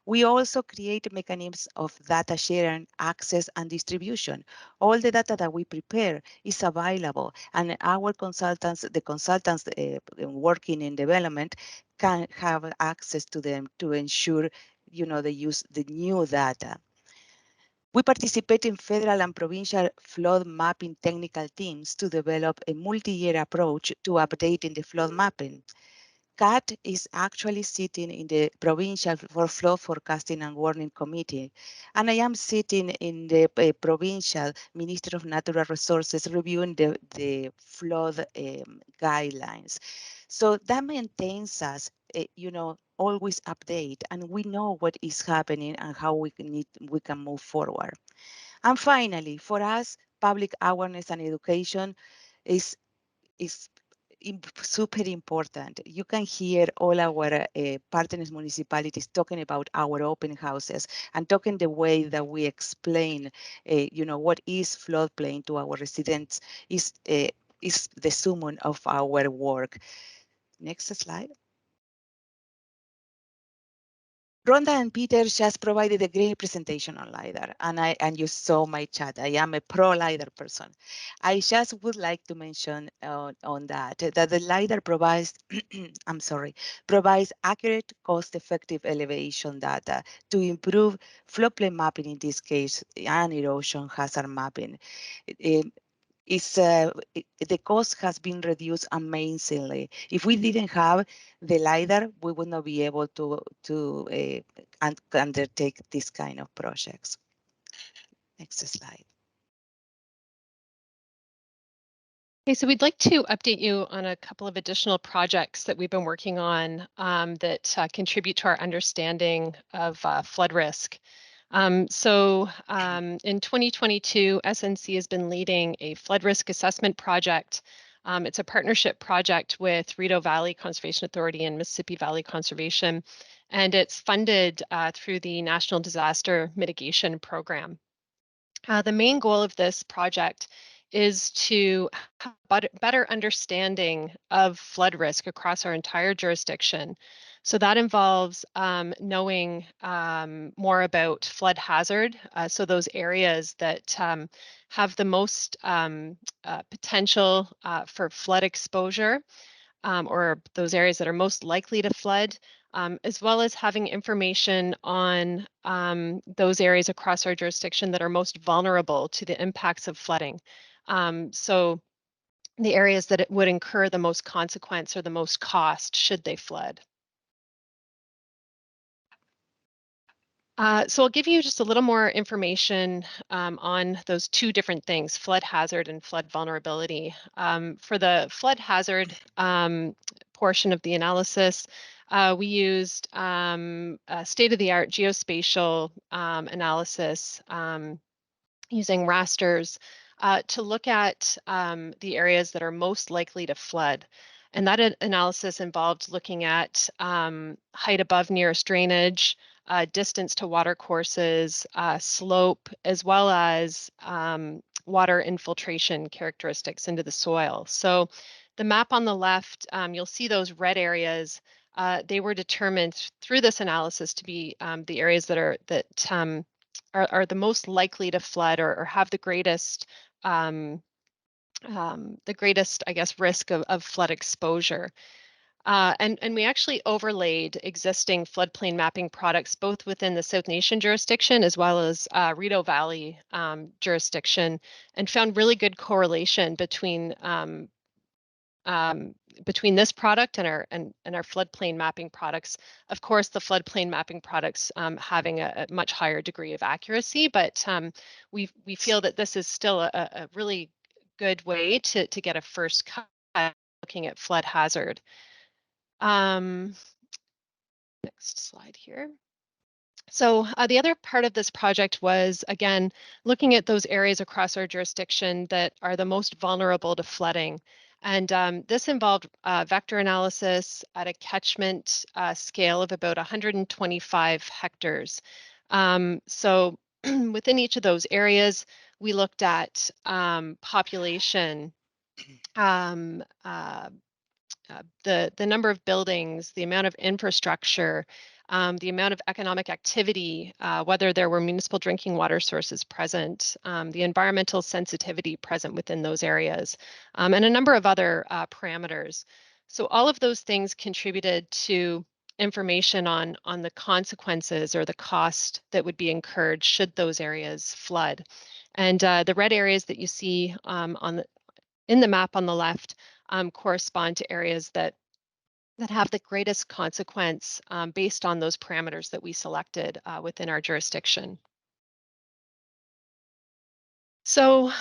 I: We also create mechanisms of data sharing, access, and distribution. All the data that we prepare is available, and our consultants, the consultants working in development, can have access to them to ensure, they use the new data. We participate in federal and provincial flood mapping technical teams to develop a multi-year approach to updating the flood mapping. CAT is actually sitting in the Provincial for Flood Forecasting and Warning Committee, and I am sitting in the Provincial Ministry of Natural Resources reviewing the flood guidelines. So that maintains us, always update, and we know what is happening and how we can move forward. And finally, for us, public awareness and education is super important. You can hear all our partners municipalities talking about our open houses and talking the way that we explain, what is floodplain to our residents is the summon of our work. Next slide. Rhonda and Peter just provided a great presentation on LiDAR, and you saw my chat. I am a pro LiDAR person. I just would like to mention on that the LiDAR provides, provides accurate, cost-effective elevation data to improve floodplain mapping in this case and erosion hazard mapping. The cost has been reduced amazingly. If we didn't have the LiDAR, we would not be able to undertake this kind of projects. Next slide.
J: Okay, so we'd like to update you on a couple of additional projects that we've been working on that contribute to our understanding of flood risk. In 2022, SNC has been leading a flood risk assessment project. It's a partnership project with Rideau Valley Conservation Authority and Mississippi Valley Conservation, and it's funded through the National Disaster Mitigation Program. The main goal of this project is to have better understanding of flood risk across our entire jurisdiction. So that involves knowing more about flood hazard. So those areas that have the most potential for flood exposure, or those areas that are most likely to flood, as well as having information on those areas across our jurisdiction that are most vulnerable to the impacts of flooding. So the areas that it would incur the most consequence or the most cost should they flood. So I'll give you just a little more information on those two different things, flood hazard and flood vulnerability. For the flood hazard portion of the analysis, we used a state-of-the-art geospatial analysis using rasters to look at the areas that are most likely to flood. And that analysis involved looking at height above nearest drainage, distance to water courses, slope, as well as water infiltration characteristics into the soil. So the map on the left, you'll see those red areas. They were determined through this analysis to be the areas that are the most likely to flood or have the greatest, I guess, risk of flood exposure. And we actually overlaid existing floodplain mapping products both within the South Nation jurisdiction as well as Rideau Valley jurisdiction, and found really good correlation between this product and our floodplain mapping products. Of course, the floodplain mapping products having a much higher degree of accuracy, but we feel that this is still a really good way to get a first cut looking at flood hazard. Next slide here. So the other part of this project was, again, looking at those areas across our jurisdiction that are the most vulnerable to flooding. And this involved vector analysis at a catchment scale of about 125 hectares. So within each of those areas, we looked at population, the number of buildings, the amount of infrastructure, the amount of economic activity, whether there were municipal drinking water sources present, the environmental sensitivity present within those areas, and a number of other parameters. So all of those things contributed to information on the consequences or the cost that would be incurred should those areas flood. And the red areas that you see in the map on the left correspond to areas that that have the greatest consequence based on those parameters that we selected within our jurisdiction. So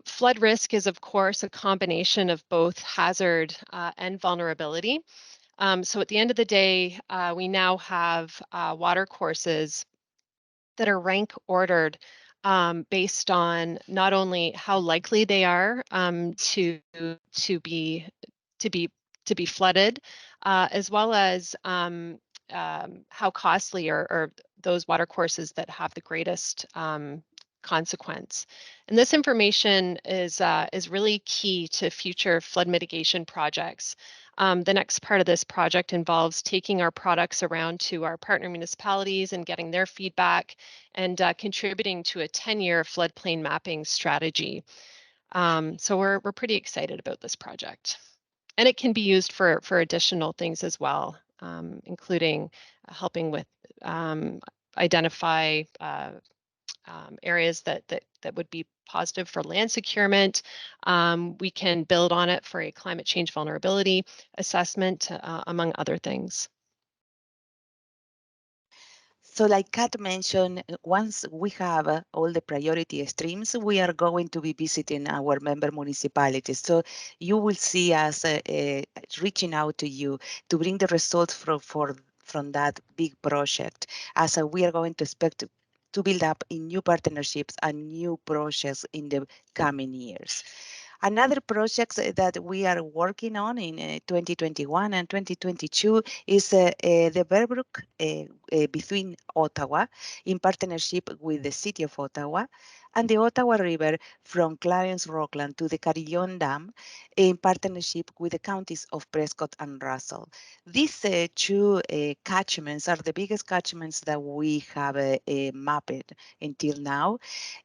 J: flood risk is, of course, a combination of both hazard and vulnerability. So at the end of the day, we now have water courses that are rank ordered based on not only how likely they are to be flooded, as well as how costly are those water courses that have the greatest consequence. And this information is really key to future flood mitigation projects. The next part of this project involves taking our products around to our partner municipalities and getting their feedback and contributing to a 10-year floodplain mapping strategy. So we're pretty excited about this project. And it can be used for additional things as well, including helping with identify areas that would be positive for land securement. We can build on it for a climate change vulnerability assessment, among other things.
I: So like Kat mentioned, once we have all the priority streams, we are going to be visiting our member municipalities. So you will see us reaching out to you to bring the results from that big project, as we are going to expect to build up in new partnerships and new projects in the coming years. Another project that we are working on in 2021 and 2022 is the Bearbrook between Ottawa, in partnership with the City of Ottawa, and the Ottawa River from Clarence Rockland to the Carillon Dam, in partnership with the counties of Prescott and Russell. These two catchments are the biggest catchments that we have mapped until now.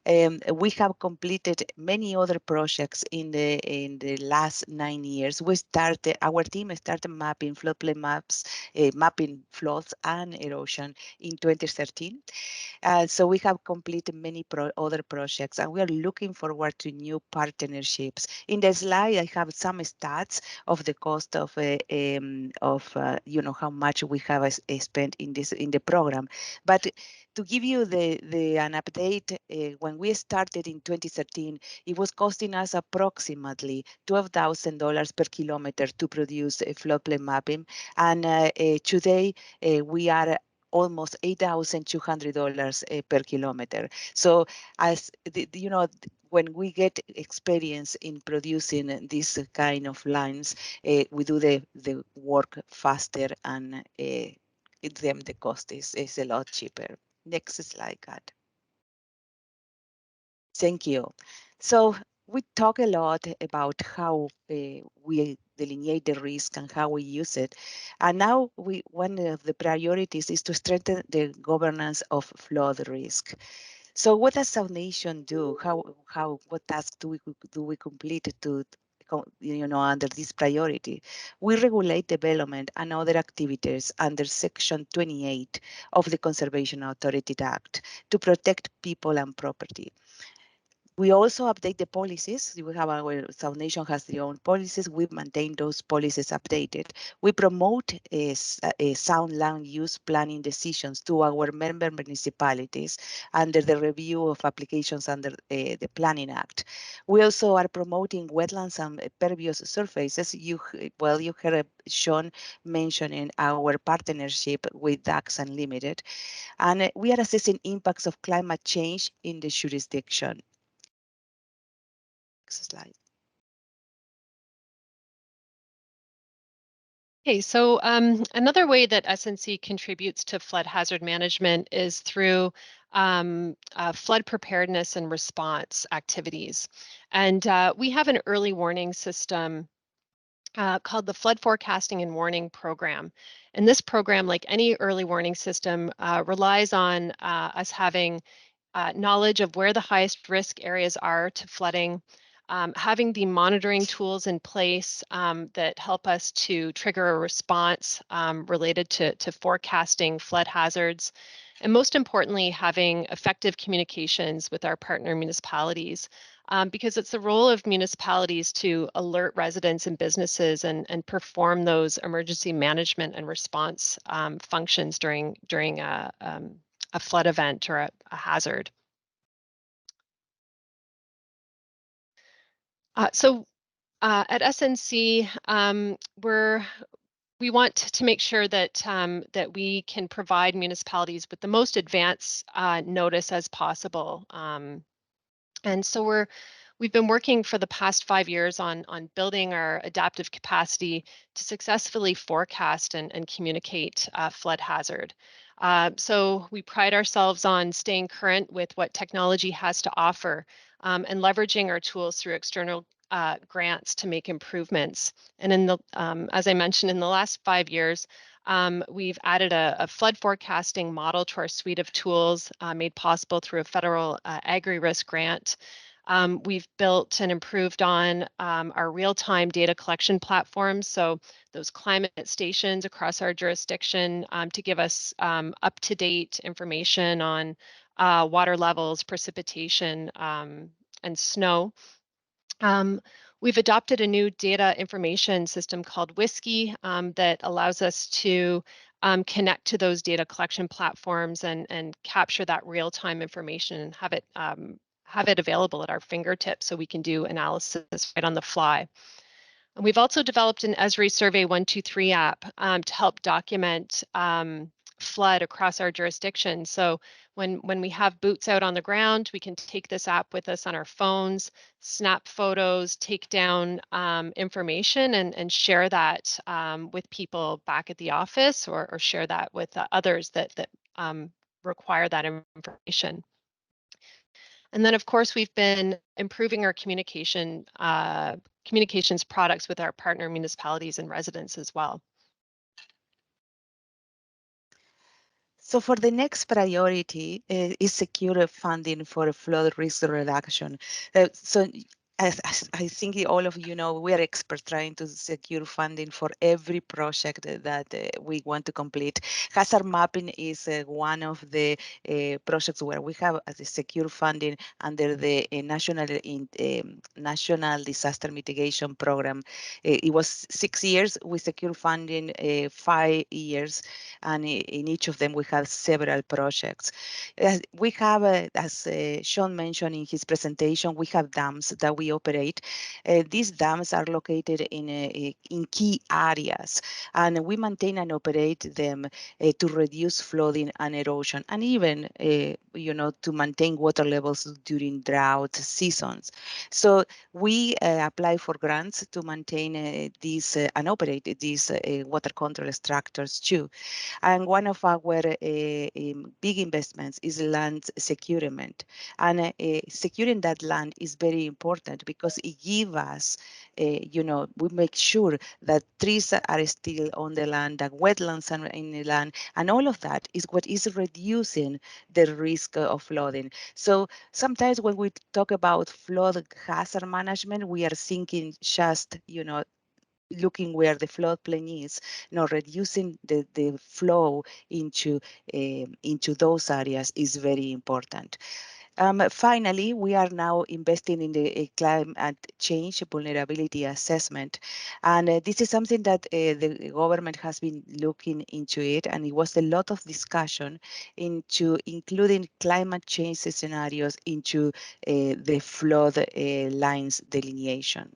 I: We have completed many other projects in the last 9 years. Our team started mapping floodplain maps, mapping floods and erosion in 2013. So we have completed many other projects, and we are looking forward to new partnerships. In the slide, I have some stats of the cost of how much we have spent in the program. But to give you an update, when we started in 2013, it was costing us approximately $12,000 per kilometer to produce a floodplain mapping, and today we are almost $8,200 per kilometer. So as when we get experience in producing this kind of lines, we do the work faster, and the cost is a lot cheaper. Next slide, Kat. Thank you. So we talk a lot about how we delineate the risk and how we use it. And now one of the priorities is to strengthen the governance of flood risk. So what does South Nation do? What tasks do we complete to under this priority? We regulate development and other activities under Section 28 of the Conservation Authority Act to protect people and property. We also update the policies. We have South Nation has their own policies. We maintain those policies updated. We promote a sound land use planning decisions to our member municipalities under the review of applications under the Planning Act. We also are promoting wetlands and pervious surfaces. You heard Sean mentioning our partnership with Ducks Unlimited, and we are assessing impacts of climate change in the jurisdiction. Next slide.
J: Okay, so another way that SNC contributes to flood hazard management is through flood preparedness and response activities. And we have an early warning system called the Flood Forecasting and Warning Program. And this program, like any early warning system, relies on us having knowledge of where the highest risk areas are to flooding, having the monitoring tools in place that help us to trigger a response related to forecasting flood hazards, and most importantly, having effective communications with our partner municipalities because it's the role of municipalities to alert residents and businesses and perform those emergency management and response functions during a flood event or a hazard. At SNC, we want to make sure that that we can provide municipalities with the most advanced notice as possible. And so we've been working for the past 5 years on building our adaptive capacity to successfully forecast and communicate flood hazard. So we pride ourselves on staying current with what technology has to offer and leveraging our tools through external grants to make improvements. And in the, as I mentioned, in the last 5 years, we've added a flood forecasting model to our suite of tools made possible through a federal agri-risk grant. We've built and improved on our real-time data collection platforms, so those climate stations across our jurisdiction to give us up-to-date information on water levels, precipitation, and snow. We've adopted a new data information system called Whiskey that allows us to connect to those data collection platforms and capture that real-time information and have it available at our fingertips so we can do analysis right on the fly. And we've also developed an Esri Survey 123 app to help document flood across our jurisdiction. So when we have boots out on the ground, we can take this app with us on our phones, snap photos, take down information and share that with people back at the office or share that with others that require that information. And then, of course, we've been improving our communications products with our partner municipalities and residents as well.
I: So for the next priority is secure funding for flood risk reduction. So as I think all of you know, we are experts trying to secure funding for every project that we want to complete. Hazard mapping is one of the projects where we have the secure funding under the National Disaster Mitigation Program. It was 6 years with secure funding, 5 years, and in each of them we have several projects. We have, as Sean mentioned in his presentation, we have dams that we operate. These dams are located in key areas, and we maintain and operate them to reduce flooding and erosion, and even to maintain water levels during drought seasons. So we apply for grants to maintain these and operate these water control structures too. And one of our big investments is land securement. And securing that land is very important because it gives us, we make sure that trees are still on the land, that wetlands are in the land, and all of that is what is reducing the risk of flooding. So sometimes when we talk about flood hazard management, we are thinking just, looking where the floodplain is, reducing the flow into those areas is very important. Finally, we are now investing in the climate change vulnerability assessment. And this is something that the government has been looking into it, and it was a lot of discussion into including climate change scenarios into the flood lines delineation.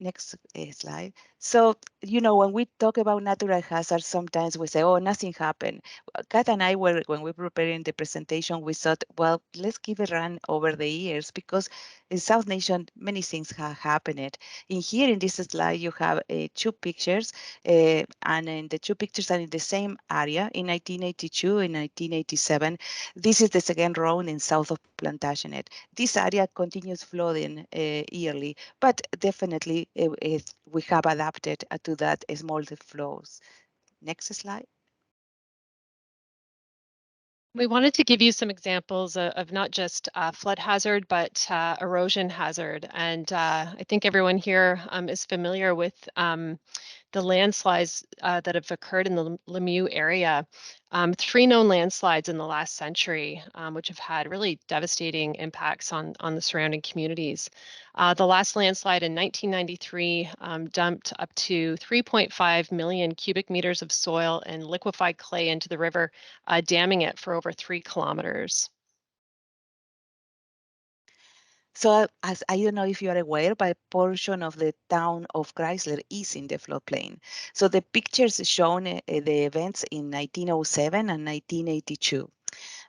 I: Next slide. So, when we talk about natural hazards, sometimes we say, oh, nothing happened. Kat and I were, when we were preparing the presentation, we thought, well, let's give a run over the years because in South Nation, many things have happened. Here in this slide, you have 2 pictures, and in the 2 pictures are in the same area in 1982 and 1987. This is the second round in south of Plantagenet. This area continues flooding yearly, but definitely we have adapted to that small flows. Next slide.
J: We wanted to give you some examples of not just flood hazard, but erosion hazard. And I think everyone here is familiar with the landslides that have occurred in the Lemieux area. 3 known landslides in the last century, which have had really devastating impacts on the surrounding communities. The last landslide in 1993 dumped up to 3.5 million cubic meters of soil and liquefied clay into the river, damming it for over 3 kilometers.
I: So as I don't know if you are aware, but a portion of the town of Chrysler is in the floodplain. So the pictures shown the events in 1907 and 1982.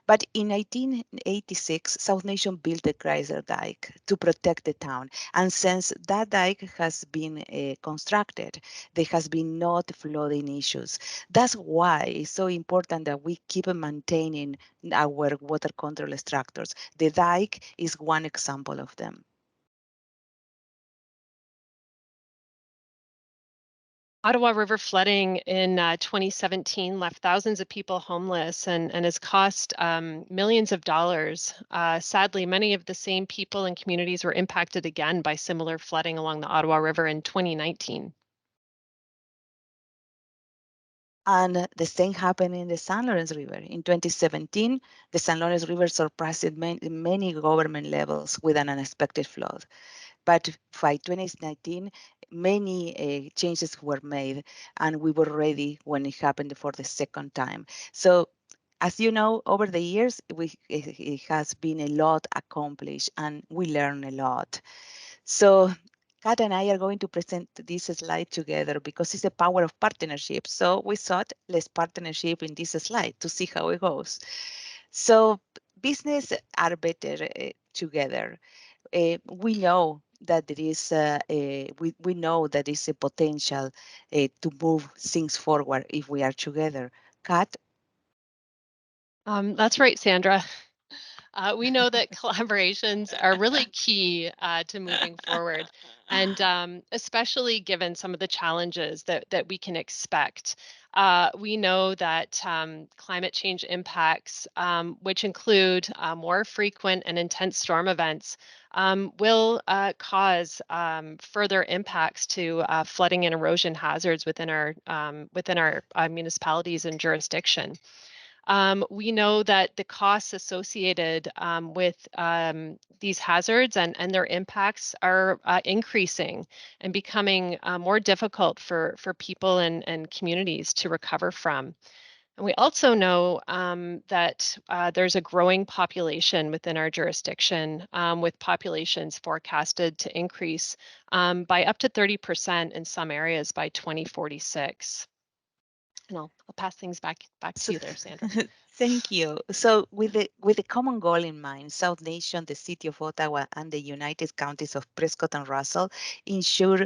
I: But in 1986, South Nation built the Chrysler Dike to protect the town. And since that dike has been constructed, there has been not flooding issues. That's why it's so important that we keep maintaining our water control structures. The dike is one example of them.
J: Ottawa River flooding in 2017 left thousands of people homeless and has cost millions of dollars. Sadly, many of the same people and communities were impacted again by similar flooding along the Ottawa River in 2019.
I: And the same happened in the San Lawrence River. In 2017, the San Lawrence River surpassed many government levels with an unexpected flood. But by 2019, many changes were made, and we were ready when it happened for the second time. So, as you know, over the years, it has been a lot accomplished, and we learned a lot. So, Kat and I are going to present this slide together because it's the power of partnership. So we thought, let's partnership in this slide to see how it goes. So business are better together. We know that there is we know that there is a potential to move things forward if we are together. Kat?
J: That's right, Sandra. We know that collaborations are really key to moving forward, and especially given some of the challenges that we can expect. We know that climate change impacts, which include more frequent and intense storm events, will cause further impacts to flooding and erosion hazards within our municipalities and jurisdiction. We know that the costs associated with these hazards and their impacts are increasing and becoming more difficult for people and communities to recover from. And we also know that there's a growing population within our jurisdiction, with populations forecasted to increase by up to 30% in some areas by 2046. And I'll pass things back to you there, Sandra.
I: Thank you. So with the common goal in mind, South Nation, the City of Ottawa, and the United Counties of Prescott and Russell ensure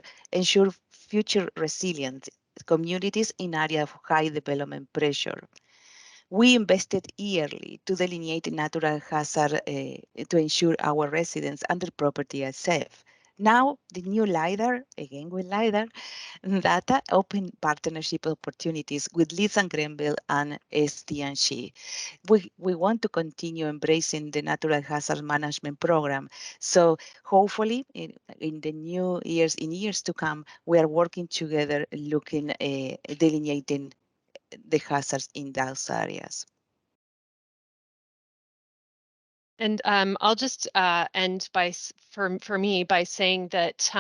I: future resilient communities in areas of high development pressure. We invested yearly to delineate natural hazard to ensure our residents and their property are safe. Now, the new LiDAR, again with LiDAR, data open partnership opportunities with Leeds and Grenville and SNC. We want to continue embracing the natural hazard management program. So hopefully in the new years, in years to come, we are working together looking, delineating the hazards in those areas.
J: And I'll just end by, for me, by saying that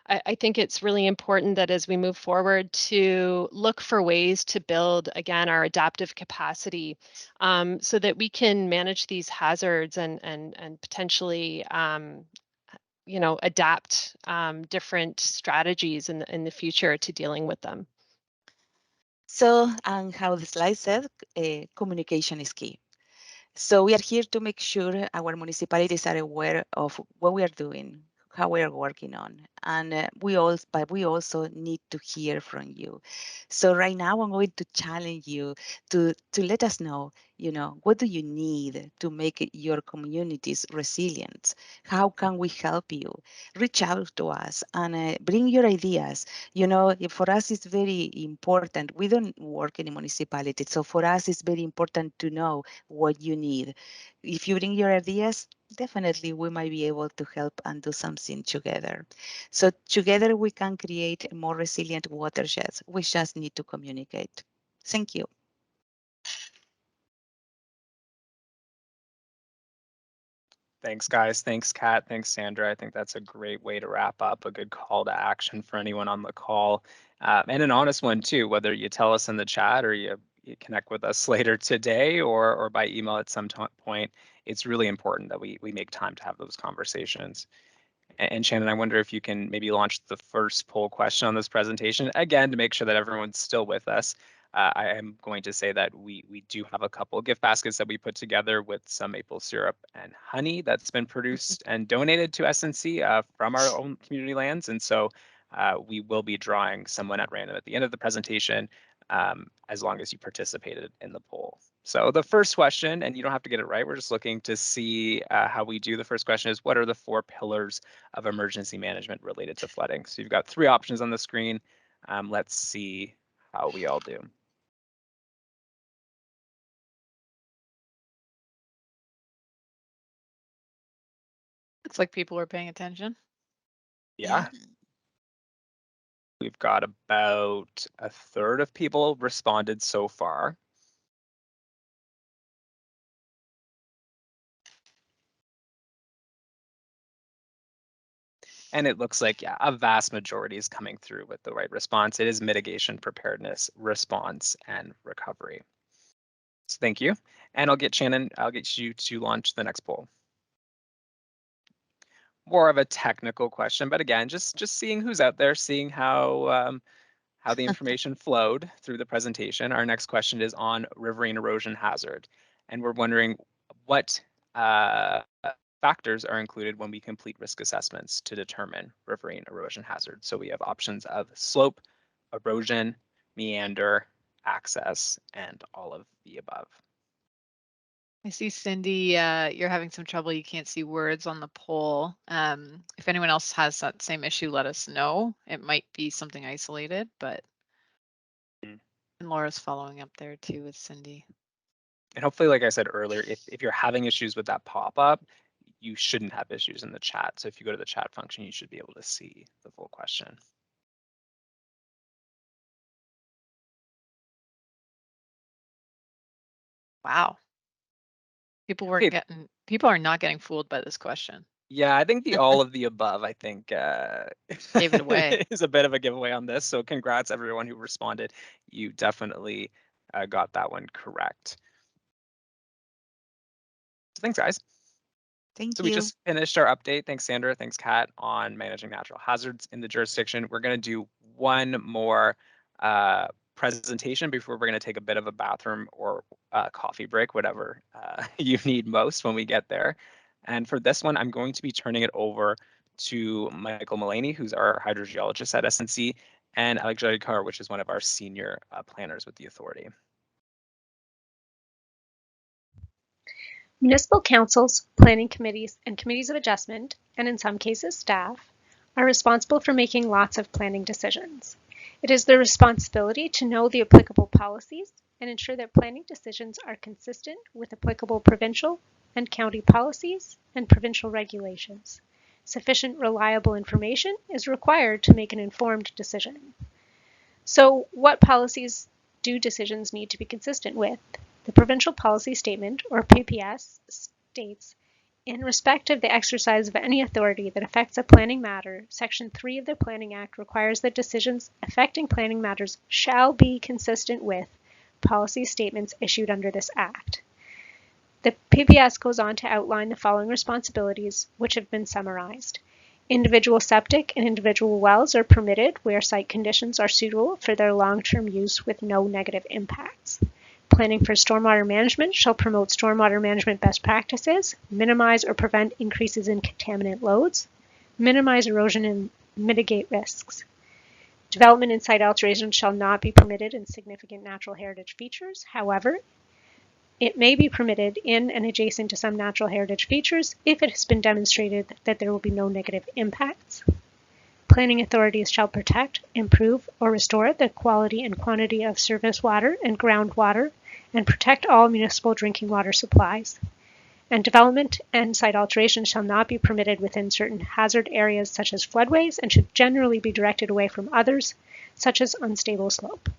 J: I think it's really important that as we move forward to look for ways to build, again, our adaptive capacity so that we can manage these hazards and potentially adapt different strategies in the future to dealing with them.
I: So, and how the slide said, communication is key. So we are here to make sure our municipalities are aware of what we are doing, how we are working on, and we also need to hear from you. So right now I'm going to challenge you to let us know You know, what do you need to make your communities resilient? How can we help you? Reach out to us and bring your ideas. You know, for us, it's very important. We don't work in a municipality, so for us, it's very important to know what you need. If you bring your ideas, definitely we might be able to help and do something together. So together we can create more resilient watersheds. We just need to communicate. Thank you.
A: Thanks, guys. Thanks, Kat. Thanks, Sandra. I think that's a great way to wrap up, a good call to action for anyone on the call, and an honest one too, whether you tell us in the chat or you connect with us later today or by email at some point. It's really important that we make time to have those conversations. And Shannon, I wonder if you can maybe launch the first poll question on this presentation, again, to make sure that everyone's still with us. I am going to say that we do have a couple of gift baskets that we put together with some maple syrup and honey that's been produced and donated to SNC from our own community lands. And so we will be drawing someone at random at the end of the presentation, as long as you participated in the poll. So the first question, and you don't have to get it right, we're just looking to see how we do. The first question is, what are the 4 pillars of emergency management related to flooding? So you've got 3 options on the screen. Let's see how we all do.
F: It's like people are paying attention.
A: Yeah. We've got about a third of people responded so far. And it looks like, yeah, a vast majority is coming through with the right response. It is mitigation, preparedness, response, and recovery. So thank you. And I'll get you to launch the next poll. More of a technical question, but again, just seeing who's out there, seeing how the information flowed through the presentation. Our next question is on riverine erosion hazard. And we're wondering what factors are included when we complete risk assessments to determine riverine erosion hazard. So we have options of slope, erosion, meander, access, and all of the above.
F: I see, Cindy, you're having some trouble. You can't see words on the poll. If anyone else has that same issue, let us know. It might be something isolated, but and Laura's following up there too with Cindy.
A: And hopefully, like I said earlier, if you're having issues with that pop-up, you shouldn't have issues in the chat. So if you go to the chat function, you should be able to see the full question.
F: Wow. People are not getting fooled by this question.
A: Yeah, I think the all of the above, I think
F: gave it away.
A: is a bit of a giveaway on this. So congrats everyone who responded. You definitely got that one correct. So thanks, guys.
I: Thank
A: So
I: you.
A: we just finished our update. Thanks, Sandra. Thanks, Kat, on managing natural hazards in the jurisdiction. We're going to do one more presentation before we're going to take a bit of a bathroom or coffee break, whatever you need most when we get there. And for this one, I'm going to be turning it over to Michael Mullaney, who's our hydrogeologist at SNC, and Alexandre Carr, which is one of our senior planners with the authority.
K: Municipal councils, planning committees, and committees of adjustment, and in some cases staff, are responsible for making lots of planning decisions. It is their responsibility to know the applicable policies and ensure that planning decisions are consistent with applicable provincial and county policies and provincial regulations. Sufficient reliable information is required to make an informed decision. So, what policies do decisions need to be consistent with? The Provincial Policy Statement, or PPS, states, in respect of the exercise of any authority that affects a planning matter, Section 3 of the Planning Act requires that decisions affecting planning matters shall be consistent with policy statements issued under this Act. The PPS goes on to outline the following responsibilities, which have been summarized. Individual septic and individual wells are permitted where site conditions are suitable for their long-term use with no negative impacts. Planning for stormwater management shall promote stormwater management best practices, minimize or prevent increases in contaminant loads, minimize erosion and mitigate risks. Development and site alteration shall not be permitted in significant natural heritage features. However, It may be permitted in and adjacent to some natural heritage features if it has been demonstrated that there will be no negative impacts. Planning authorities shall protect, improve, or restore the quality and quantity of surface water and groundwater and protect all municipal drinking water supplies. And development and site alteration shall not be permitted within certain hazard areas such as floodways and should generally be directed away from others, such as unstable slope.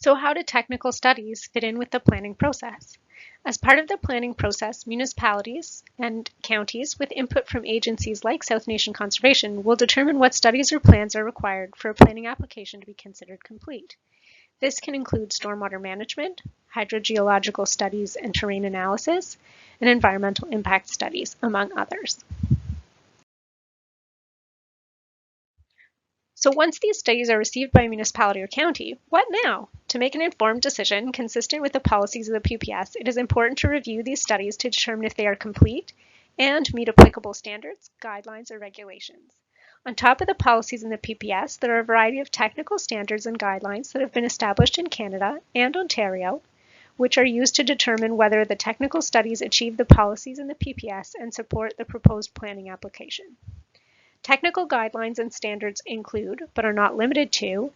K: So how do technical studies fit in with the planning process? As part of the planning process, municipalities and counties with input from agencies like South Nation Conservation will determine what studies or plans are required for a planning application to be considered complete. This can include stormwater management, hydrogeological studies and terrain analysis, and environmental impact studies, among others. So once these studies are received by a municipality or county, what now? To make an informed decision consistent with the policies of the PPS, it is important to review these studies to determine if they are complete and meet applicable standards, guidelines, or regulations. On top of the policies in the PPS, there are a variety of technical standards and guidelines that have been established in Canada and Ontario, which are used to determine whether the technical studies achieve the policies in the PPS and support the proposed planning application. Technical guidelines and standards include, but are not limited to,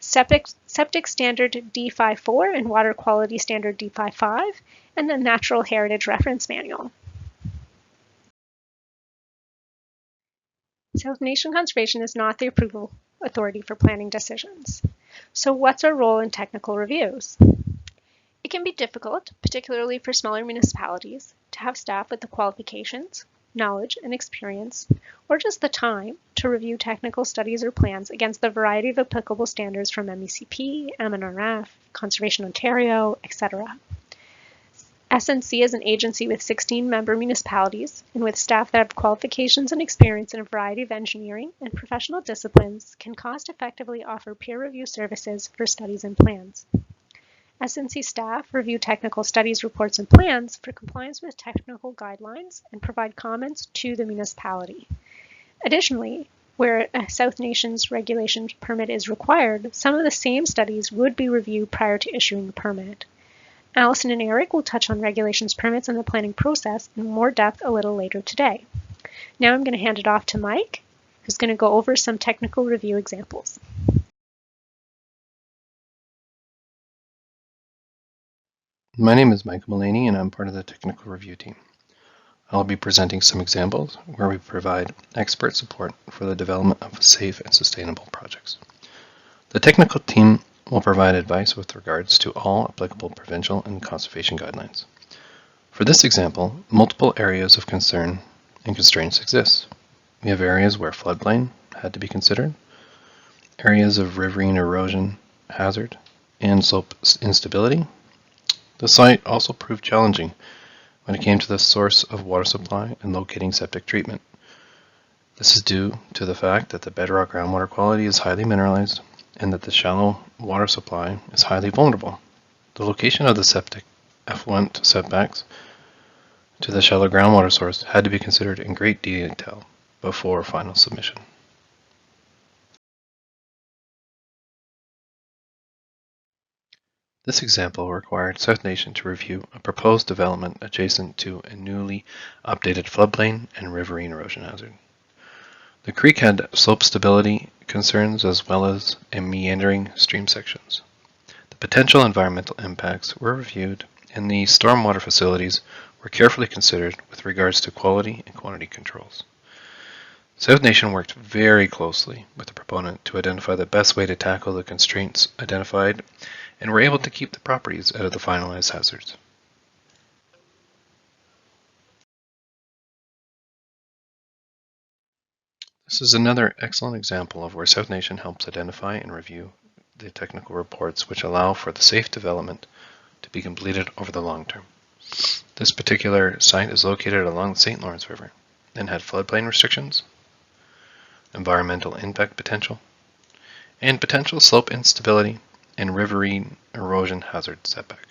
K: Septic Standard D54 and Water Quality Standard D55, and the Natural Heritage Reference Manual. South Nation Conservation is not the approval authority for planning decisions. So what's our role in technical reviews? It can be difficult, particularly for smaller municipalities, to have staff with the qualifications, knowledge, and experience, or just the time to review technical studies or plans against the variety of applicable standards from MECP, MNRF, Conservation Ontario, etc. SNC is an agency with 16 member municipalities and with staff that have qualifications and experience in a variety of engineering and professional disciplines can cost-effectively offer peer review services for studies and plans. SNC staff review technical studies, reports, and plans for compliance with technical guidelines and provide comments to the municipality. Additionally, where a South Nations regulation permit is required, some of the same studies would be reviewed prior to issuing the permit. Allison and Eric will touch on regulations, permits, and the planning process in more depth a little later today. Now I'm going to hand it off to Mike, who's going to go over some technical review examples.
L: My name is Michael Mullaney and I'm part of the technical review team. I'll be presenting some examples where we provide expert support for the development of safe and sustainable projects. The technical team will provide advice with regards to all applicable provincial and conservation guidelines. For this example, multiple areas of concern and constraints exist. We have areas where floodplain had to be considered, areas of riverine erosion hazard, and slope instability. The site also proved challenging when it came to the source of water supply and locating septic treatment. This is due to the fact that the bedrock groundwater quality is highly mineralized and that the shallow water supply is highly vulnerable. The location of the septic effluent setbacks to the shallow groundwater source had to be considered in great detail before final submission. This example required South Nation to review a proposed development adjacent to a newly updated floodplain and riverine erosion hazard. The creek had slope stability concerns as well as meandering stream sections. The potential environmental impacts were reviewed and the stormwater facilities were carefully considered with regards to quality and quantity controls. South Nation worked very closely with the proponent to identify the best way to tackle the constraints identified and were able to keep the properties out of the finalized hazards. This is another excellent example of where South Nation helps identify and review the technical reports which allow for the safe development to be completed over the long term. This particular site is located along the St. Lawrence River and had floodplain restrictions, environmental impact potential, and potential slope instability and riverine erosion hazard setback.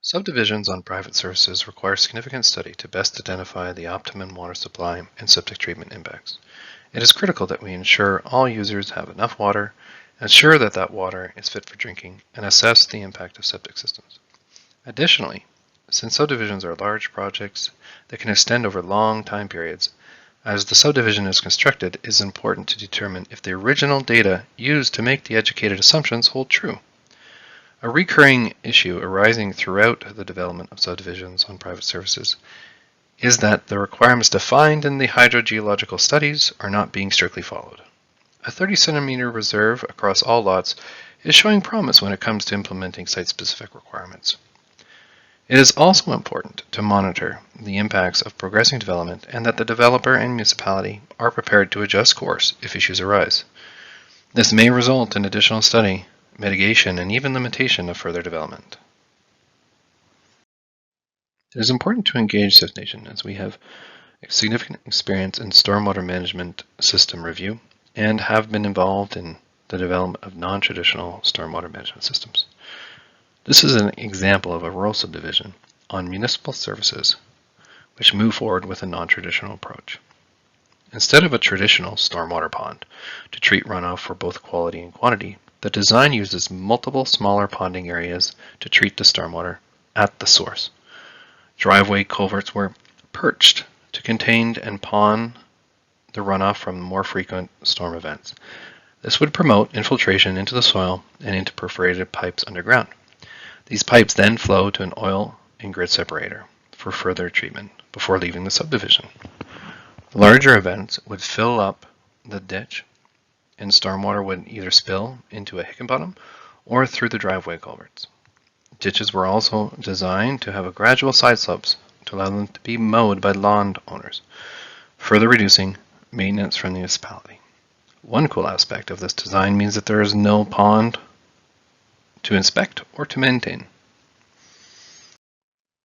L: Subdivisions on private services require significant study to best identify the optimum water supply and septic treatment impacts, It is critical that we ensure all users have enough water, ensure that that water is fit for drinking, and assess the impact of septic systems. Additionally, since subdivisions are large projects that can extend over long time periods, as the subdivision is constructed, it is important to determine if the original data used to make the educated assumptions hold true. A recurring issue arising throughout the development of subdivisions on private services is that the requirements defined in the hydrogeological studies are not being strictly followed. A 30-centimeter reserve across all lots is showing promise when it comes to implementing site-specific requirements. It is also important to monitor the impacts of progressing development and that the developer and municipality are prepared to adjust course if issues arise. This may result in additional study, mitigation, and even limitation of further development. It is important to engage Sif Nation as we have significant experience in stormwater management system review and have been involved in the development of non-traditional stormwater management systems. This is an example of a rural subdivision on municipal services which move forward with a non-traditional approach. Instead of a traditional stormwater pond to treat runoff for both quality and quantity, the design uses multiple smaller ponding areas to treat the stormwater at the source. Driveway culverts were perched to contain and pond the runoff from more frequent storm events. This would promote infiltration into the soil and into perforated pipes underground. These pipes then flow to an oil and grit separator for further treatment before leaving the subdivision. Larger events would fill up the ditch and stormwater would either spill into a Hickenbottom or through the driveway culverts. Ditches were also designed to have a gradual side slopes to allow them to be mowed by lawn owners, further reducing maintenance from the municipality. One cool aspect of this design means that there is no pond to inspect or to maintain.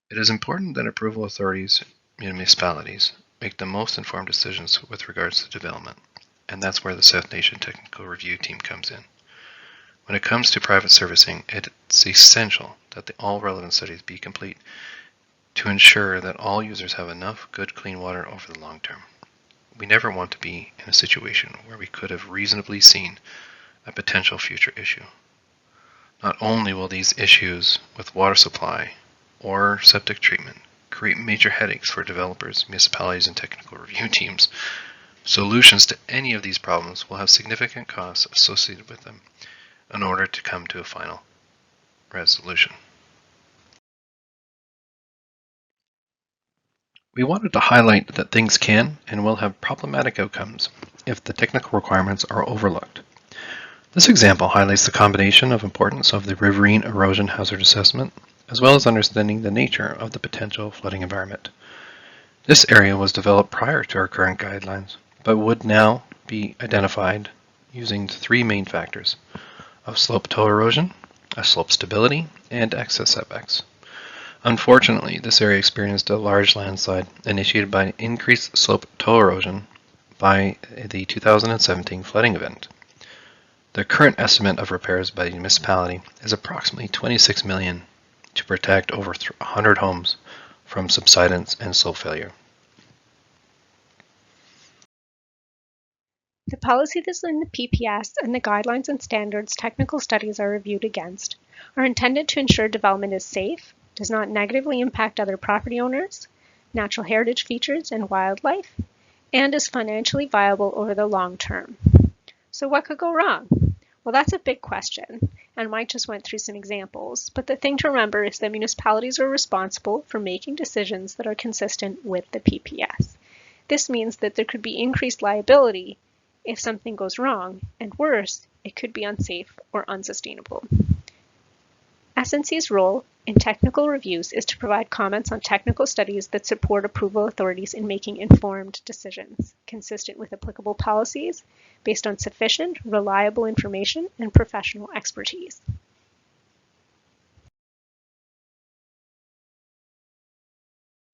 L: It is important that approval authorities and municipalities make the most informed decisions with regards to development, and that's where the Sif Nation Technical Review Team comes in. When it comes to private servicing, it's essential that all relevant studies be complete to ensure that all users have enough good clean water over the long term. We never want to be in a situation where we could have reasonably seen a potential future issue. Not only will these issues with water supply or septic treatment create major headaches for developers, municipalities, and technical review teams, solutions to any of these problems will have significant costs associated with them in order to come to a final resolution. We wanted to highlight that things can and will have problematic outcomes if the technical requirements are overlooked. This example highlights the combination of importance of the riverine erosion hazard assessment, as well as understanding the nature of the potential flooding environment. This area was developed prior to our current guidelines, but would now be identified using three main factors of slope toe erosion, slope stability, and excess setbacks. Unfortunately, this area experienced a large landslide initiated by increased slope toe erosion by the 2017 flooding event. The current estimate of repairs by the municipality is approximately $26 million to protect over 100 homes from subsidence and slope failure.
K: The policies in the PPS and the guidelines and standards technical studies are reviewed against are intended to ensure development is safe, does not negatively impact other property owners, natural heritage features, and wildlife, and is financially viable over the long term. So what could go wrong? Well, that's a big question, and Mike just went through some examples, but the thing to remember is that municipalities are responsible for making decisions that are consistent with the PPS. This means that there could be increased liability if something goes wrong, and worse, it could be unsafe or unsustainable. SNC's role in technical reviews is to provide comments on technical studies that support approval authorities in making informed decisions, consistent with applicable policies, based on sufficient, reliable information and professional expertise.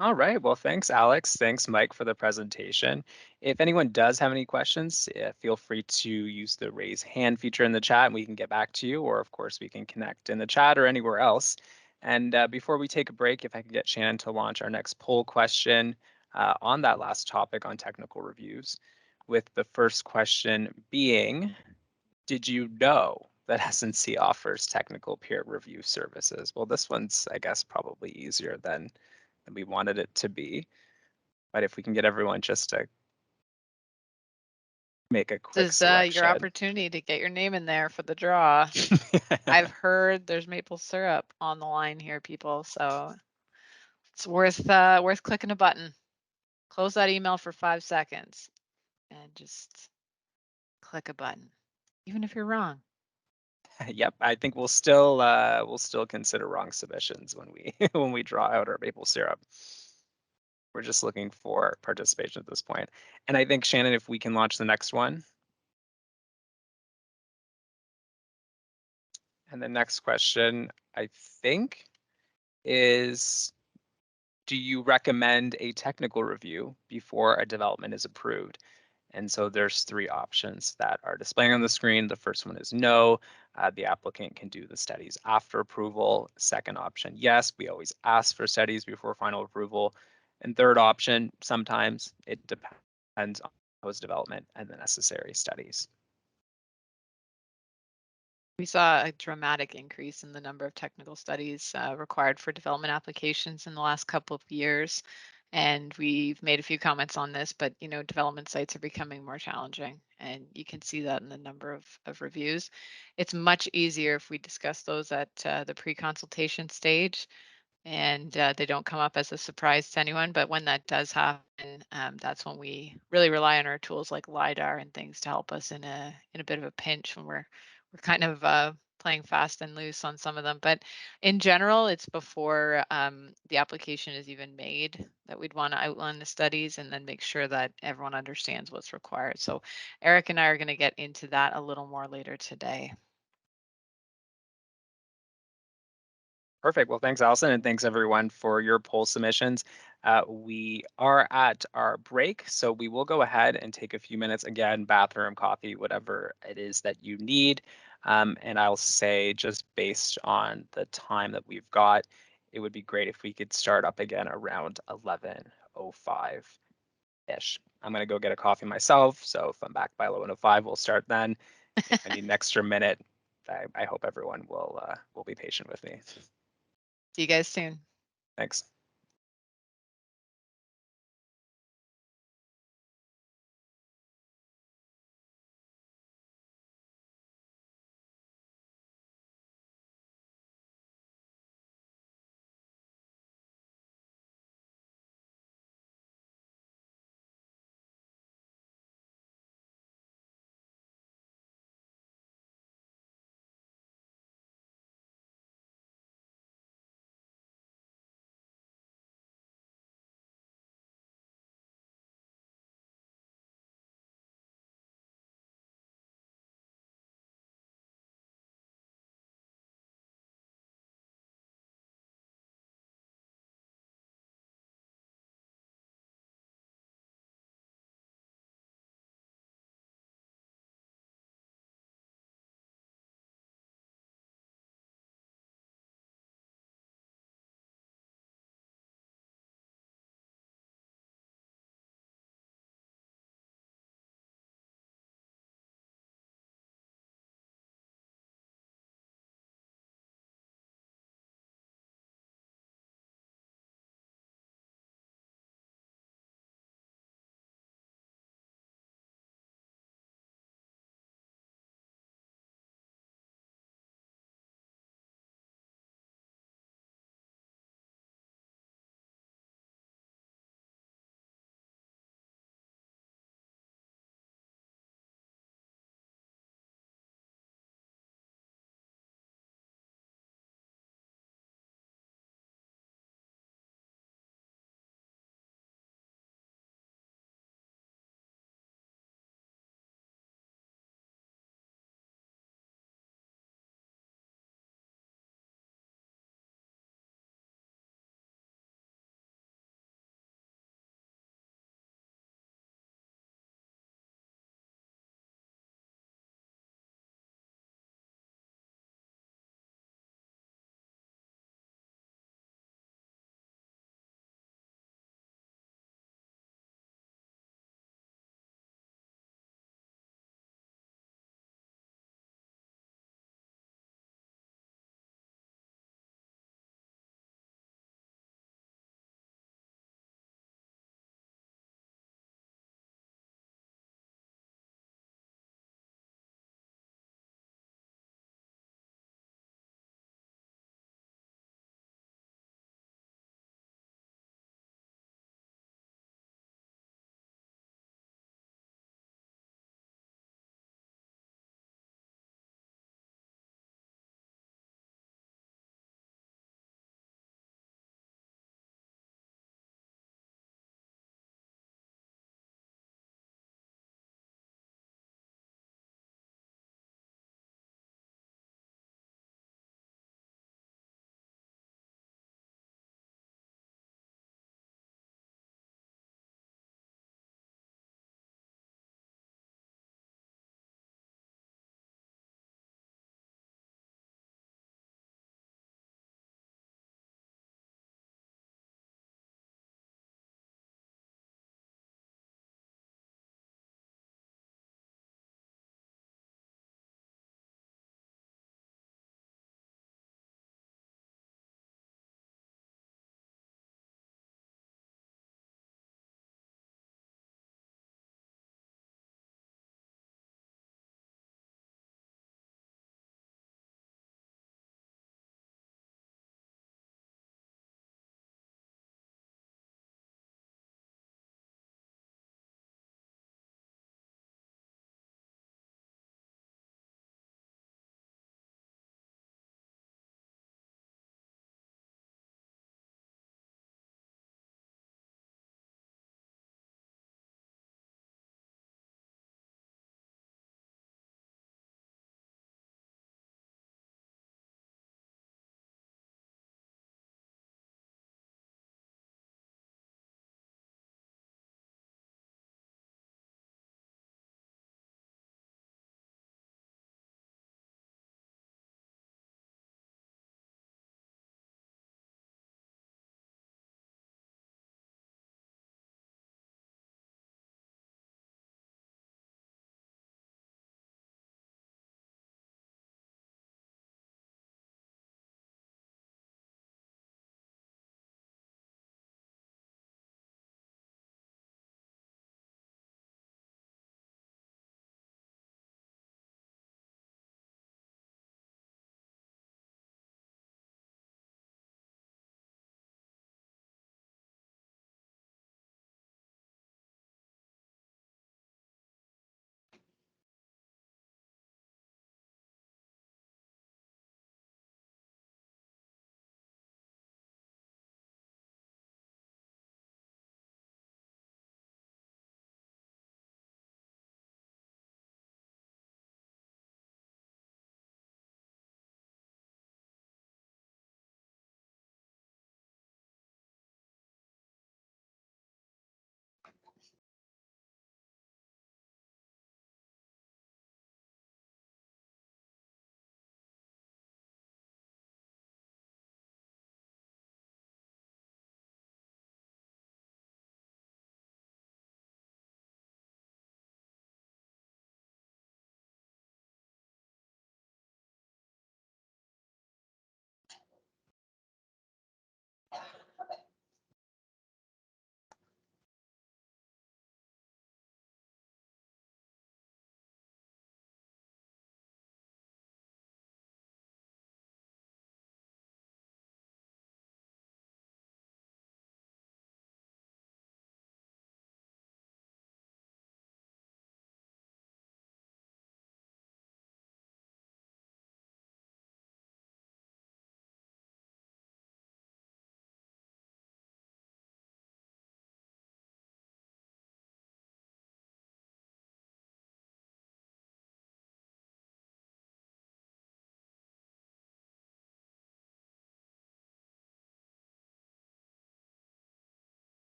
A: All right. Well, thanks, Alex. Thanks, Mike, for the presentation. If anyone does have any questions, feel free to use the raise hand feature in the chat and we can get back to you, or of course we can connect in the chat or anywhere else. And before we take a break, if I can get Shannon to launch our next poll question on that last topic on technical reviews. with the first question being, did you know that SNC offers technical peer review services? Well, this one's, I guess, probably easier than we wanted it to be. But if we can get everyone just to make a quick
F: This is
A: selection.
F: your opportunity to get your name in there for the draw. I've heard there's maple syrup on the line here, people, so it's worth clicking a button. Close that email for 5 seconds and just click a button, even if you're wrong.
A: Yep, I think we'll still consider wrong submissions when we when we draw out our maple syrup. We're just looking for participation at this point. And I think, Shannon, if we can launch the next one. And the next question, I think, is, do you recommend a technical review before a development is approved? And so there's 3 options that are displaying on the screen. The first one is no. The applicant can do the studies after approval. Second option, yes, we always ask for studies before final approval. And third option, sometimes it depends on proposed development and the necessary studies.
F: We saw a dramatic increase in the number of technical studies required for development applications in the last couple of years. And we've made a few comments on this, but development sites are becoming more challenging, and you can see that in the number of reviews. It's much easier if we discuss those at the pre-consultation stage, and they don't come up as a surprise to anyone. But when that does happen, that's when we really rely on our tools like LiDAR and things to help us in a bit of a pinch when we're kind of playing fast and loose on some of them. But in general, it's before the application is even made that we'd want to outline the studies and then make sure that everyone understands what's required. So Eric and I are going to get into that a little more later today.
A: Perfect. Well, thanks, Allison, and thanks everyone for your poll submissions. We are at our break, so we will go ahead and take a few minutes. Again, bathroom, coffee, whatever it is that you need. And I'll say, just based on the time that we've got, it would be great if we could start up again around 11:05-ish. I'm going to go get a coffee myself, so if I'm back by 11:05, we'll start then. If I need an extra minute, I hope everyone will be patient with me.
F: See you guys soon.
A: Thanks.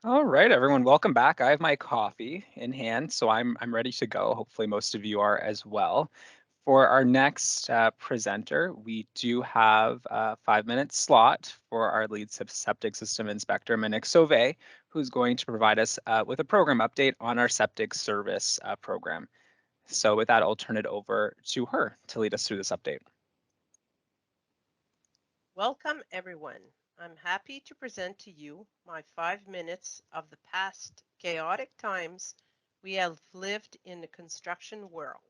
A: All right, everyone, welcome back. I have my coffee in hand, so I'm ready to go. Hopefully, most of you are as well. For our next presenter, we do have a 5-minute slot for our lead septic system inspector, Monique Sauvé, who's going to provide us with a program update on our septic service program. So with that, I'll turn it over to her to lead us through this update.
M: Welcome, everyone. I'm happy to present to you my 5 minutes of the past chaotic times we have lived in the construction world.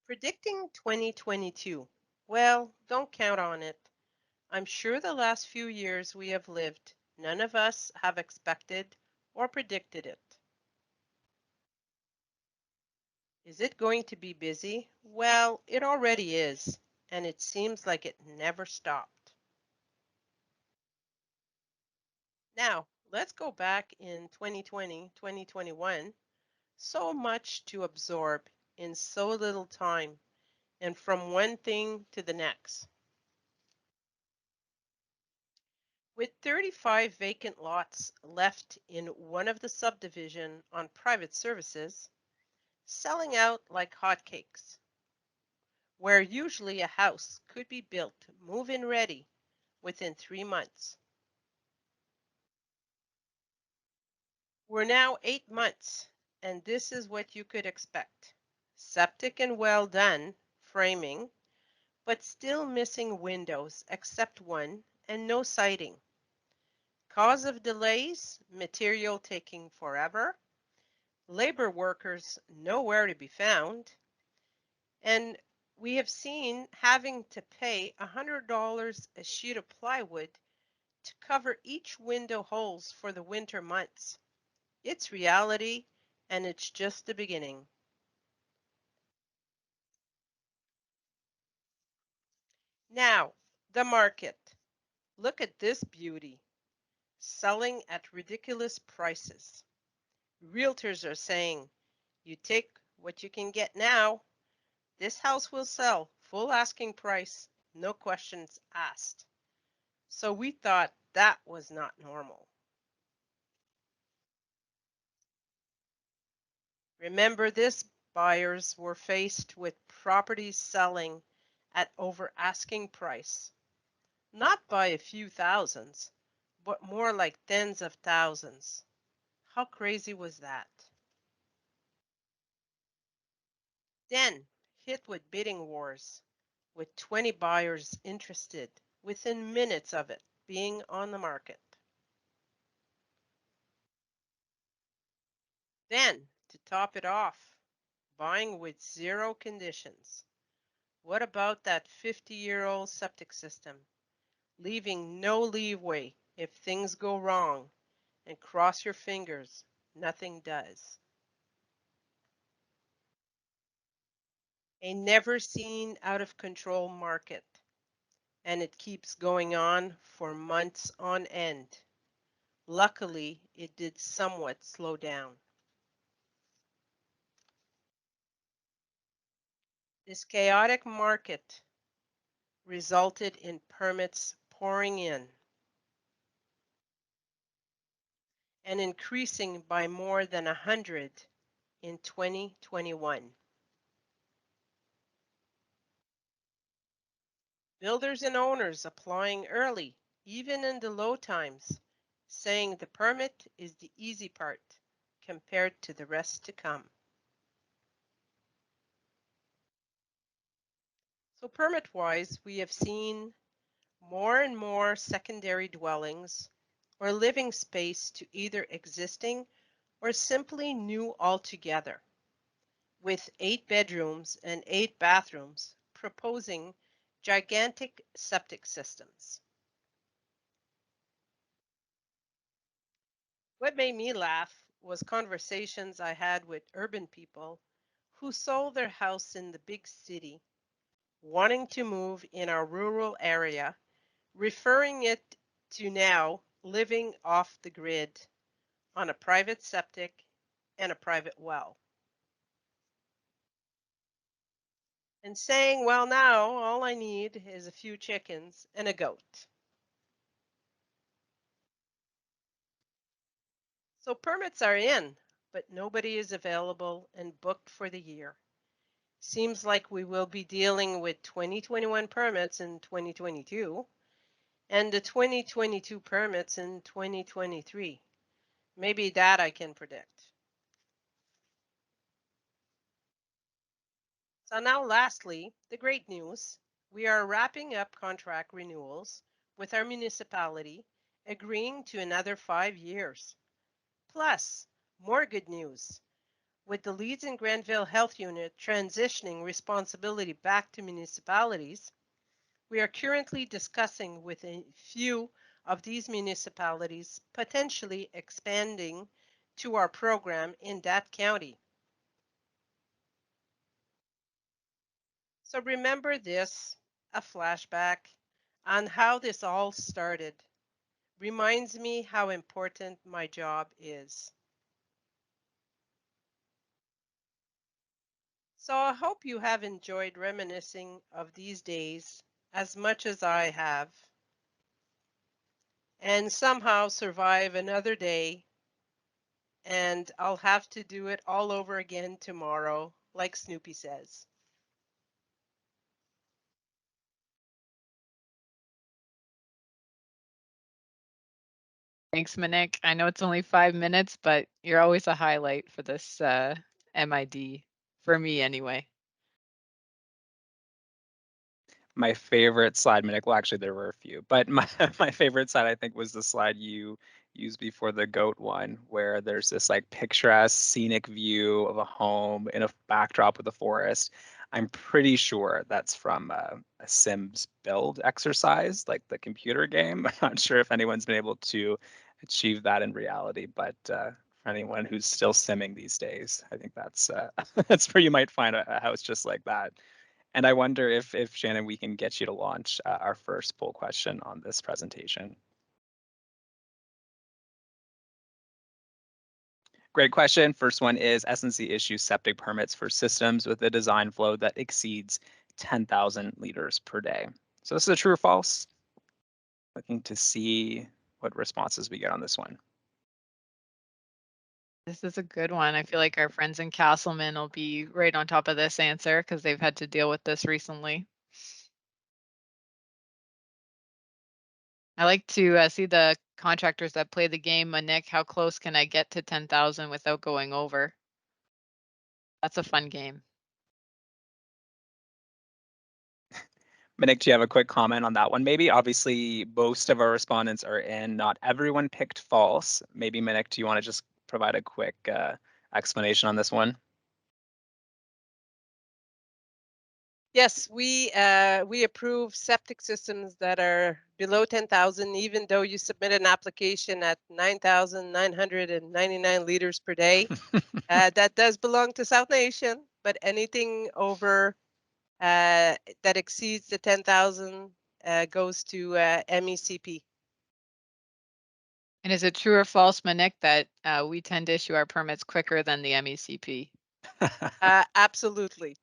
M: Predicting 2022. Well, don't count on it. I'm sure the last few years we have lived, none of us have expected or predicted it. Is it going to be busy? Well, it already is, and it seems like it never stopped. Now, let's go back in 2020, 2021. So much to absorb in so little time, and from one thing to the next. With 35 vacant lots left in one of the subdivision on private services, selling out like hotcakes, where usually a house could be built move-in ready within 3 months. We're now 8 months, and this is what you could expect. Septic and well done, framing, but still missing windows except one and no siding. Cause of delays, material taking forever, labor workers nowhere to be found, and we have seen having to pay $100 a sheet of plywood to cover each window holes for the winter months. It's reality, and it's just the beginning. Now, the market. Look at this beauty. Selling at ridiculous prices. Realtors are saying, you take what you can get now. This house will sell full asking price, no questions asked. So we thought that was not normal. Remember this, buyers were faced with properties selling at over asking price, not by a few thousands, but more like tens of thousands. How crazy was that? Then hit with bidding wars, with 20 buyers interested within minutes of it being on the market. Then, to top it off, buying with zero conditions. What about that 50-year-old septic system, leaving no leeway if things go wrong, and cross your fingers, nothing does. A never seen out of control market, and it keeps going on for months on end. Luckily, it did somewhat slow down. This chaotic market resulted in permits pouring in and increasing by more than 100 in 2021. Builders and owners applying early, even in the low times, saying the permit is the easy part compared to the rest to come. So permit-wise, we have seen more and more secondary dwellings or living space to either existing or simply new altogether, with 8 bedrooms and 8 bathrooms proposing gigantic septic systems. What made me laugh was conversations I had with urban people who sold their house in the big city, wanting to move in our rural area, referring it to now living off the grid on a private septic and a private well. And saying, well, now all I need is a few chickens and a goat. So permits are in, but nobody is available and booked for the year. Seems like we will be dealing with 2021 permits in 2022 and the 2022 permits in 2023. Maybe that I can predict. So now lastly, the great news. We are wrapping up contract renewals with our municipality, agreeing to another 5 years. Plus, more good news. With the Leeds and Granville Health Unit transitioning responsibility back to municipalities, we are currently discussing with a few of these municipalities potentially expanding to our program in that county. So remember this, a flashback on how this all started. Reminds me how important my job is. So I hope you have enjoyed reminiscing of these days as much as I have, and somehow survive another day, and I'll have to do it all over again tomorrow, like Snoopy says.
F: Thanks, Monique. I know it's only 5 minutes, but you're always a highlight for this MID, for me anyway.
A: My favorite slide, Minik, well, actually, there were a few, but my, my favorite slide, I think, was the slide you used before the goat one, where there's this like picturesque scenic view of a home in a backdrop with a forest. I'm pretty sure that's from a Sims build exercise, like the computer game. I'm not sure if anyone's been able to achieve that in reality, but for anyone who's still simming these days, I think that's that's where you might find a house just like that. And I wonder if Shannon, we can get you to launch our first poll question on this presentation. Great question. First one is SNC issues septic permits for systems with a design flow that exceeds 10,000 liters per day. So this is a true or false? Looking to see what responses we get on this one.
F: This is a good one. I feel like our friends in Castleman will be right on top of this answer because they've had to deal with this recently. I like to see the contractors that play the game. Nick, how close can I get to 10,000 without going over? That's a fun game.
A: Minik, do you have a quick comment on that one? Maybe obviously most of our respondents are in, not everyone picked false. Maybe Minik, do you want to just provide a quick explanation on this one?
M: Yes, we approve septic systems that are below 10,000, even though you submit an application at 9,999 liters per day. That does belong to South Nation, but anything over that exceeds the 10,000 goes to MECP.
F: And is it true or false, Monique, that we tend to issue our permits quicker than the MECP?
M: Absolutely.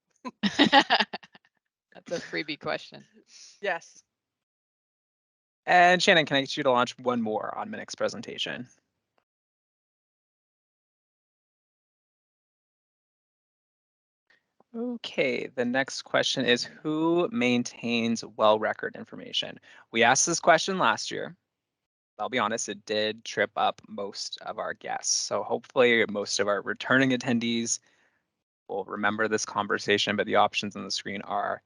F: That's a freebie question.
M: Yes.
A: And Shannon, can I get you to launch one more on Minik's presentation? Okay, the next question is who maintains well record information? We asked this question last year. I'll be honest, it did trip up most of our guests. So hopefully most of our returning attendees will remember this conversation, but the options on the screen are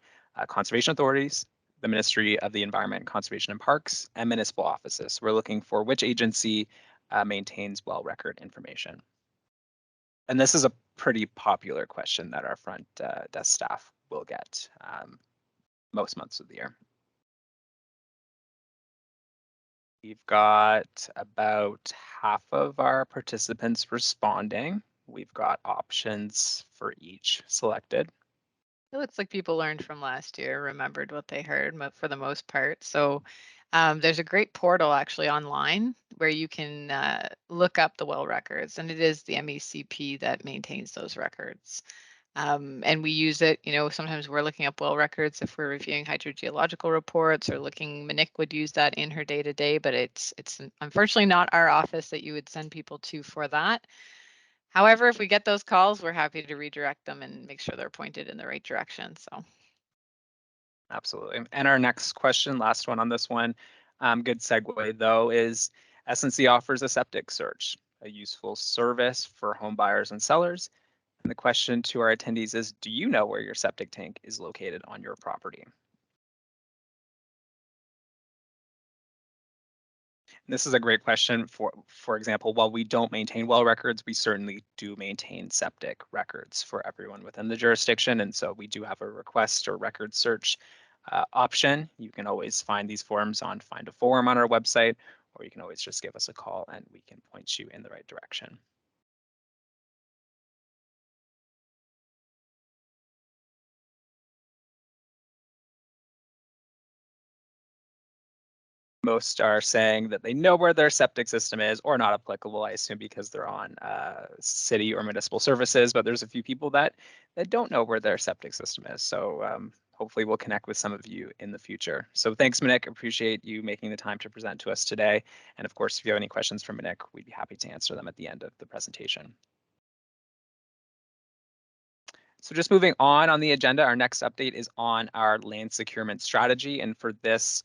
A: conservation authorities, the Ministry of the Environment, Conservation and Parks, and municipal offices. We're looking for which agency maintains well record information. And this is a pretty popular question that our front desk staff will get most months of the year. We've got about half of our participants responding. We've got options for each selected.
F: It looks like people learned from last year, remembered what they heard for the most part. So there's a great portal actually online where you can look up the well records, and it is the MECP that maintains those records. And we use it, sometimes we're looking up well records if we're reviewing hydrogeological reports or looking. Monique would use that in her day-to-day, but it's unfortunately not our office that you would send people to for that. However, if we get those calls, we're happy to redirect them and make sure they're pointed in the right direction. So.
A: Absolutely. And our next question, last one on this one, good segue though, is SNC offers a septic search, a useful service for home buyers and sellers. And the question to our attendees is, do you know where your septic tank is located on your property? This is a great question. For example, while we don't maintain well records, we certainly do maintain septic records for everyone within the jurisdiction. And so we do have a request or record search option. You can always find these forms on Find a Form on our website, or you can always just give us a call and we can point you in the right direction. Most are saying that they know where their septic system is, or not applicable, I assume, because they're on city or municipal services. But there's a few people that don't know where their septic system is. So hopefully we'll connect with some of you in the future. So thanks, Monique. Appreciate you making the time to present to us today. And of course, if you have any questions for Monique, we'd be happy to answer them at the end of the presentation. So just moving on the agenda, our next update is on our land securement strategy. And for this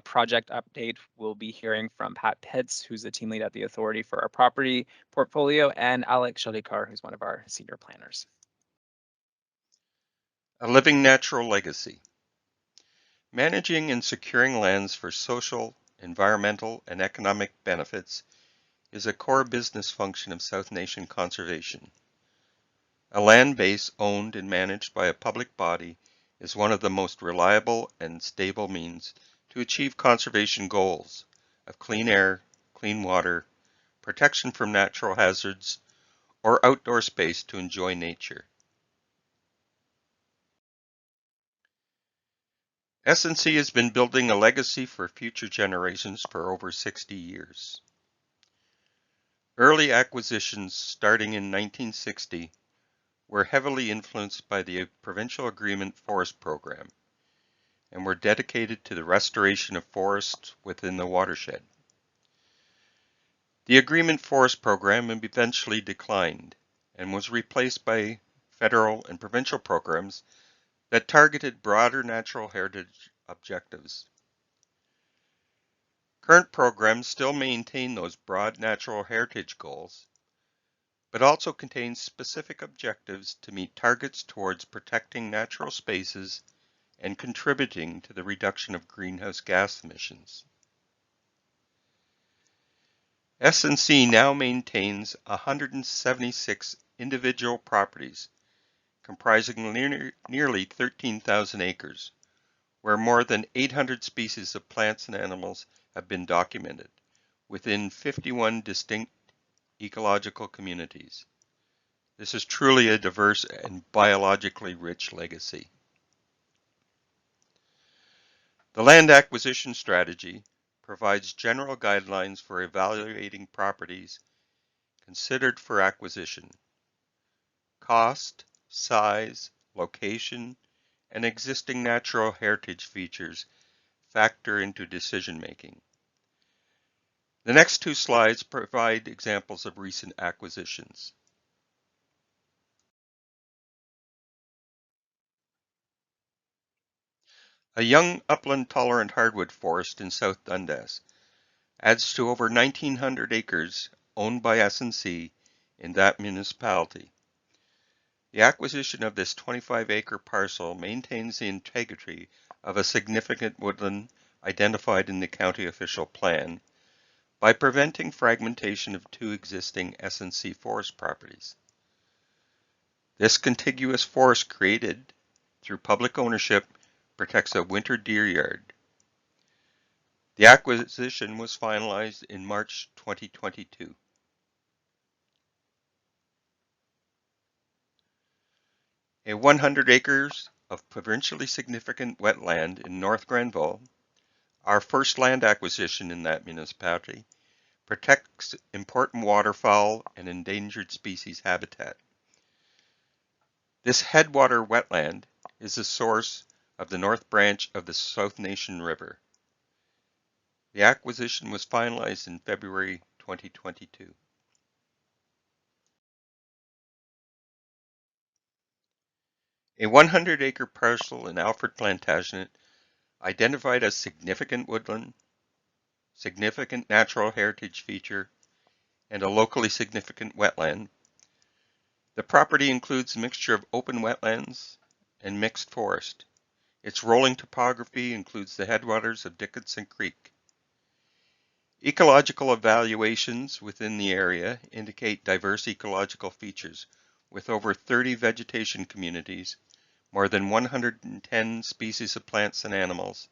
A: project update, we'll be hearing from Pat Pitts, who's the team lead at the authority for our property portfolio, and Alex Shalikar, who's one of our senior planners.
N: A living natural legacy. Managing and securing lands for social, environmental, and economic benefits is a core business function of South Nation conservation. A land base owned and managed by a public body is one of the most reliable and stable means to achieve conservation goals of clean air, clean water, protection from natural hazards, or outdoor space to enjoy nature. SNC has been building a legacy for future generations for over 60 years. Early acquisitions starting in 1960 were heavily influenced by the Provincial Agreement Forest Program and were dedicated to the restoration of forests within the watershed. The Agreement Forest Program eventually declined and was replaced by federal and provincial programs that targeted broader natural heritage objectives. Current programs still maintain those broad natural heritage goals, but also contain specific objectives to meet targets towards protecting natural spaces and contributing to the reduction of greenhouse gas emissions. SNC now maintains 176 individual properties comprising nearly 13,000 acres, where more than 800 species of plants and animals have been documented within 51 distinct ecological communities. This is truly a diverse and biologically rich legacy. The land acquisition strategy provides general guidelines for evaluating properties considered for acquisition. Cost, size, location, and existing natural heritage features factor into decision making. The next two slides provide examples of recent acquisitions. A young upland-tolerant hardwood forest in South Dundas adds to over 1,900 acres owned by SNC in that municipality. The acquisition of this 25-acre parcel maintains the integrity of a significant woodland identified in the county official plan by preventing fragmentation of two existing SNC forest properties. This contiguous forest created through public ownership protects a winter deer yard. The acquisition was finalized in March 2022. A 100 acres of provincially significant wetland in North Grenville, our first land acquisition in that municipality, protects important waterfowl and endangered species habitat. This headwater wetland is the source of the North Branch of the South Nation River. The acquisition was finalized in February 2022. A 100-acre parcel in Alfred Plantagenet, identified as significant woodland, significant natural heritage feature, and a locally significant wetland. The property includes a mixture of open wetlands and mixed forest. Its rolling topography includes the headwaters of Dickinson Creek. Ecological evaluations within the area indicate diverse ecological features with over 30 vegetation communities, more than 110 species of plants and animals.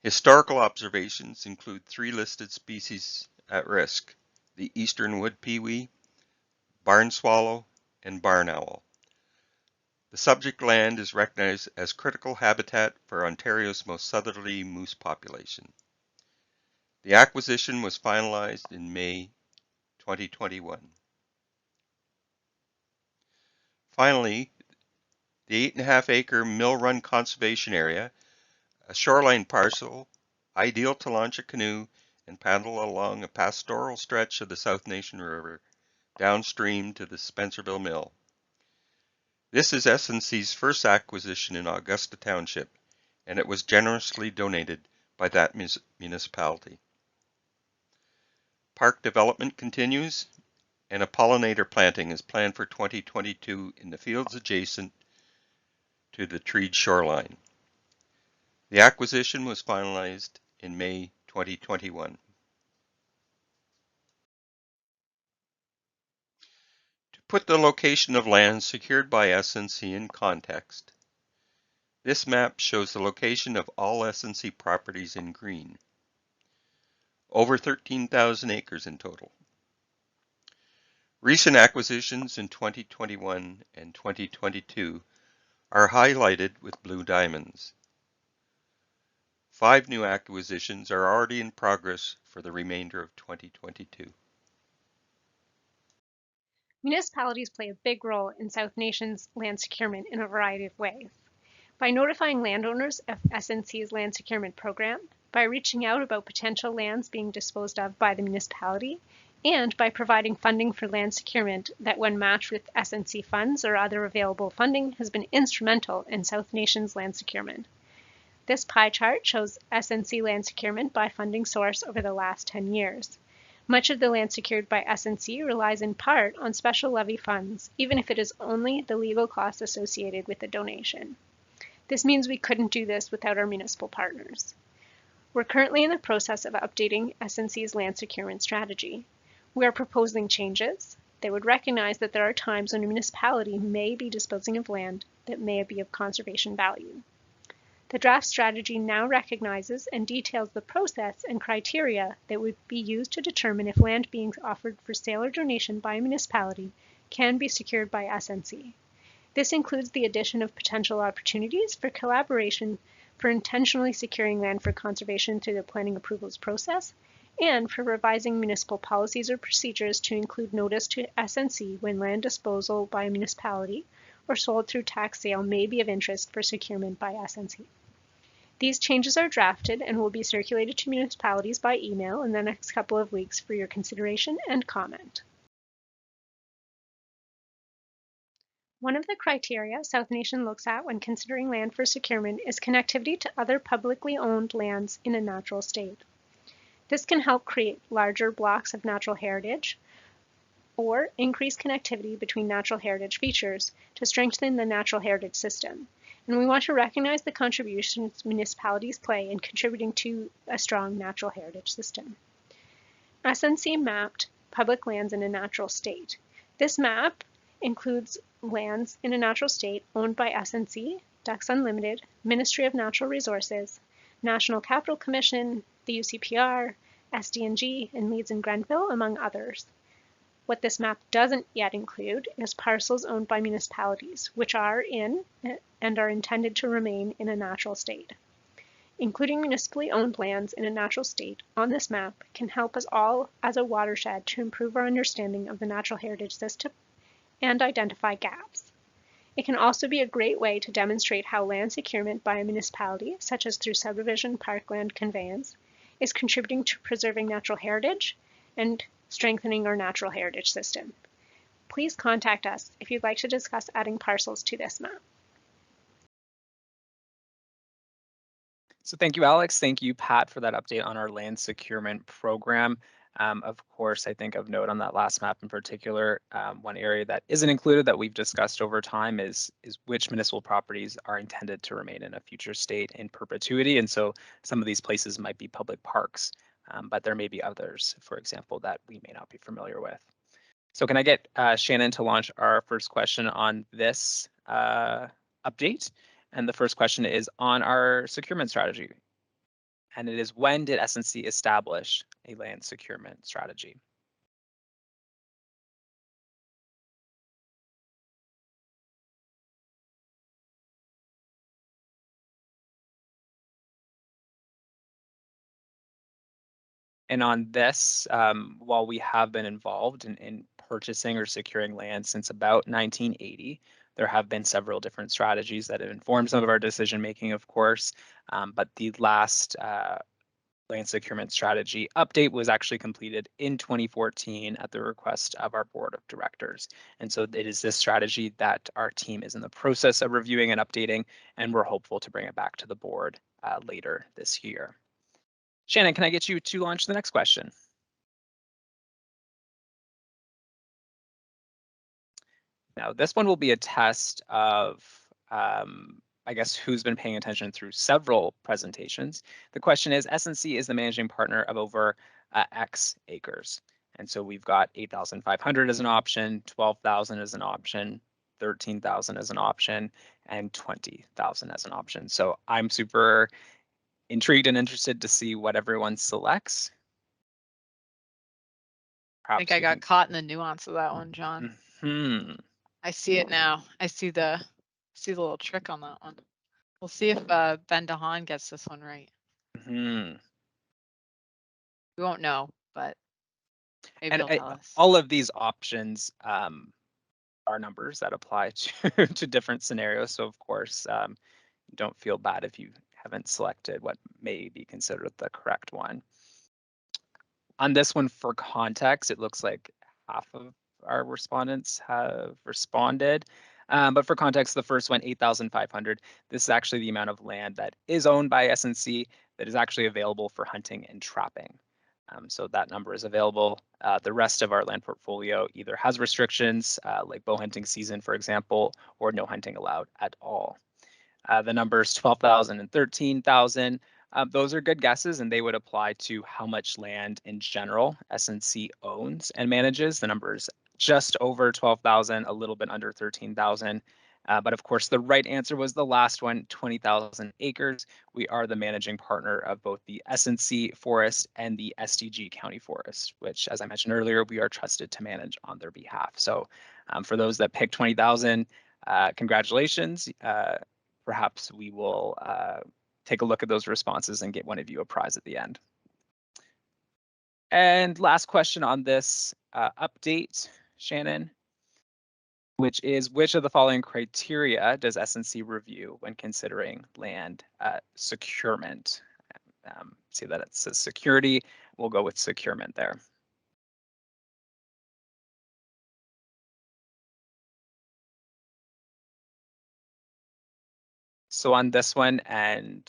N: Historical observations include 3 listed species at risk: the eastern wood pewee, barn swallow, and barn owl. The subject land is recognized as critical habitat for Ontario's most southerly moose population. The acquisition was finalized in May 2021. Finally, the 8.5-acre Mill Run Conservation Area, a shoreline parcel ideal to launch a canoe and paddle along a pastoral stretch of the South Nation River downstream to the Spencerville Mill. This is SNC's first acquisition in Augusta Township, and it was generously donated by that municipality. Park development continues, and a pollinator planting is planned for 2022 in the fields adjacent to the treed shoreline. The acquisition was finalized in May 2021. To put the location of land secured by SNC in context, this map shows the location of all SNC properties in green. Over 13,000 acres in total. Recent acquisitions in 2021 and 2022 are highlighted with blue diamonds. 5 new acquisitions are already in progress for the remainder of 2022.
K: Municipalities play a big role in South Nation's land securement in a variety of ways. By notifying landowners of SNC's land securement program, by reaching out about potential lands being disposed of by the municipality, and by providing funding for land securement that, when matched with SNC funds or other available funding, has been instrumental in South Nation's land securement. This pie chart shows SNC land securement by funding source over the last 10 years. Much of the land secured by SNC relies in part on special levy funds, even if it is only the legal costs associated with the donation. This means we couldn't do this without our municipal partners. We're currently in the process of updating SNC's land securement strategy. We are proposing changes that would recognize that there are times when a municipality may be disposing of land that may be of conservation value. The draft strategy now recognizes and details the process and criteria that would be used to determine if land being offered for sale or donation by a municipality can be secured by SNC. This includes the addition of potential opportunities for collaboration for intentionally securing land for conservation through the planning approvals process, and for revising municipal policies or procedures to include notice to SNC when land disposal by a municipality or sold through tax sale may be of interest for securement by SNC. These changes are drafted and will be circulated to municipalities by email in the next couple of weeks for your consideration and comment. One of the criteria South Nation looks at when considering land for securement is connectivity to other publicly owned lands in a natural state. This can help create larger blocks of natural heritage or increase connectivity between natural heritage features to strengthen the natural heritage system. And we want to recognize the contributions municipalities play in contributing to a strong natural heritage system. SNC mapped public lands in a natural state. This map includes lands in a natural state owned by SNC, Ducks Unlimited, Ministry of Natural Resources, National Capital Commission, the UCPR, SDNG, and Leeds and Grenville, among others. What this map doesn't yet include is parcels owned by municipalities, which are in and are intended to remain in a natural state. Including municipally owned lands in a natural state on this map can help us all as a watershed to improve our understanding of the natural heritage system and identify gaps. It can also be a great way to demonstrate how land securement by a municipality, such as through subdivision, parkland conveyance, is contributing to preserving natural heritage and strengthening our natural heritage system. Please contact us if you'd like to discuss adding parcels to this map.
A: So thank you, Alex. Thank you, Pat, for that update on our land securement program. Of course, I think of note on that last map in particular, one area that isn't included that we've discussed over time is which municipal properties are intended to remain in a future state in perpetuity. And so some of these places might be public parks, but there may be others, for example, that we may not be familiar with. So can I get Shannon to launch our first question on this update? And the first question is on our securement strategy. And it is, when did SNC establish a land securement strategy? And on this, while we have been involved in purchasing or securing land since about 1980, there have been several different strategies that have informed some of our decision making, of course. But the last land securement strategy update was actually completed in 2014 at the request of our board of directors. And so it is this strategy that our team is in the process of reviewing and updating, and we're hopeful to bring it back to the board later this year. Shannon, can I get you to launch the next question? Now, this one will be a test of, I guess, who's been paying attention through several presentations. The question is, SNC is the managing partner of over X acres. And so we've got 8,500 as an option, 12,000 as an option, 13,000 as an option, and 20,000 as an option. So I'm super intrigued and interested to see what everyone selects.
F: I think I got caught in the nuance of that one, John. I see it now. I see the little trick on that one. We'll see if Ben DeHaan gets this one right. We won't know, but maybe he'll tell us.
A: All of these options are numbers that apply to different scenarios. So of course, don't feel bad if you haven't selected what may be considered the correct one. On this one, for context, it looks like half of our respondents have responded. But for context, the first one, 8,500, this is actually the amount of land that is owned by SNC that is actually available for hunting and trapping. So that number is available. The rest of our land portfolio either has restrictions, like bow hunting season, for example, or no hunting allowed at all. The numbers 12,000 and 13,000, those are good guesses, and they would apply to how much land in general SNC owns and manages. The numbers just over 12,000, a little bit under 13,000. But of course, the right answer was the last one, 20,000 acres. We are the managing partner of both the SNC Forest and the SDG County Forest, which, as I mentioned earlier, we are trusted to manage on their behalf. So for those that pick 20,000, congratulations. Perhaps we will take a look at those responses and get one of you a prize at the end. And last question on this update, Shannon, which is, which of the following criteria does SNC review when considering land securement? See that it says security, we'll go with securement there. So on this one, and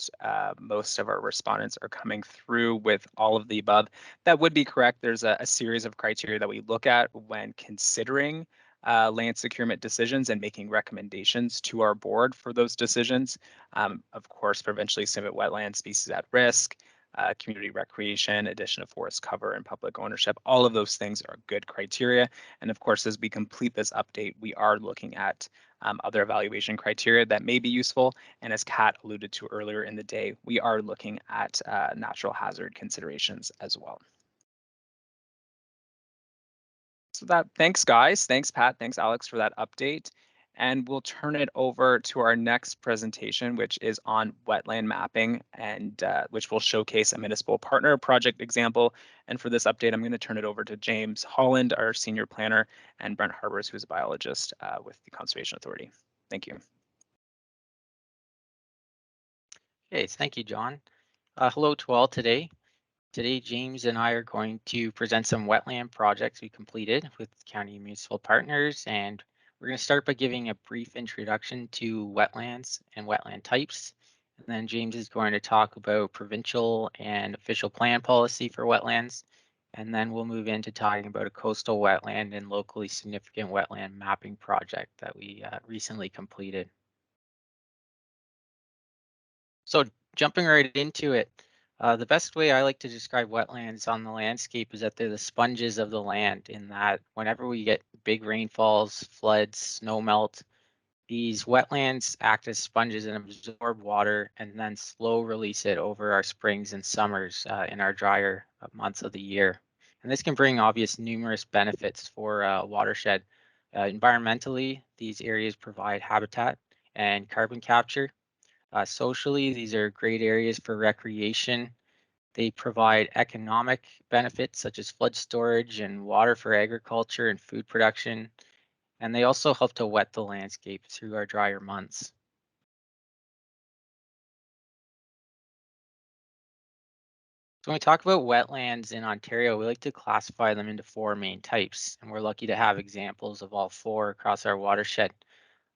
A: most of our respondents are coming through with all of the above. That would be correct. There's a series of criteria that we look at when considering land securement decisions and making recommendations to our board for those decisions. Of course, provincially significant wetland species at risk, community recreation, addition of forest cover, and public ownership. All of those things are good criteria. And of course, as we complete this update, we are looking at other evaluation criteria that may be useful. And as Kat alluded to earlier in the day, we are looking at natural hazard considerations as well. So thanks guys, thanks Pat, thanks Alex for that update. And we'll turn it over to our next presentation, which is on wetland mapping, and which will showcase a municipal partner project example. And for this update, I'm going to turn it over to James Holland, our senior planner, and Brent Harbers, who's a biologist with the Conservation Authority. Thank you.
O: Okay, thank you, John. Hello to all today. Today, James and I are going to present some wetland projects we completed with county municipal partners, and we're going to start by giving a brief introduction to wetlands and wetland types. And then James is going to talk about provincial and official plan policy for wetlands. And then we'll move into talking about a coastal wetland and locally significant wetland mapping project that we recently completed. So jumping right into it, the best way I like to describe wetlands on the landscape is that they're the sponges of the land, in that whenever we get big rainfalls, floods, snow melt, these wetlands act as sponges and absorb water and then slow release it over our springs and summers in our drier months of the year. And this can bring obvious numerous benefits for watershed. Environmentally, these areas provide habitat and carbon capture. Socially, these are great areas for recreation. They provide economic benefits such as flood storage and water for agriculture and food production. And they also help to wet the landscape through our drier months. So when we talk about wetlands in Ontario, we like to classify them into 4 main types, and we're lucky to have examples of all 4 across our watershed.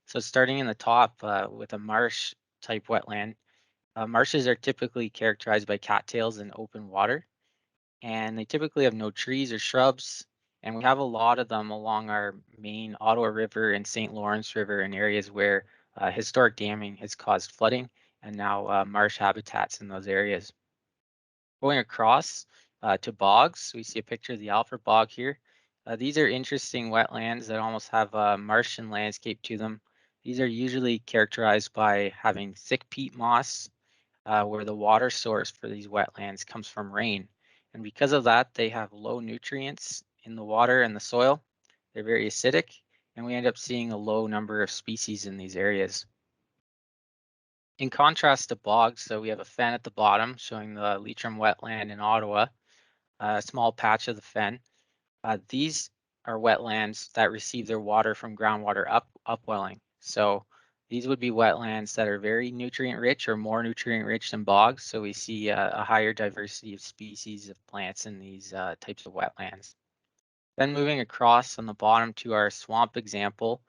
O: So starting in the top with a marsh type wetland, marshes are typically characterized by cattails and open water, and they typically have no trees or shrubs. And we have a lot of them along our main Ottawa River and St. Lawrence River in areas where historic damming has caused flooding, and now marsh habitats in those areas. Going across to bogs, we see a picture of the Alfred Bog here. These are interesting wetlands that almost have a Martian landscape to them. These are usually characterized by having thick peat moss, where the water source for these wetlands comes from rain. And because of that, they have low nutrients in the water and the soil. They're very acidic, and we end up seeing a low number of species in these areas. In contrast to bogs, so we have a fen at the bottom showing the Leitrim wetland in Ottawa, a small patch of the fen. These are wetlands that receive their water from groundwater upwelling. So these would be wetlands that are very nutrient rich or more nutrient rich than bogs. So we see a higher diversity of species of plants in these types of wetlands. Then moving across on the bottom to our swamp example,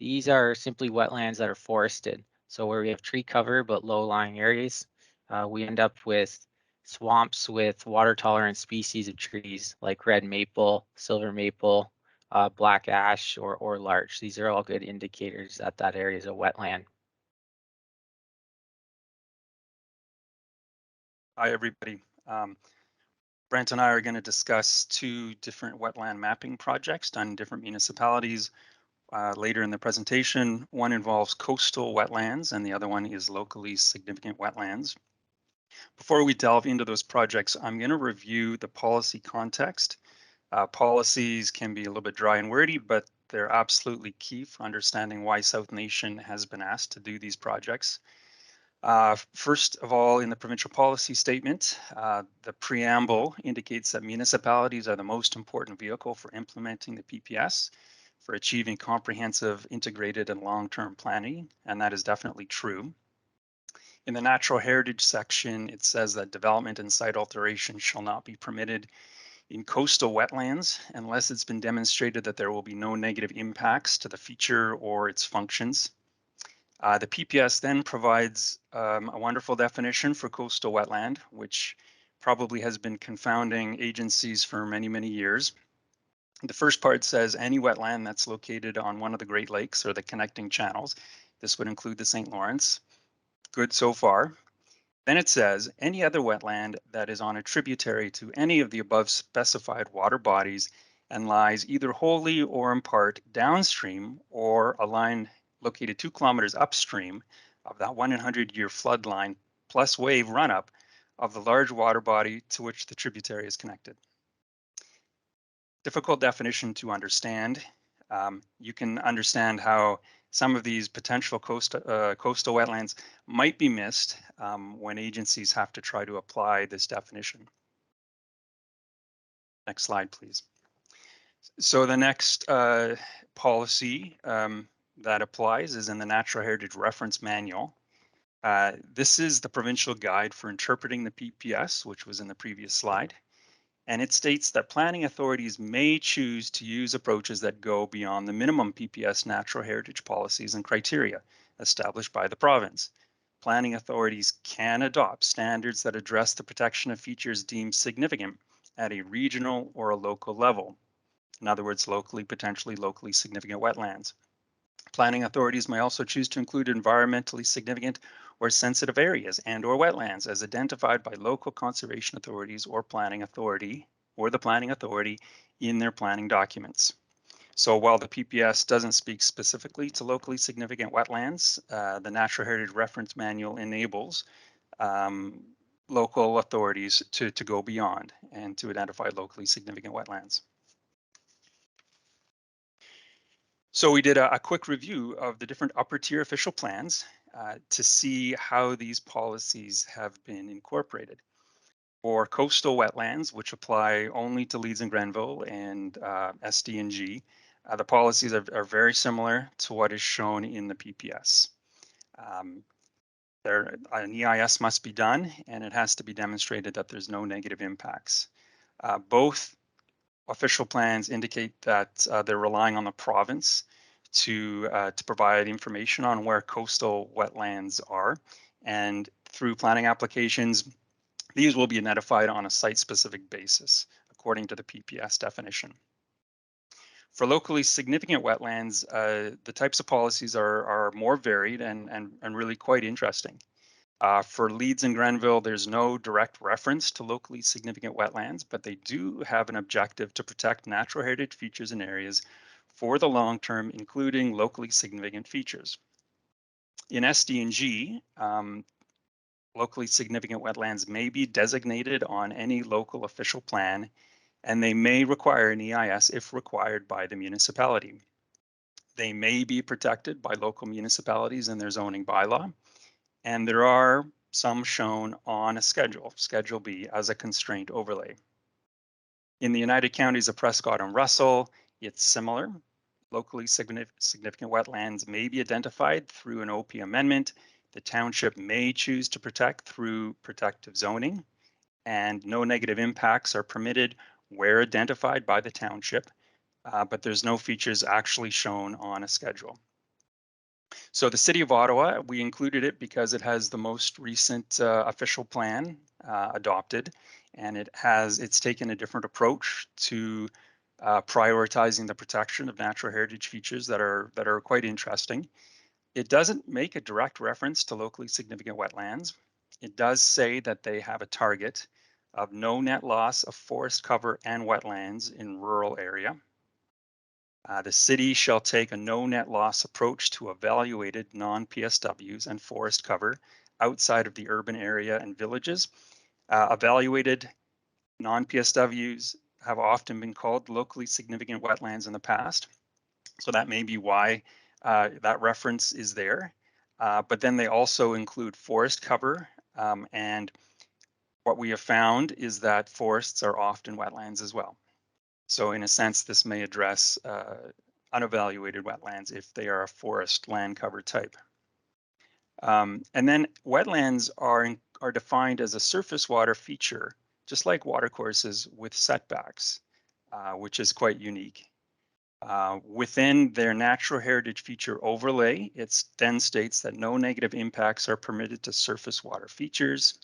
O: these are simply wetlands that are forested. So where we have tree cover but low-lying areas, we end up with swamps with water-tolerant species of trees like red maple, silver maple, black ash, or larch. These are all good indicators that that area is a wetland.
P: Hi, everybody. Brent and I are going to discuss 2 different wetland mapping projects done in different municipalities later in the presentation. One involves coastal wetlands and the other one is locally significant wetlands. Before we delve into those projects, I'm going to review the policy context. Policies can be a little bit dry and wordy, but they're absolutely key for understanding why South Nation has been asked to do these projects. First of all, in the provincial policy statement, the preamble indicates that municipalities are the most important vehicle for implementing the PPS, for achieving comprehensive, integrated, and long-term planning, and that is definitely true. In the natural heritage section, it says that development and site alteration shall not be permitted in coastal wetlands unless it's been demonstrated that there will be no negative impacts to the feature or its functions. The PPS then provides a wonderful definition for coastal wetland, which probably has been confounding agencies for many, many years. The first part says any wetland that's located on one of the Great Lakes or the connecting channels. This would include the St. Lawrence. Good so far. Then it says any other wetland that is on a tributary to any of the above specified water bodies and lies either wholly or in part downstream or a line located 2 kilometers upstream of that 1 in 100-year flood line plus wave run-up of the large water body to which the tributary is connected. Difficult definition to understand. You can understand how some of these potential coastal wetlands might be missed when agencies have to try to apply this definition. Next slide, please. So the next policy that applies is in the Natural Heritage Reference Manual. This is the provincial guide for interpreting the PPS, which was in the previous slide. And it states that planning authorities may choose to use approaches that go beyond the minimum PPS natural heritage policies and criteria established by the province. Planning authorities can adopt standards that address the protection of features deemed significant at a regional or a local level. In other words, potentially locally significant wetlands. Planning authorities may also choose to include environmentally significant or sensitive areas and or wetlands as identified by local conservation authorities or planning authority or the planning authority in their planning documents. So while the PPS doesn't speak specifically to locally significant wetlands, the Natural Heritage Reference Manual enables local authorities to go beyond and to identify locally significant wetlands. So we did a quick review of the different upper tier official plans to see how these policies have been incorporated. For coastal wetlands, which apply only to Leeds and Grenville and SDNG, the policies are very similar to what is shown in the PPS. An EIS must be done, and it has to be demonstrated that there's no negative impacts. Both official plans indicate that they're relying on the province to provide information on where coastal wetlands are, and through planning applications, these will be identified on a site-specific basis according to the PPS definition. For locally significant wetlands, the types of policies are more varied and really quite interesting. For Leeds and Grenville, there's no direct reference to locally significant wetlands, but they do have an objective to protect natural heritage features and areas for the long term, including locally significant features. In SDNG, locally significant wetlands may be designated on any local official plan, and they may require an EIS if required by the municipality. They may be protected by local municipalities in their zoning bylaw, and there are some shown on a Schedule B, as a constraint overlay. In the United Counties of Prescott and Russell, it's similar. Locally significant wetlands may be identified through an OP amendment. The township may choose to protect through protective zoning, and no negative impacts are permitted where identified by the township, but there's no features actually shown on a schedule. So the City of Ottawa, we included it because it has the most recent official plan adopted, and it's taken a different approach to prioritizing the protection of natural heritage features that are quite interesting. It doesn't make a direct reference to locally significant wetlands. It does say that they have a target of no net loss of forest cover and wetlands in rural area. The city shall take a no net loss approach to evaluated non-PSWs and forest cover outside of the urban area and villages. Evaluated non-PSWs have often been called locally significant wetlands in the past. So that may be why that reference is there. But then they also include forest cover. And what we have found is that forests are often wetlands as well. So in a sense, this may address unevaluated wetlands if they are a forest land cover type. And then wetlands are defined as a surface water feature, just like watercourses with setbacks, which is quite unique. Within their natural heritage feature overlay, it then states that no negative impacts are permitted to surface water features.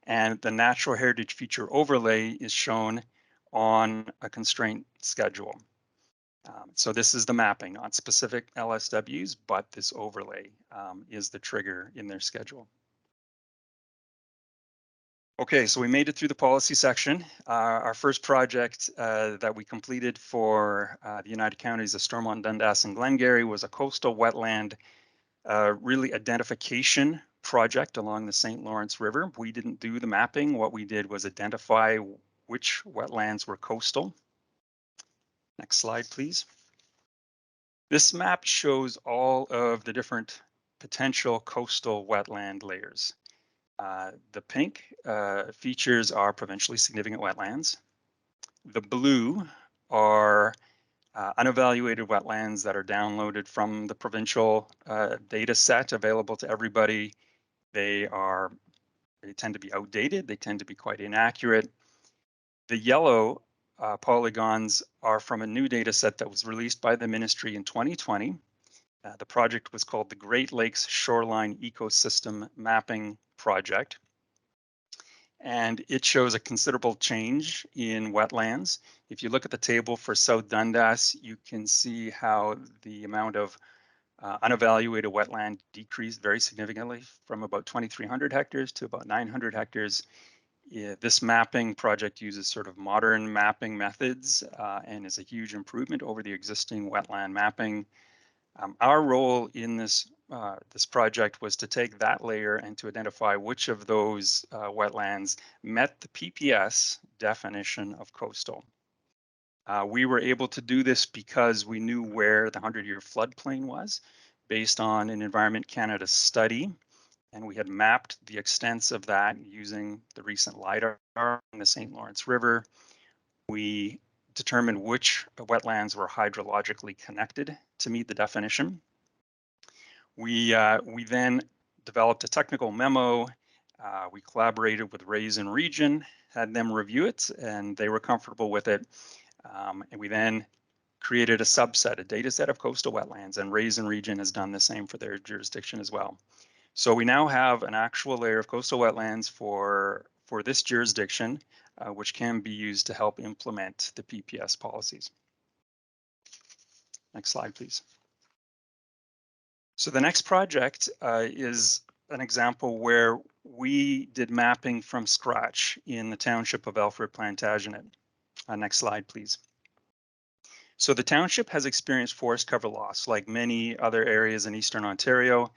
P: And the natural heritage feature overlay is shown on a constraint schedule. So this is the mapping, not specific LSWs, but this overlay is the trigger in their schedule. Okay, so we made it through the policy section. Our first project that we completed for the United Counties of Stormont, Dundas, and Glengarry was a coastal wetland really identification project along the St. Lawrence River. We didn't do the mapping. What we did was identify which wetlands were coastal. Next slide, please. This map shows all of the different potential coastal wetland layers. The pink features are provincially significant wetlands. The blue are unevaluated wetlands that are downloaded from the provincial data set available to everybody. They tend to be outdated. They tend to be quite inaccurate. The yellow polygons are from a new data set that was released by the ministry in 2020. The project was called the Great Lakes Shoreline Ecosystem Mapping Project. And it shows a considerable change in wetlands. If you look at the table for South Dundas, you can see how the amount of unevaluated wetland decreased very significantly from about 2,300 hectares to about 900 hectares. This mapping project uses sort of modern mapping methods and is a huge improvement over the existing wetland mapping. Our role in this project was to take that layer and to identify which of those wetlands met the PPS definition of coastal. We were able to do this because we knew where the 100-year floodplain was based on an Environment Canada study, and we had mapped the extents of that using the recent LiDAR in the St. Lawrence River. We determined which wetlands were hydrologically connected to meet the definition. We then developed a technical memo. We collaborated with Raisin Region, had them review it, and they were comfortable with it. And we then created a subset, a data set of coastal wetlands, and Raisin Region has done the same for their jurisdiction as well. So we now have an actual layer of coastal wetlands for this jurisdiction, which can be used to help implement the PPS policies. Next slide, please. So the next project is an example where we did mapping from scratch in the township of Alfred Plantagenet. Next slide, please. So the township has experienced forest cover loss like many other areas in Eastern Ontario.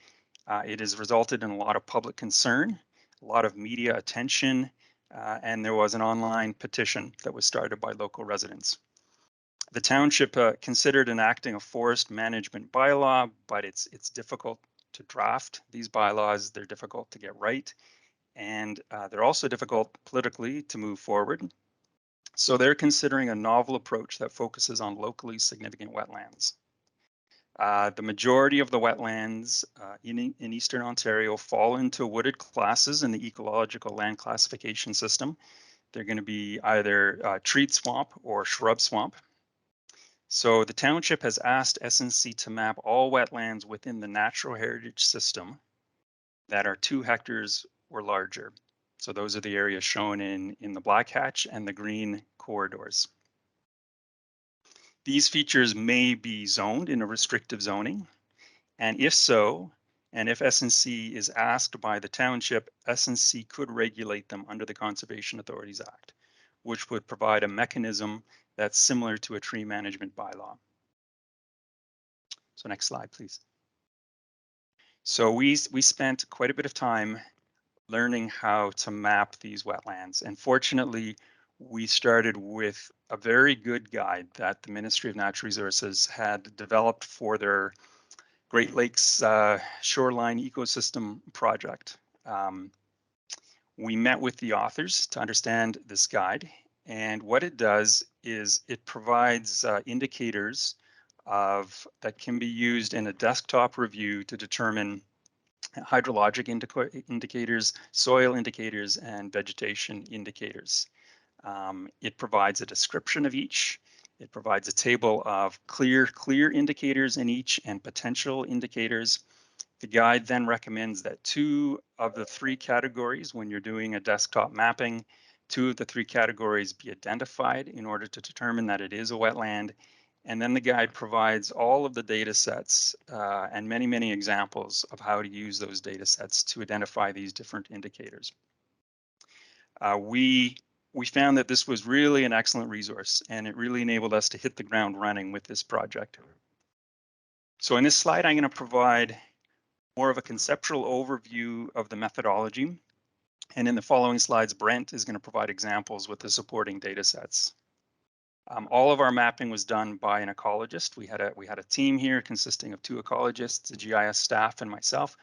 P: It has resulted in a lot of public concern, a lot of media attention, and there was an online petition that was started by local residents. The township considered enacting a forest management bylaw, but it's difficult to draft these bylaws. They're difficult to get right, and they're also difficult politically to move forward. So they're considering a novel approach that focuses on locally significant wetlands. The majority of the wetlands in Eastern Ontario fall into wooded classes in the ecological land classification system. They're going to be either treed swamp or shrub swamp. So the township has asked SNC to map all wetlands within the natural heritage system that are 2 hectares or larger. So those are the areas shown in the black hatch and the green corridors. These features may be zoned in a restrictive zoning, and if so, and if SNC is asked by the township, SNC could regulate them under the Conservation Authorities Act, which would provide a mechanism that's similar to a tree management bylaw. So next slide, please. So we spent quite a bit of time learning how to map these wetlands, and fortunately, we started with a very good guide that the Ministry of Natural Resources had developed for their Great Lakes Shoreline Ecosystem Project. We met with the authors to understand this guide, and what it does is it provides indicators that can be used in a desktop review to determine hydrologic indicators, soil indicators, and vegetation indicators. It provides a description of each. It provides a table of clear indicators in each and potential indicators. The guide then recommends that 2 of the 3 categories, when you're doing a desktop mapping, 2 of the 3 categories be identified in order to determine that it is a wetland. And then the guide provides all of the data sets and many examples of how to use those data sets to identify these different indicators. We found that this was really an excellent resource, and it really enabled us to hit the ground running with this project. So in this slide, I'm going to provide more of a conceptual overview of the methodology. And in the following slides, Brent is going to provide examples with the supporting data sets. All of our mapping was done by an ecologist. We had a team here consisting of 2 ecologists, a GIS staff, and myself.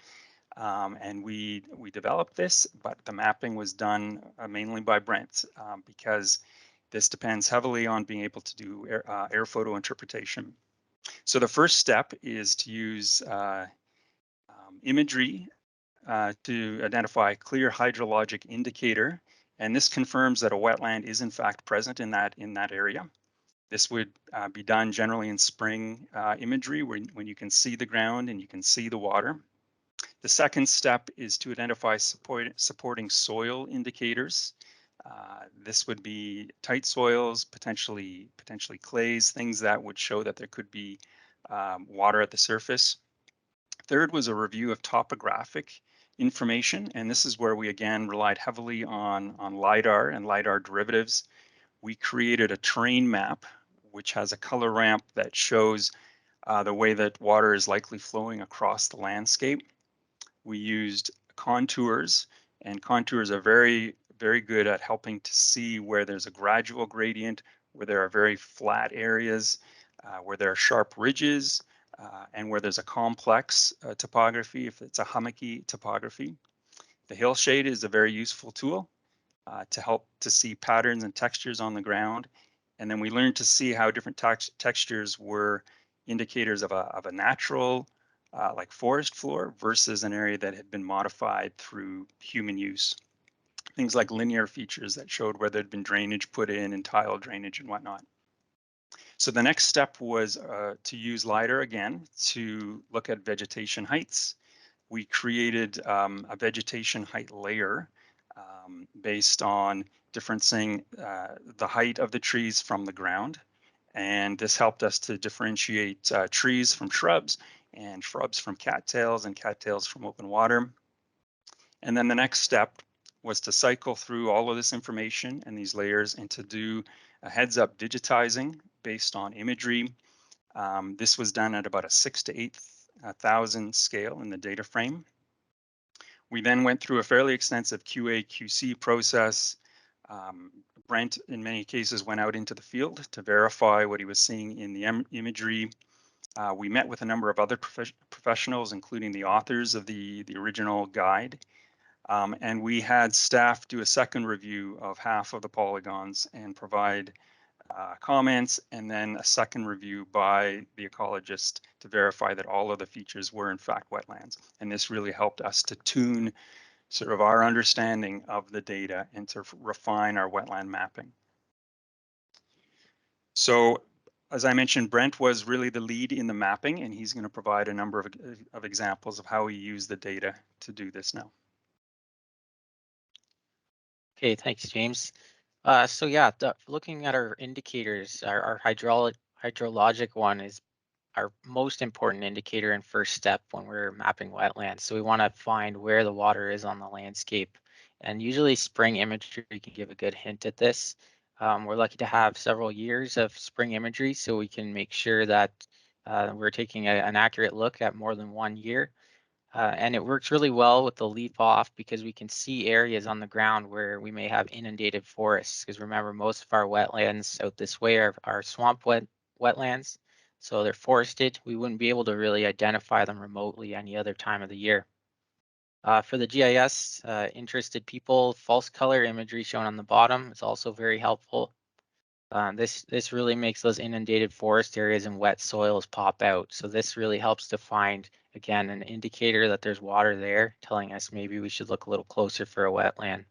P: And we developed this, but the mapping was done mainly by Brent because This depends heavily on being able to do air photo interpretation. So the first step is to use imagery to identify a clear hydrologic indicator, and this confirms that a wetland is in fact present in that area. This would be done generally in spring imagery when you can see the ground and you can see the water. The second step is to identify supporting soil indicators. This would be tight soils, potentially clays, things that would show that there could be water at the surface. Third was a review of topographic information, and this is where we again relied heavily on LiDAR and LiDAR derivatives. We created a terrain map, which has a color ramp that shows the way that water is likely flowing across the landscape. We used contours, and contours are very good at helping to see where there's a gradual gradient, where there are very flat areas, where there are sharp ridges, and where there's a complex topography, if it's a hummocky topography. The hillshade is a very useful tool to help to see patterns and textures on the ground. And then we learned to see how different textures were indicators of a natural, like forest floor, versus an area that had been modified through human use. Things like linear features that showed where there'd been drainage put in and tile drainage and whatnot. So the next step was to use LiDAR again to look at vegetation heights. We created a vegetation height layer based on differencing the height of the trees from the ground. And this helped us to differentiate trees from shrubs and shrubs from cattails and cattails from open water. And then the next step was to cycle through all of this information and these layers and to do a heads-up digitizing based on imagery. This was done at about a 6,000 to 8,000 scale in the data frame. We then went through a fairly extensive QA/QC process. Brent, in many cases, went out into the field to verify what he was seeing in the imagery. We met with a number of other professionals, including the authors of the original guide. And we had staff do a second review of half of the polygons and provide comments, and then a second review by the ecologist to verify that all of the features were in fact wetlands. And this really helped us to tune sort of our understanding of the data and to refine our wetland mapping. So as I mentioned, Brent was really the lead in the mapping, and he's going to provide a number of examples of how he used the data to do this now.
O: Okay, thanks, James. So yeah, looking at our indicators, our hydrologic one is our most important indicator and first step when we're mapping wetlands. So we want to find where the water is on the landscape. And usually spring imagery can give a good hint at this. We're lucky to have several years of spring imagery, so we can make sure that we're taking an accurate look at more than 1 year. And it works really well with the leaf off because we can see areas on the ground where we may have inundated forests. Because remember, most of our wetlands out this way are swamp wetlands. So they're forested. We wouldn't be able to really identify them remotely any other time of the year. For the GIS interested people, false color imagery shown on the bottom is also very helpful. This really makes those inundated forest areas and wet soils pop out. So this really helps to find, again, an indicator that there's water there, telling us maybe we should look a little closer for a wetland.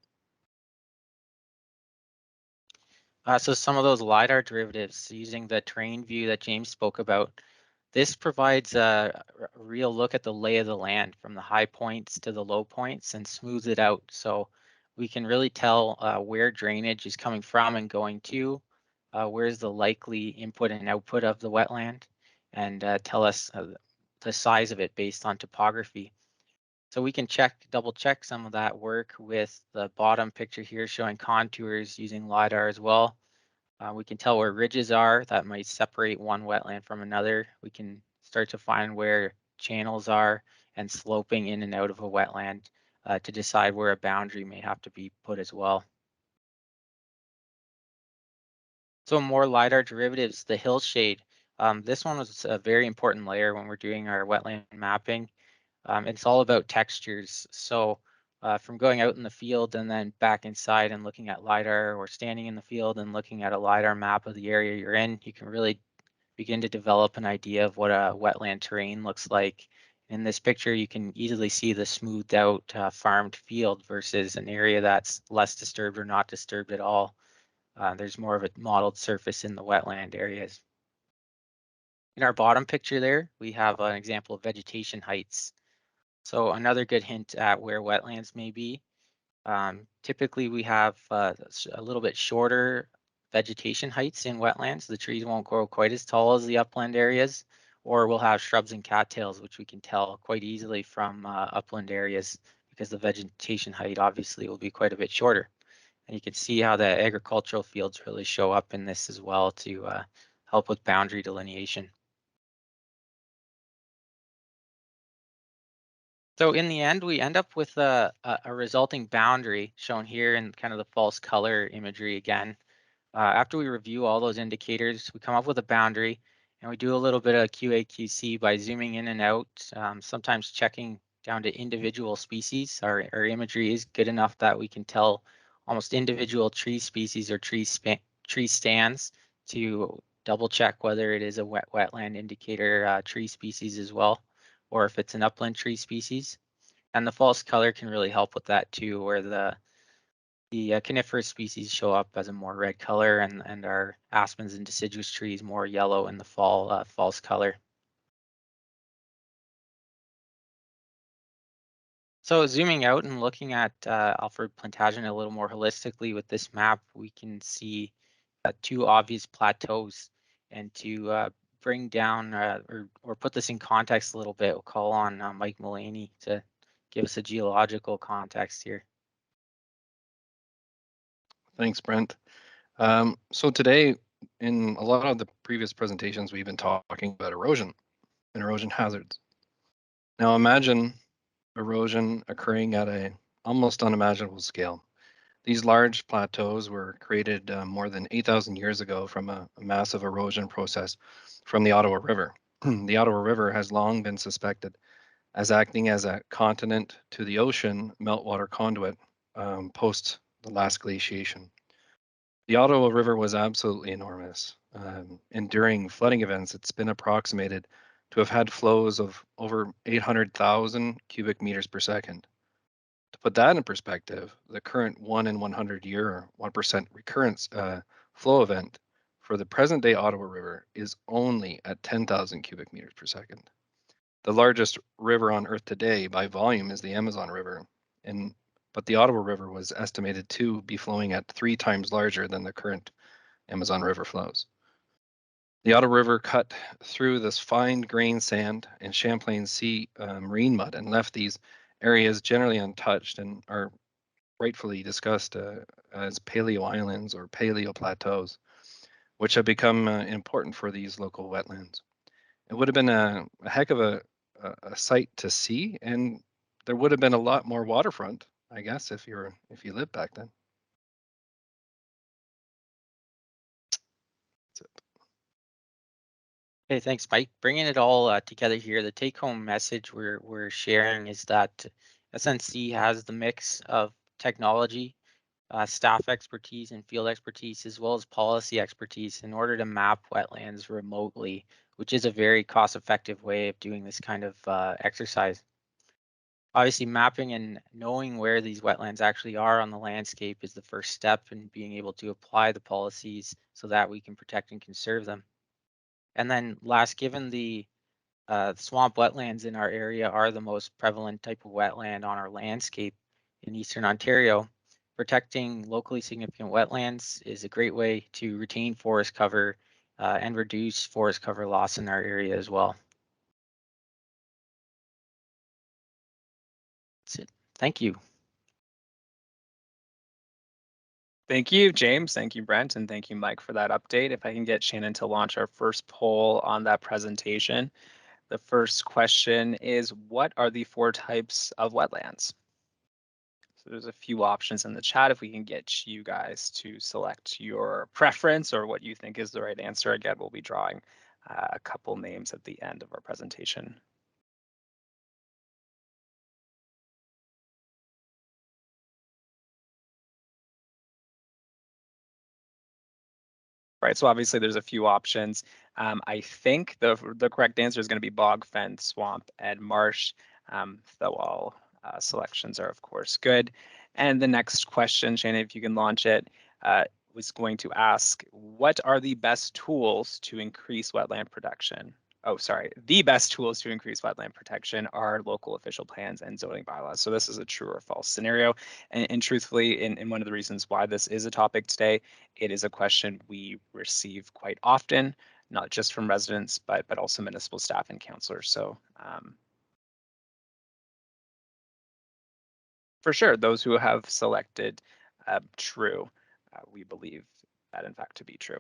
O: So some of those LiDAR derivatives using the terrain view that James spoke about, this provides a real look at the lay of the land from the high points to the low points and smooths it out. So we can really tell where drainage is coming from and going to, where's the likely input and output of the wetland, and tell us the size of it based on topography. So we can double check some of that work with the bottom picture here showing contours using LiDAR as well. We can tell where ridges are that might separate one wetland from another. We can start to find where channels are and sloping in and out of a wetland to decide where a boundary may have to be put as well. So more LiDAR derivatives, the hillshade. This one was a very important layer when we're doing our wetland mapping. It's all about textures. So from going out in the field and then back inside and looking at LiDAR, or standing in the field and looking at a LiDAR map of the area you're in, you can really begin to develop an idea of what a wetland terrain looks like. In this picture, you can easily see the smoothed out farmed field versus an area that's less disturbed or not disturbed at all. There's more of a mottled surface in the wetland areas. In our bottom picture there, we have an example of vegetation heights. So another good hint at where wetlands may be. Typically, we have a little bit shorter vegetation heights in wetlands. The trees won't grow quite as tall as the upland areas, or we'll have shrubs and cattails, which we can tell quite easily from upland areas because the vegetation height obviously will be quite a bit shorter. And you can see how the agricultural fields really show up in this as well to help with boundary delineation. So in the end, we end up with a resulting boundary shown here in kind of the false color imagery again. After we review all those indicators, we come up with a boundary, and we do a little bit of QA/QC by zooming in and out, sometimes checking down to individual species. Our imagery is good enough that we can tell almost individual tree species or tree stands to double check whether it is a wetland indicator tree species as well, or if it's an upland tree species. And the false color can really help with that too, where the coniferous species show up as a more red color, and our aspens and deciduous trees more yellow in the fall false color. So zooming out and looking at Alfred Plantagenet a little more holistically with this map, we can see two obvious plateaus. And to bring down or put this in context a little bit, we'll call on Mike Mullaney to give us a geological context here.
L: Thanks, Brent. So today, in a lot of the previous presentations, we've been talking about erosion and erosion hazards. Now imagine erosion occurring at a almost unimaginable scale. These large plateaus were created more than 8,000 years ago from a massive erosion process from the Ottawa River. The Ottawa River has long been suspected as acting as a continent to the ocean meltwater conduit post the last glaciation. The Ottawa River was absolutely enormous. And during flooding events, it's been approximated to have had flows of over 800,000 cubic meters per second. To put that in perspective, the current 1 in 100 year or 1% recurrence flow event for the present day Ottawa River is only at 10,000 cubic meters per second. The largest river on Earth today by volume is the Amazon River, but the Ottawa River was estimated to be flowing at 3 times larger than the current Amazon River flows. The Ottawa River cut through this fine grained sand and Champlain Sea marine mud and left these areas generally untouched and are rightfully discussed as paleo islands or paleo plateaus, which have become important for these local wetlands. It would have been a heck of a sight to see, and there would have been a lot more waterfront, I guess, if you lived back then. That's it.
O: Hey, thanks, Mike. Bringing it all together here, the take-home message we're sharing is that SNC has the mix of technology, staff expertise, and field expertise, as well as policy expertise in order to map wetlands remotely, which is a very cost-effective way of doing this kind of exercise. Obviously, mapping and knowing where these wetlands actually are on the landscape is the first step in being able to apply the policies so that we can protect and conserve them. And then last, given the swamp wetlands in our area are the most prevalent type of wetland on our landscape in Eastern Ontario, protecting locally significant wetlands is a great way to retain forest cover and reduce forest cover loss in our area as well. That's it. Thank you.
A: Thank you, James. Thank you, Brent. And thank you, Mike, for that update. If I can get Shannon to launch our first poll on that presentation. The first question is, what are the 4 types of wetlands? So there's a few options in the chat. If we can get you guys to select your preference or what you think is the right answer. Again, we'll be drawing a couple names at the end of our presentation. Right, so obviously there's a few options. I think the correct answer is going to be bog, fen, swamp, and marsh, though all selections are of course good. And the next question, Shannon, if you can launch it, was going to ask, what are the best tools to increase wetland protection? Oh, sorry. The best tools to increase wetland protection are local official plans and zoning bylaws. So this is a true or false scenario. And truthfully, in one of the reasons why this is a topic today, it is a question we receive quite often, not just from residents, but also municipal staff and councilors. So for sure, those who have selected true, we believe that in fact to be true.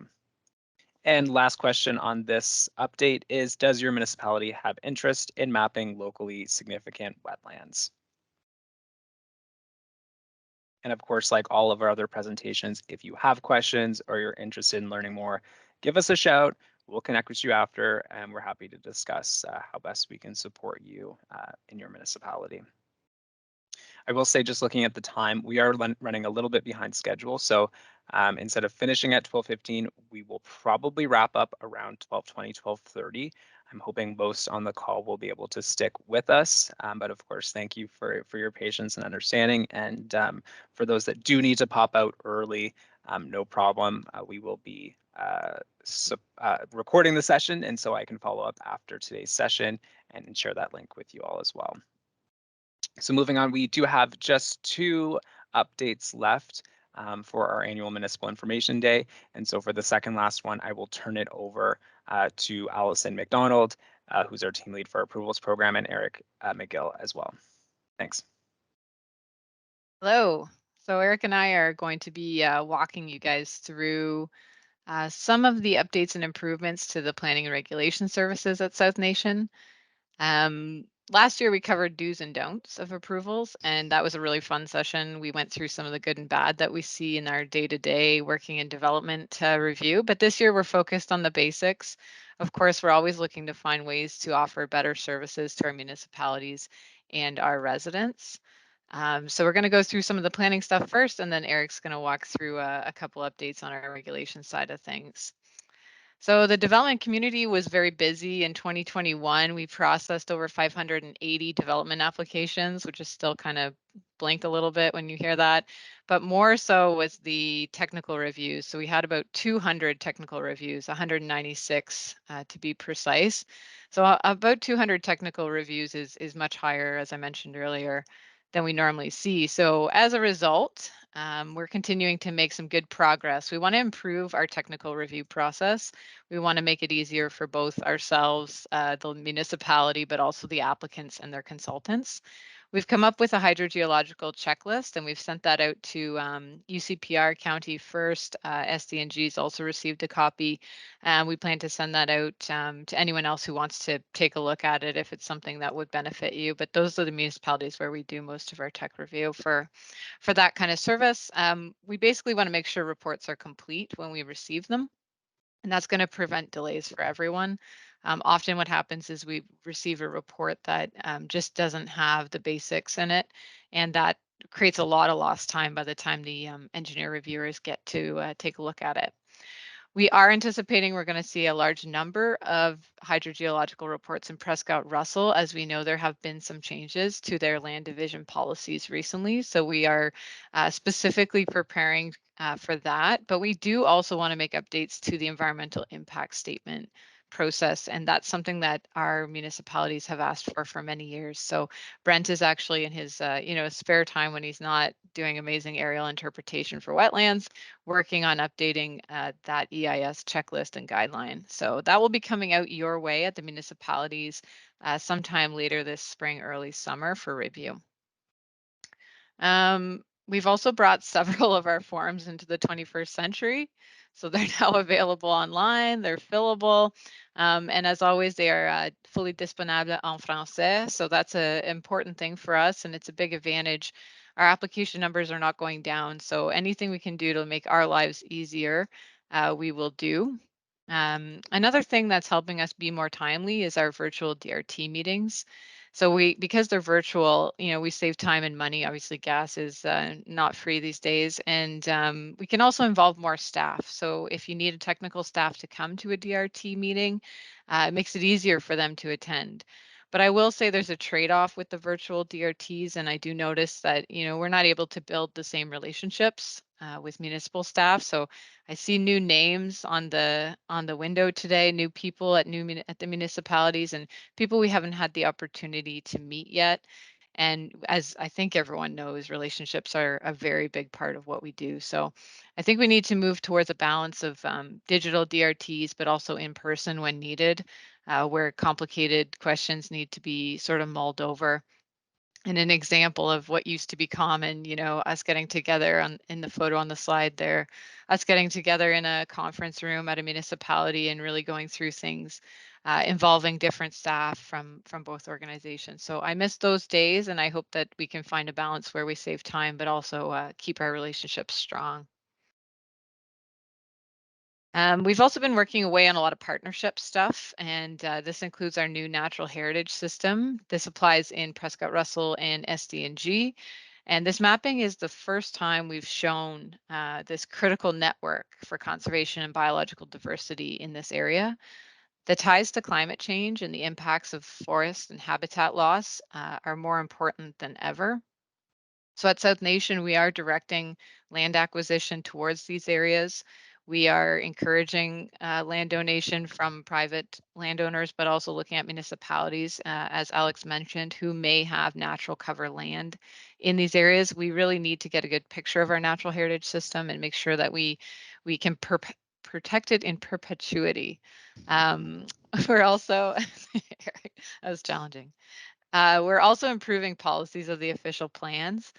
A: And last question on this update is, does your municipality have interest in mapping locally significant wetlands? And of course, like all of our other presentations, if you have questions or you're interested in learning more, give us a shout. We'll connect with you after, and we're happy to discuss how best we can support you in your municipality. I will say, just looking at the time, we are running a little bit behind schedule. So instead of finishing at 12:15, we will probably wrap up around 12:20, 12:30. I'm hoping most on the call will be able to stick with us. But of course, thank you for your patience and understanding. And for those that do need to pop out early, no problem. We will be recording the session, and so I can follow up after today's session and share that link with you all as well. So moving on, we do have just 2 updates left for our annual Municipal Information Day. And so for the second last one, I will turn it over to Allison McDonald, who's our team lead for approvals program, and Eric McGill as well. Thanks.
F: Hello. So Eric and I are going to be walking you guys through some of the updates and improvements to the planning and regulation services at South Nation. Last year we covered do's and don'ts of approvals, and that was a really fun session. We went through some of the good and bad that we see in our day-to-day working in development review, but this year we're focused on the basics. Of course, we're always looking to find ways to offer better services to our municipalities and our residents. So we're going to go through some of the planning stuff first, and then Eric's going to walk through a couple updates on our regulation side of things. So the development community was very busy in 2021. We processed over 580 development applications, which is still kind of blink a little bit when you hear that, but more so was the technical reviews. So we had about 200 technical reviews, 196 to be precise. So about 200 technical reviews is much higher, as I mentioned earlier, than we normally see. So as a result, we're continuing to make some good progress. We want to improve our technical review process. We want to make it easier for both ourselves, the municipality, but also the applicants and their consultants. We've come up with a hydrogeological checklist, and we've sent that out to UCPR County first. SDNG's also received a copy, and we plan to send that out to anyone else who wants to take a look at it if it's something that would benefit you. But those are the municipalities where we do most of our tech review for that kind of service. We basically want to make sure reports are complete when we receive them, and that's going to prevent delays for everyone. Often what happens is we receive a report that just doesn't have the basics in it, and that creates a lot of lost time by the time the engineer reviewers get to take a look at it. We are anticipating we're going to see a large number of hydrogeological reports in Prescott Russell. As we know, there have been some changes to their land division policies recently. So we are specifically preparing for that. But we do also want to make updates to the environmental impact statement process, and that's something that our municipalities have asked for many years. So Brent is actually in his spare time when he's not doing amazing aerial interpretation for wetlands, working on updating that EIS checklist and guideline. So that will be coming out your way at the municipalities sometime later this spring, early summer for review. We've also brought several of our forms into the 21st century. So they're now available online, they're fillable. And as always, they are fully disponible en français. So that's an important thing for us, and it's a big advantage. Our application numbers are not going down. So anything we can do to make our lives easier, we will do. Another thing that's helping us be more timely is our virtual DRT meetings. So because they're virtual, we save time and money. Obviously, gas is not free these days, and we can also involve more staff. So if you need a technical staff to come to a DRT meeting, it makes it easier for them to attend. But I will say there's a trade-off with the virtual DRTs, and I do notice that we're not able to build the same relationships with municipal staff. So I see new names on the window today, new people at the municipalities, and people we haven't had the opportunity to meet yet. And as I think everyone knows, relationships are a very big part of what we do. So I think we need to move towards a balance of digital DRTs, but also in person when needed, where complicated questions need to be sort of mulled over. And an example of what used to be common, us getting together in the photo on the slide there, us getting together in a conference room at a municipality and really going through things involving different staff from both organizations. So I miss those days, and I hope that we can find a balance where we save time, but also keep our relationships strong. We've also been working away on a lot of partnership stuff, and this includes our new natural heritage system. This applies in Prescott Russell and SDNG. And this mapping is the first time we've shown this critical network for conservation and biological diversity in this area. The ties to climate change and the impacts of forest and habitat loss are more important than ever. So at South Nation, we are directing land acquisition towards these areas. We are encouraging land donation from private landowners, but also looking at municipalities, as Alex mentioned, who may have natural cover land in these areas. We really need to get a good picture of our natural heritage system and make sure that we can protect it in perpetuity. We're also, that was challenging. We're also improving policies of the official plans,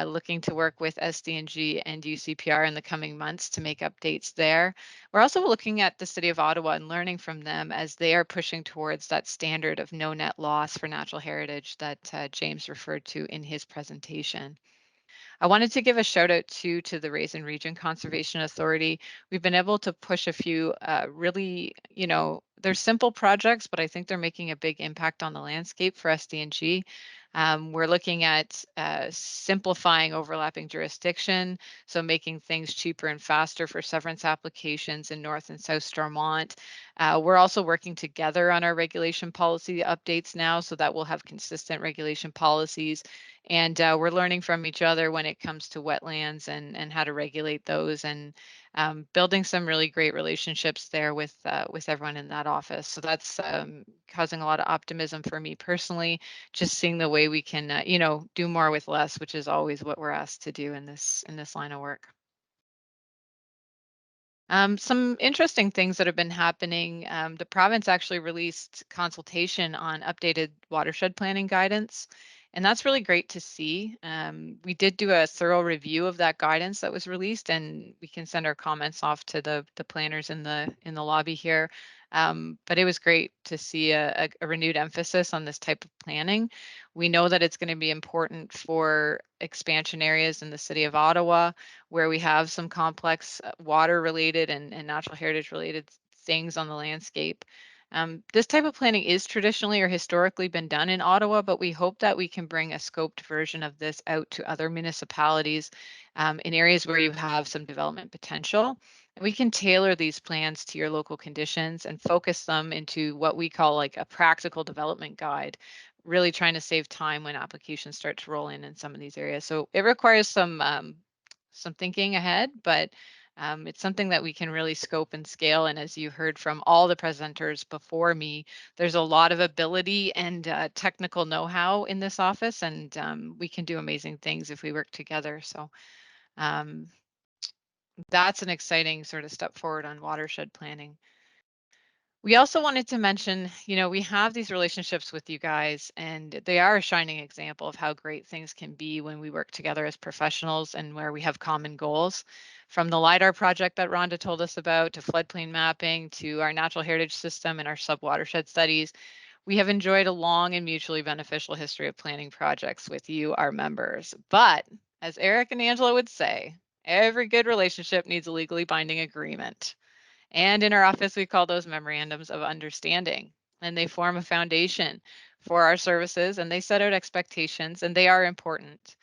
F: looking to work with SDNG and UCPR in the coming months to make updates there. We're also looking at the City of Ottawa and learning from them as they are pushing towards that standard of no net loss for natural heritage that James referred to in his presentation. I wanted to give a shout out to the Raisin Region Conservation Authority. We've been able to push a few really, they're simple projects, but I think they're making a big impact on the landscape for SDNG. We're looking at simplifying overlapping jurisdiction, so making things cheaper and faster for severance applications in North and South Stormont. We're also working together on our regulation policy updates now, so that we'll have consistent regulation policies. And we're learning from each other when it comes to wetlands and how to regulate those, and building some really great relationships there with everyone in that office. So that's causing a lot of optimism for me personally, just seeing the way we can, do more with less, which is always what we're asked to do in this line of work. Some interesting things that have been happening. The province actually released consultation on updated watershed planning guidance, and that's really great to see. We did do a thorough review of that guidance that was released, and we can send our comments off to the planners in the lobby here. But it was great to see a renewed emphasis on this type of planning. We know that it's going to be important for expansion areas in the City of Ottawa, where we have some complex water related and natural heritage related things on the landscape. This type of planning is traditionally or historically been done in Ottawa, but we hope that we can bring a scoped version of this out to other municipalities in areas where you have some development potential. And we can tailor these plans to your local conditions and focus them into what we call like a practical development guide, really trying to save time when applications start to roll in some of these areas. So it requires some thinking ahead, but it's something that we can really scope and scale. And as you heard from all the presenters before me, there's a lot of ability and technical know-how in this office, and we can do amazing things if we work together. So that's an exciting sort of step forward on watershed planning. We also wanted to mention, we have these relationships with you guys, and they are a shining example of how great things can be when we work together as professionals and where we have common goals. From the LiDAR project that Rhonda told us about, to floodplain mapping, to our natural heritage system and our subwatershed studies, we have enjoyed a long and mutually beneficial history of planning projects with you, our members. But as Eric and Angela would say, every good relationship needs a legally binding agreement. And in our office, we call those memorandums of understanding, and they form a foundation for our services, and they set out expectations, and they are important.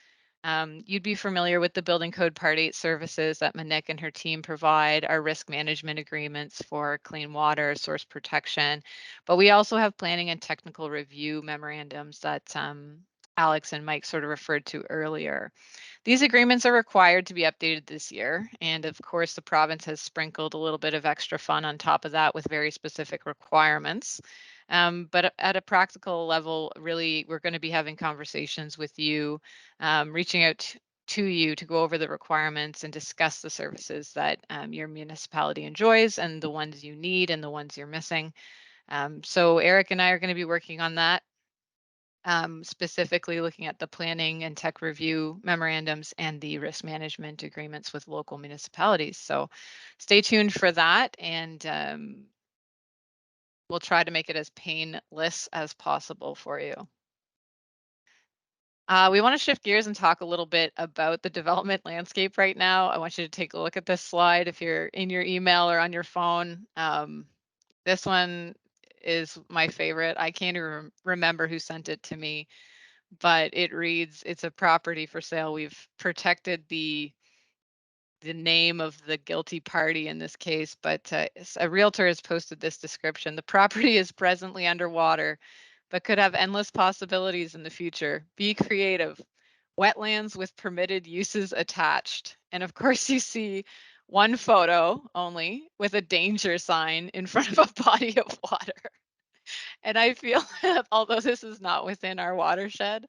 F: You'd be familiar with the Building Code Part 8 services that Monique and her team provide, our risk management agreements for clean water, source protection, but we also have planning and technical review memorandums that Alex and Mike sort of referred to earlier. These agreements are required to be updated this year, and of course the province has sprinkled a little bit of extra fun on top of that with very specific requirements. But at a practical level, really, we're going to be having conversations with you, reaching out to you to go over the requirements and discuss the services that your municipality enjoys and the ones you need and the ones you're missing. So Eric and I are going to be working on that, specifically looking at the planning and tech review memorandums and the risk management agreements with local municipalities. So stay tuned for that, and we'll try to make it as painless as possible for you. We want to shift gears and talk a little bit about the development landscape right now. I want you to take a look at this slide if you're in your email or on your phone. This one is my favorite. I can't even remember who sent it to me, but it reads, it's a property for sale. We've protected the name of the guilty party in this case, but a realtor has posted this description. The property is presently underwater, but could have endless possibilities in the future. Be creative. Wetlands with permitted uses attached. And of course you see one photo only with a danger sign in front of a body of water. And I feel that although this is not within our watershed,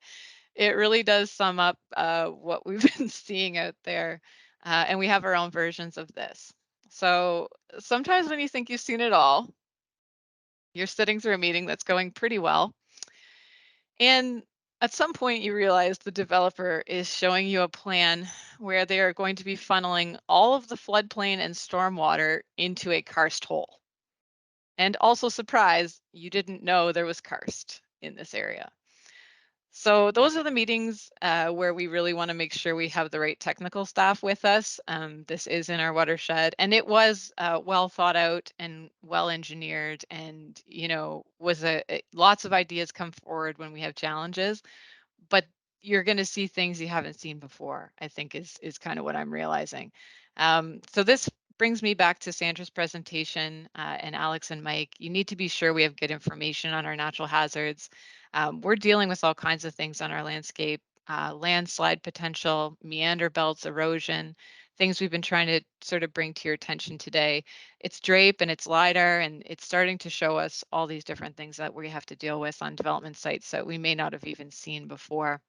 F: it really does sum up what we've been seeing out there. And we have our own versions of this. So sometimes when you think you've seen it all, you're sitting through a meeting that's going pretty well. And at some point you realize the developer is showing you a plan where they are going to be funneling all of the floodplain and stormwater into a karst hole. And also surprise, you didn't know there was karst in this area. So those are the meetings where we really want to make sure we have the right technical staff with us. This is in our watershed, and it was well thought out and well engineered, and was lots of ideas come forward when we have challenges. But you're going to see things you haven't seen before, I think is kind of what I'm realizing. So this brings me back to Sandra's presentation, and Alex and Mike. You need to be sure we have good information on our natural hazards. We're dealing with all kinds of things on our landscape, landslide potential, meander belts, erosion, things we've been trying to sort of bring to your attention today. It's DRAPE and it's LiDAR, and it's starting to show us all these different things that we have to deal with on development sites that we may not have even seen before.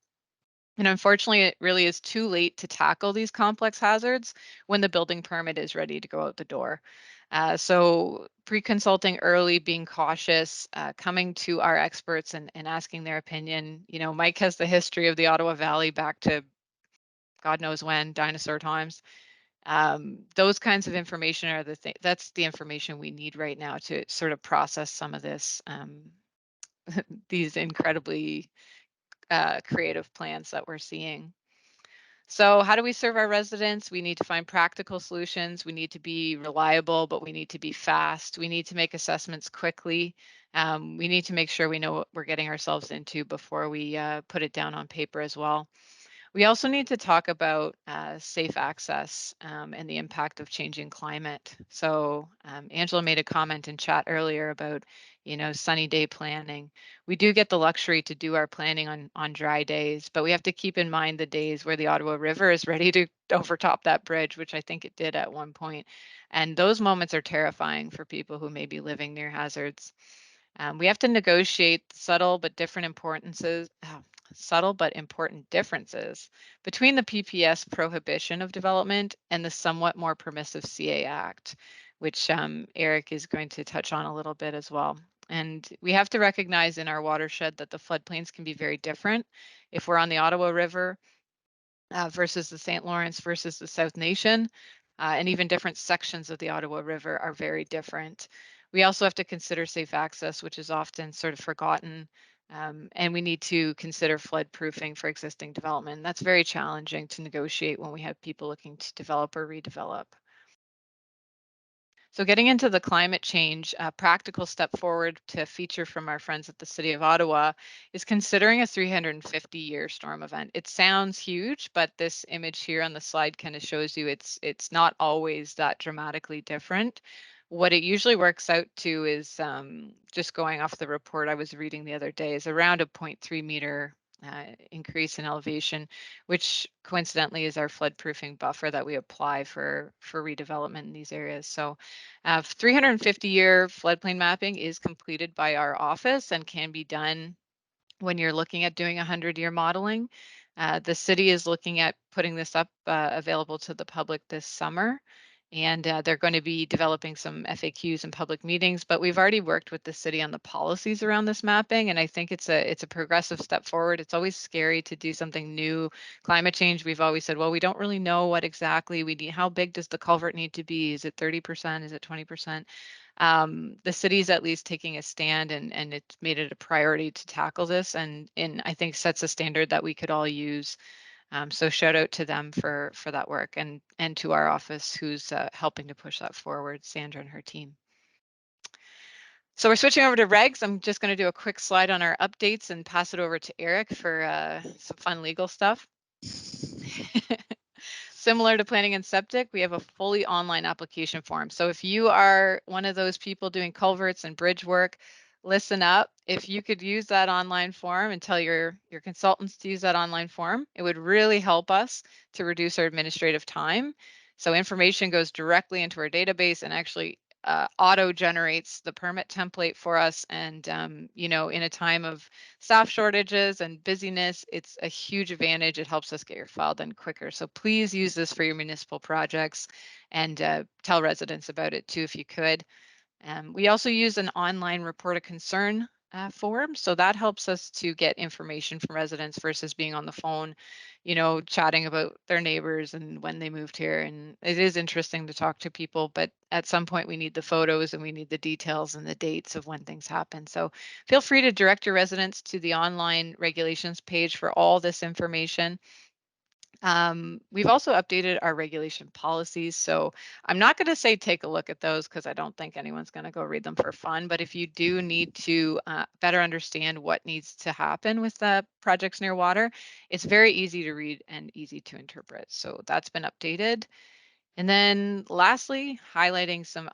F: And unfortunately, it really is too late to tackle these complex hazards when the building permit is ready to go out the door. So pre-consulting early, being cautious, coming to our experts and asking their opinion. Mike has the history of the Ottawa Valley back to God knows when, dinosaur times. Those kinds of information are that's the information we need right now to sort of process some of this, these incredibly creative plans that we're seeing. So how do we serve our residents? We need to find practical solutions. We need to be reliable, but we need to be fast. We need to make assessments quickly. We need to make sure we know what we're getting ourselves into before we put it down on paper as well. We also need to talk about safe access and the impact of changing climate. So Angela made a comment in chat earlier about, sunny day planning. We do get the luxury to do our planning on dry days, but we have to keep in mind the days where the Ottawa River is ready to overtop that bridge, which I think it did at one point. And those moments are terrifying for people who may be living near hazards. We have to negotiate subtle but important differences between the PPS prohibition of development and the somewhat more permissive CA Act, which Eric is going to touch on a little bit as well. And we have to recognize in our watershed that the floodplains can be very different. If we're on the Ottawa River versus the St. Lawrence versus the South Nation, and even different sections of the Ottawa River are very different. We also have to consider safe access, which is often sort of forgotten. And we need to consider flood proofing for existing development. That's very challenging to negotiate when we have people looking to develop or redevelop. So getting into the climate change, a practical step forward to feature from our friends at the City of Ottawa is considering a 350-year storm event. It sounds huge, but this image here on the slide kind of shows you it's not always that dramatically different. What it usually works out to is, just going off the report I was reading the other day, is around a 0.3 meter increase in elevation, which coincidentally is our floodproofing buffer that we apply for redevelopment in these areas. So 350-year floodplain mapping is completed by our office and can be done when you're looking at doing 100-year modeling. The city is looking at putting this up available to the public this summer. And they're going to be developing some FAQs and public meetings, but we've already worked with the city on the policies around this mapping. And I think it's a progressive step forward. It's always scary to do something new. Climate change, we've always said, well, we don't really know what exactly we need. How big does the culvert need to be? Is it 30%? Is it 20%? The city's at least taking a stand, and it's made it a priority to tackle this, and I think sets a standard that we could all use. So shout out to them for that work, and to our office who's helping to push that forward, Sandra and her team. So we're switching over to regs. I'm just going to do a quick slide on our updates and pass it over to Eric for some fun legal stuff. Similar to planning and septic, we have a fully online application form. So if you are one of those people doing culverts and bridge work, listen up. If you could use that online form and tell your consultants to use that online form, it would really help us to reduce our administrative time. So information goes directly into our database and actually auto generates the permit template for us. And, you know, in a time of staff shortages and busyness, it's a huge advantage. It helps us get your file done quicker. So please use this for your municipal projects, and tell residents about it too if you could. We also use an online report of concern form. So that helps us to get information from residents versus being on the phone, you know, chatting about their neighbors and when they moved here. And it is interesting to talk to people, but at some point we need the photos and we need the details and the dates of when things happen. So feel free to direct your residents to the online regulations page for all this information. We've also updated our regulation policies. So I'm not going to say take a look at those because I don't think anyone's going to go read them for fun. But if you do need to better understand what needs to happen with the projects near water, it's very easy to read and easy to interpret. So that's been updated. And then lastly, highlighting some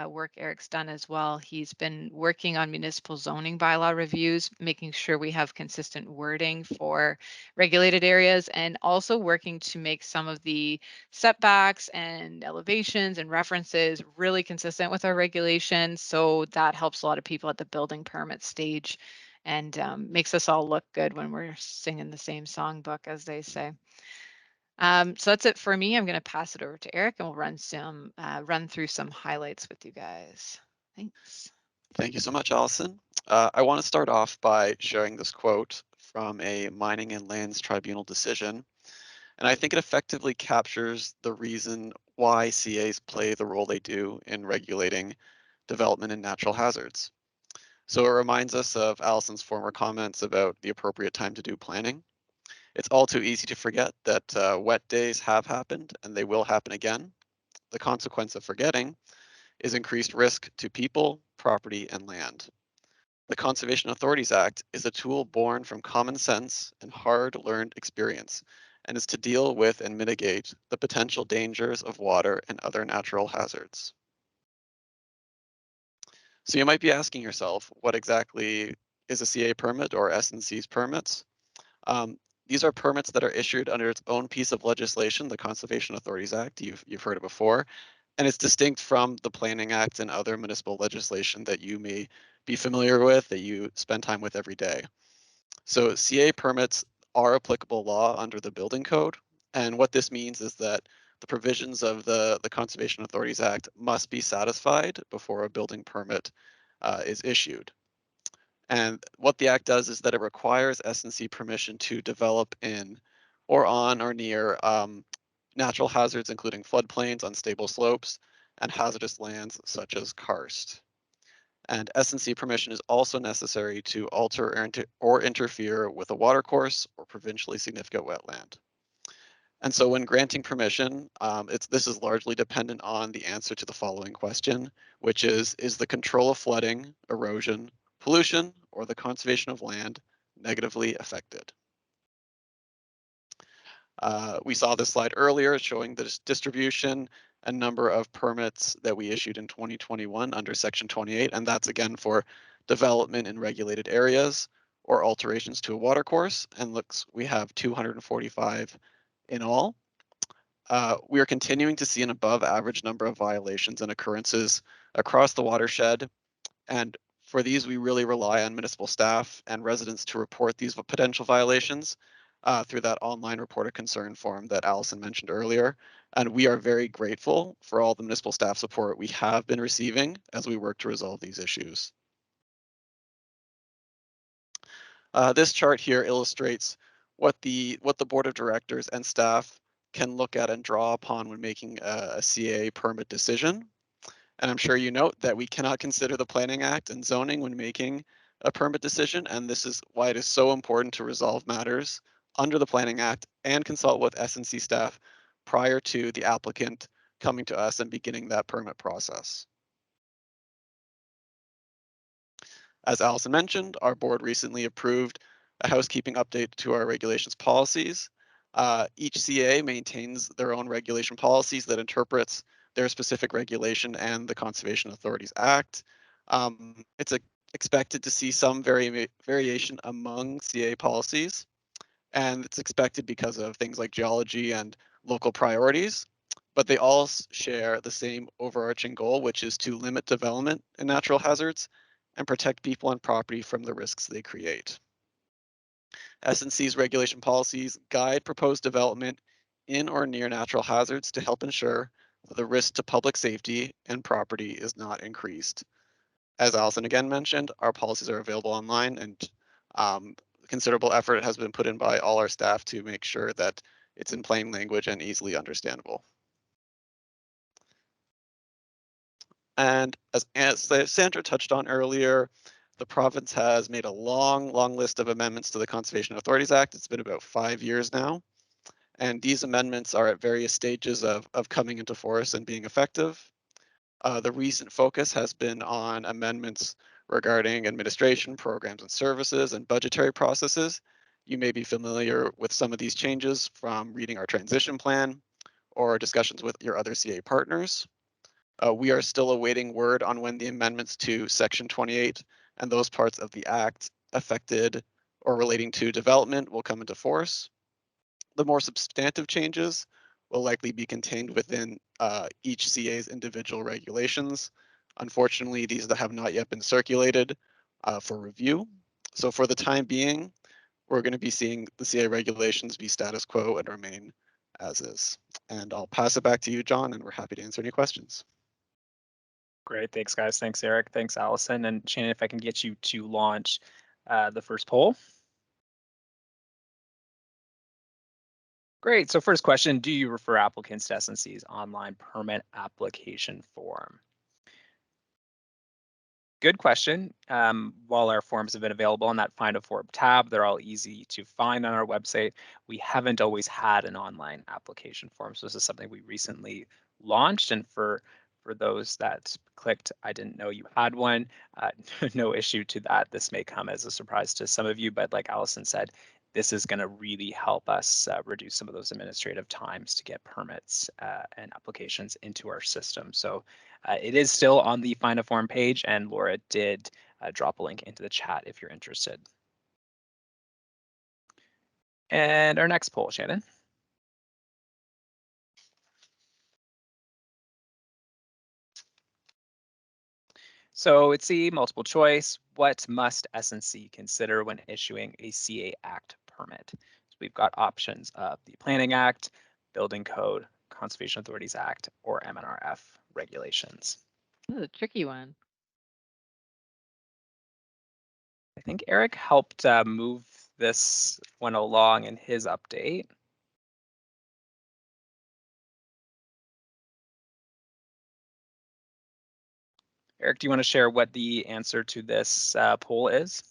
F: work Eric's done as well. He's been working on municipal zoning bylaw reviews, making sure we have consistent wording for regulated areas, and also working to make some of the setbacks and elevations and references really consistent with our regulations. So that helps a lot of people at the building permit stage, and makes us all look good when we're singing the same songbook, as they say. So that's it for me. I'm going to pass it over to Eric, and we'll run through some highlights with you guys. Thanks.
Q: Thank you so much, Allison. I want to start off by sharing this quote from a Mining and Lands Tribunal decision. And I think it effectively captures the reason why CAs play the role they do in regulating development and natural hazards. So it reminds us of Allison's former comments about the appropriate time to do planning. It's all too easy to forget that wet days have happened and they will happen again. The consequence of forgetting is increased risk to people, property, and land. The Conservation Authorities Act is a tool born from common sense and hard-learned experience, and is to deal with and mitigate the potential dangers of water and other natural hazards. So you might be asking yourself, what exactly is a CA permit or SNC's permits? These are permits that are issued under its own piece of legislation, the Conservation Authorities Act. You've heard it before, and it's distinct from the Planning Act and other municipal legislation that you may be familiar with, that you spend time with every day. So CA permits are applicable law under the Building Code, and what this means is that the provisions of the Conservation Authorities Act must be satisfied before a building permit is issued. And what the Act does is that it requires SNC permission to develop in or on or near natural hazards, including floodplains, unstable slopes, and hazardous lands such as karst. And SNC permission is also necessary to alter or interfere with a watercourse or provincially significant wetland. And so when granting permission, this is largely dependent on the answer to the following question, which is the control of flooding, erosion, pollution, or the conservation of land negatively affected? We saw this slide earlier showing the distribution and number of permits that we issued in 2021 under Section 28, and that's again for development in regulated areas or alterations to a watercourse. And looks, we have 245 in all. We are continuing to see an above average number of violations and occurrences across the watershed. And for these, we really rely on municipal staff and residents to report these potential violations through that online report of concern form that Allison mentioned earlier. And we are very grateful for all the municipal staff support we have been receiving as we work to resolve these issues. This chart here illustrates what the board of directors and staff can look at and draw upon when making a CA permit decision. And I'm sure you note that we cannot consider the Planning Act and zoning when making a permit decision, and this is why it is so important to resolve matters under the Planning Act and consult with SNC staff prior to the applicant coming to us and beginning that permit process. As Allison mentioned, our board recently approved a housekeeping update to our regulations policies. Each CA maintains their own regulation policies that interprets their specific regulation and the Conservation Authorities Act. It's expected to see some variation among CA policies, and it's expected because of things like geology and local priorities, but they all share the same overarching goal, which is to limit development and natural hazards and protect people and property from the risks they create. SNC's regulation policies guide proposed development in or near natural hazards to help ensure that the risk to public safety and property is not increased. As Allison again mentioned, our policies are available online, and considerable effort has been put in by all our staff to make sure that it's in plain language and easily understandable. And as Sandra touched on earlier, the province has made a long list of amendments to the Conservation Authorities Act. It's been about 5 years now. And these amendments are at various stages of coming into force and being effective. The recent focus has been on amendments regarding administration, programs and services, and budgetary processes. You may be familiar with some of these changes from reading our transition plan or discussions with your other CA partners. We are still awaiting word on when the amendments to Section 28 and those parts of the Act affected or relating to development will come into force. The more substantive changes will likely be contained within each CA's individual regulations. Unfortunately, these have not yet been circulated for review. So for the time being, we're going to be seeing the CA regulations be status quo and remain as is. And I'll pass it back to you, John, and we're happy to answer any questions.
A: Great, thanks guys. Thanks Eric, thanks Allison. And Shannon, if I can get you to launch the first poll. Great, so first question, do you refer applicants to SNC's online permit application form? Good question. While our forms have been available on that Find a Form tab, they're all easy to find on our website. We haven't always had an online application form, so this is something we recently launched. And for those that clicked, I didn't know you had one. No issue to that. This may come as a surprise to some of you, but like Allison said, this is going to really help us reduce some of those administrative times to get permits and applications into our system. So it is still on the Find a Form page, and Laura did drop a link into the chat if you're interested. And our next poll, Shannon. So it's the multiple choice. What must SNC consider when issuing a CA Act permit? So we've got options of the Planning Act, Building Code, Conservation Authorities Act, or MNRF regulations.
F: This is a tricky one.
A: I think Eric helped move this one along in his update. Eric, do you want to share what the answer to this poll is?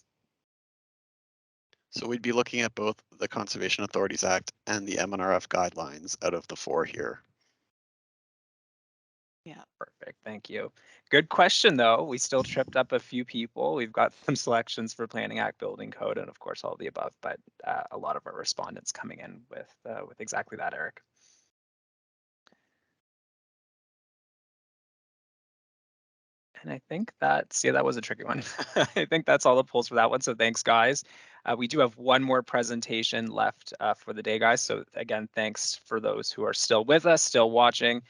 Q: So we'd be looking at both the Conservation Authorities Act and the MNRF guidelines out of the 4 here.
A: Yeah, perfect. Thank you. Good question, though. We still tripped up a few people. We've got some selections for Planning Act, Building Code, and of course all the above. But a lot of our respondents coming in with exactly that, Eric. And I think that was a tricky one. I think that's all the polls for that one. So thanks, guys. We do have one more presentation left for the day, guys. So again, thanks for those who are still with us, still watching.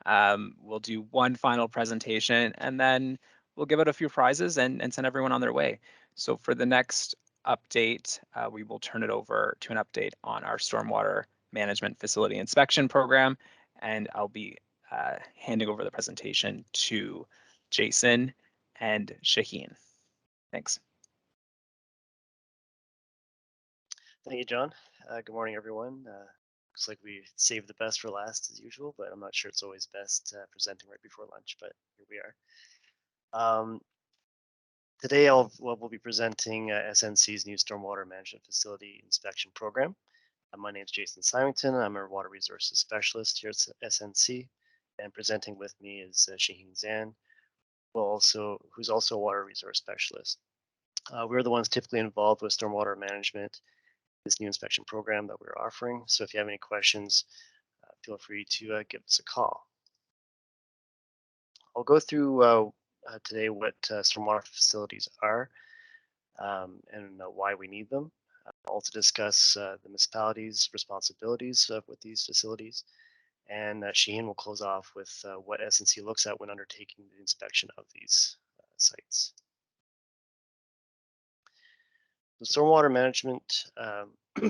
A: We'll do one final presentation and then we'll give out a few prizes and send everyone on their way. So for the next update, we will turn it over to an update on our stormwater management facility inspection program. And I'll be handing over the presentation to Jason and Shaheen. Thanks.
R: Thank you, John. Good morning, everyone. Looks like we saved the best for last as usual, but I'm not sure it's always best presenting right before lunch, but here we are. Today we'll be presenting SNC's new Stormwater Management Facility Inspection Program. My name is Jason Symington. I'm a Water Resources Specialist here at SNC, and presenting with me is Shaheen Zan, who's also a Water Resource Specialist. We're the ones typically involved with stormwater management, this new inspection program that we're offering. So if you have any questions, feel free to give us a call. I'll go through today what stormwater facilities are and why we need them. I'll also discuss the municipalities' responsibilities with these facilities. And Shaheen will close off with what SNC looks at when undertaking the inspection of these sites. The stormwater management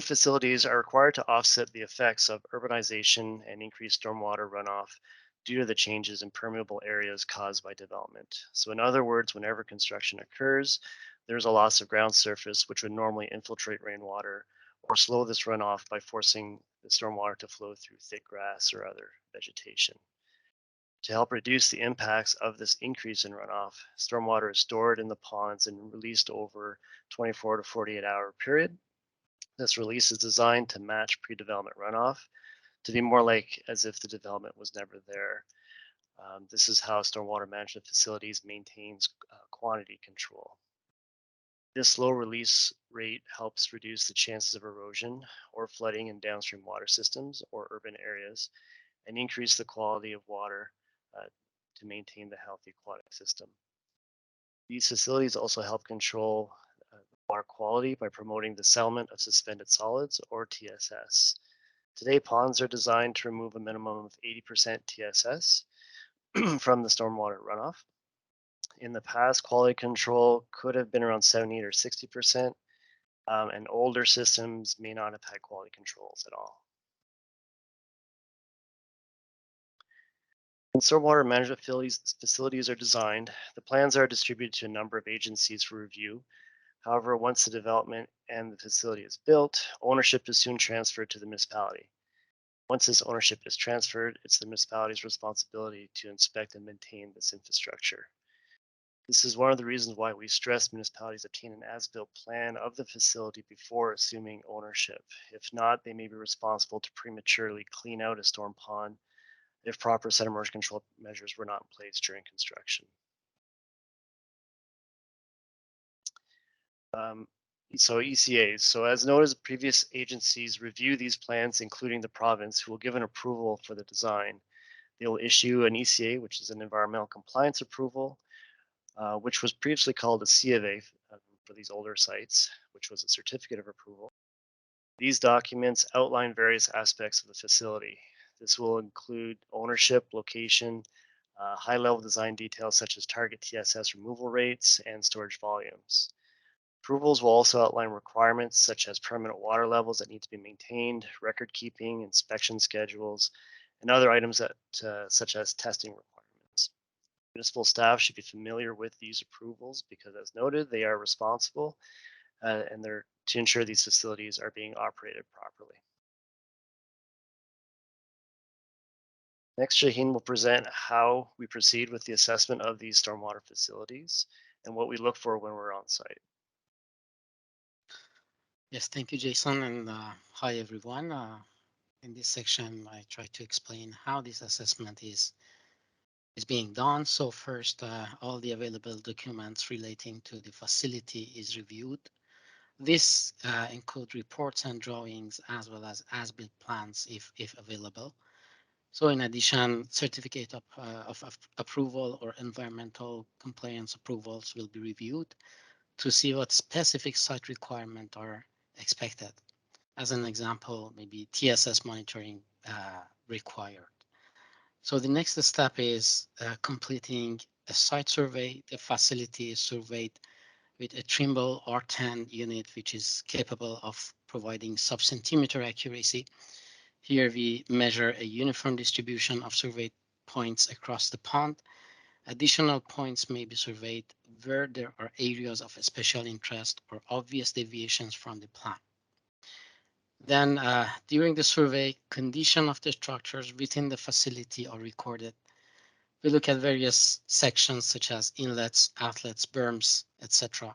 R: facilities are required to offset the effects of urbanization and increased stormwater runoff due to the changes in permeable areas caused by development. So in other words, whenever construction occurs, there's a loss of ground surface which would normally infiltrate rainwater or slow this runoff by forcing the stormwater to flow through thick grass or other vegetation. To help reduce the impacts of this increase in runoff, stormwater is stored in the ponds and released over 24 to 48 hour period. This release is designed to match pre-development runoff to be more like as if the development was never there. This is how stormwater management facilities maintains quantity control. This low release rate helps reduce the chances of erosion or flooding in downstream water systems or urban areas and increase the quality of water to maintain the healthy aquatic system. These facilities also help control water quality by promoting the settlement of suspended solids or TSS. Today, ponds are designed to remove a minimum of 80% TSS from the stormwater runoff. In the past, quality control could have been around 70 or 60%, and older systems may not have had quality controls at all. When stormwater management facilities are designed, the plans are distributed to a number of agencies for review. However, once the development and the facility is built, ownership is soon transferred to the municipality. Once this ownership is transferred, it's the municipality's responsibility to inspect and maintain this infrastructure. This is one of the reasons why we stress municipalities obtain an as-built plan of the facility before assuming ownership. If not, they may be responsible to prematurely clean out a storm pond if proper sediment erosion control measures were not in place during construction. So ECAs. So as noted, previous agencies review these plans, including the province, who will give an approval for the design. They will issue an ECA, which is an environmental compliance approval, which was previously called a C of A for these older sites, which was a certificate of approval. These documents outline various aspects of the facility. This will include ownership, location, high-level design details such as target TSS removal rates and storage volumes. Approvals will also outline requirements such as permanent water levels that need to be maintained, record keeping, inspection schedules, and other items that such as testing requirements. Municipal staff should be familiar with these approvals because, as noted, they are responsible and they're to ensure these facilities are being operated properly. Next, Shaheen will present how we proceed with the assessment of these stormwater facilities and what we look for when we're on site.
S: Yes, thank you, Jason, and hi, everyone. In this section, I try to explain how this assessment is being done. So first, all the available documents relating to the facility is reviewed. This include reports and drawings as well as-built plans if available. So in addition, certificate of approval or environmental compliance approvals will be reviewed to see what specific site requirements are expected. As an example, maybe TSS monitoring required. So the next step is completing a site survey. The facility is surveyed with a Trimble R10 unit, which is capable of providing sub-centimeter accuracy. Here we measure a uniform distribution of surveyed points across the pond. Additional points may be surveyed where there are areas of special interest or obvious deviations from the plan. Then during the survey, condition of the structures within the facility are recorded. We look at various sections such as inlets, outlets, berms, etc.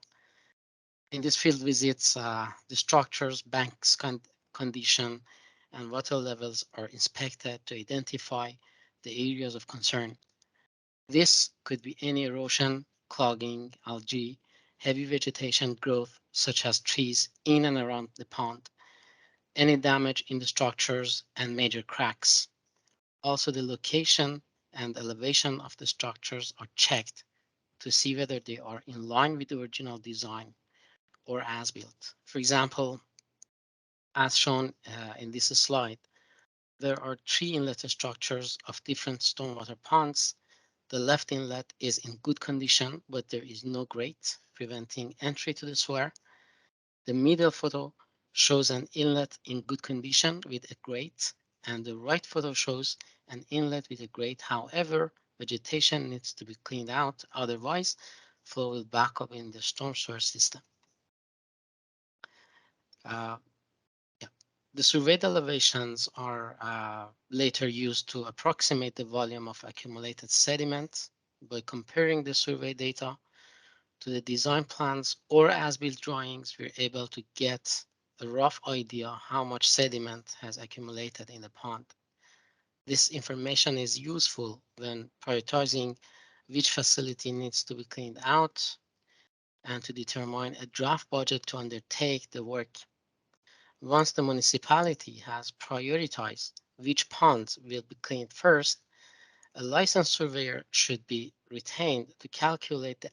S: In this field visits, the structures, banks condition, and water levels are inspected to identify the areas of concern. This could be any erosion, clogging, algae, heavy vegetation growth, such as trees in and around the pond, any damage in the structures, and major cracks. Also, the location and elevation of the structures are checked to see whether they are in line with the original design or as built. For example, as shown in this slide, there are 3 inlet structures of different stormwater ponds. The left inlet is in good condition, but there is no grate preventing entry to the sewer. The middle photo shows an inlet in good condition with a grate, and the right photo shows an inlet with a grate. However, vegetation needs to be cleaned out, otherwise flow will back up in the storm sewer system. The surveyed elevations are later used to approximate the volume of accumulated sediment. By comparing the survey data to the design plans or as-built drawings, we're able to get a rough idea how much sediment has accumulated in the pond. This information is useful when prioritizing which facility needs to be cleaned out and to determine a draft budget to undertake the work. Once the municipality has prioritized which ponds will be cleaned first, a licensed surveyor should be retained to calculate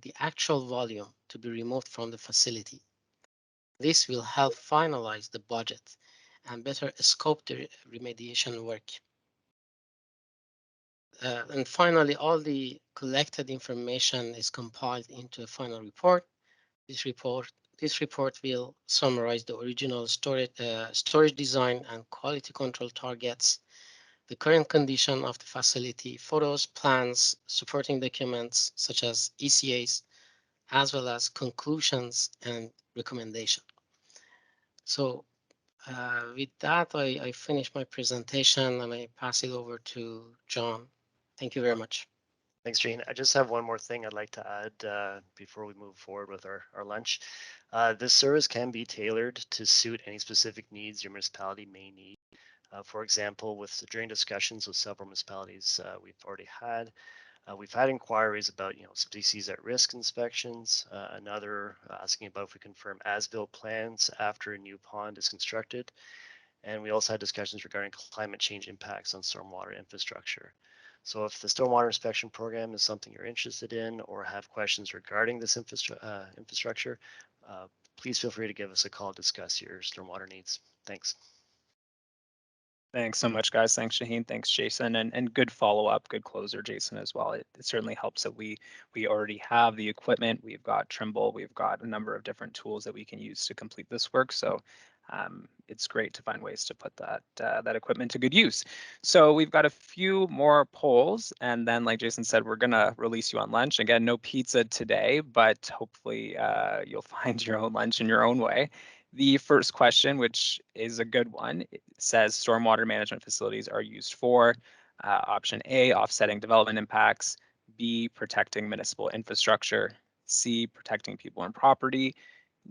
S: the actual volume to be removed from the facility. This will help finalize the budget and better scope the remediation work. And finally, all the collected information is compiled into a final report. This report will summarize the original storage design and quality control targets, the current condition of the facility, photos, plans, supporting documents such as ECAs, as well as conclusions and recommendations. So with that, I finish my presentation and I pass it over to John. Thank you very much.
R: Thanks, Gene. I just have one more thing I'd like to add before we move forward with our lunch. This service can be tailored to suit any specific needs your municipality may need. For example, during discussions with several municipalities we've already had, we've had inquiries about, species at risk inspections, another asking about if we confirm as-built plans after a new pond is constructed. And we also had discussions regarding climate change impacts on stormwater infrastructure. So if the stormwater inspection program is something you're interested in or have questions regarding this infrastructure, please feel free to give us a call to discuss your stormwater needs. Thanks.
A: Thanks so much, guys. Thanks, Shaheen. Thanks, Jason. And good follow-up, good closer, Jason, as well. It certainly helps that we already have the equipment. We've got Trimble. We've got a number of different tools that we can use to complete this work. So it's great to find ways to put that equipment to good use. So we've got a few more polls. And then, like Jason said, we're going to release you on lunch. Again, no pizza today, but hopefully you'll find your own lunch in your own way. The first question, which is a good one, says stormwater management facilities are used for option A, offsetting development impacts, B, protecting municipal infrastructure, C, protecting people and property,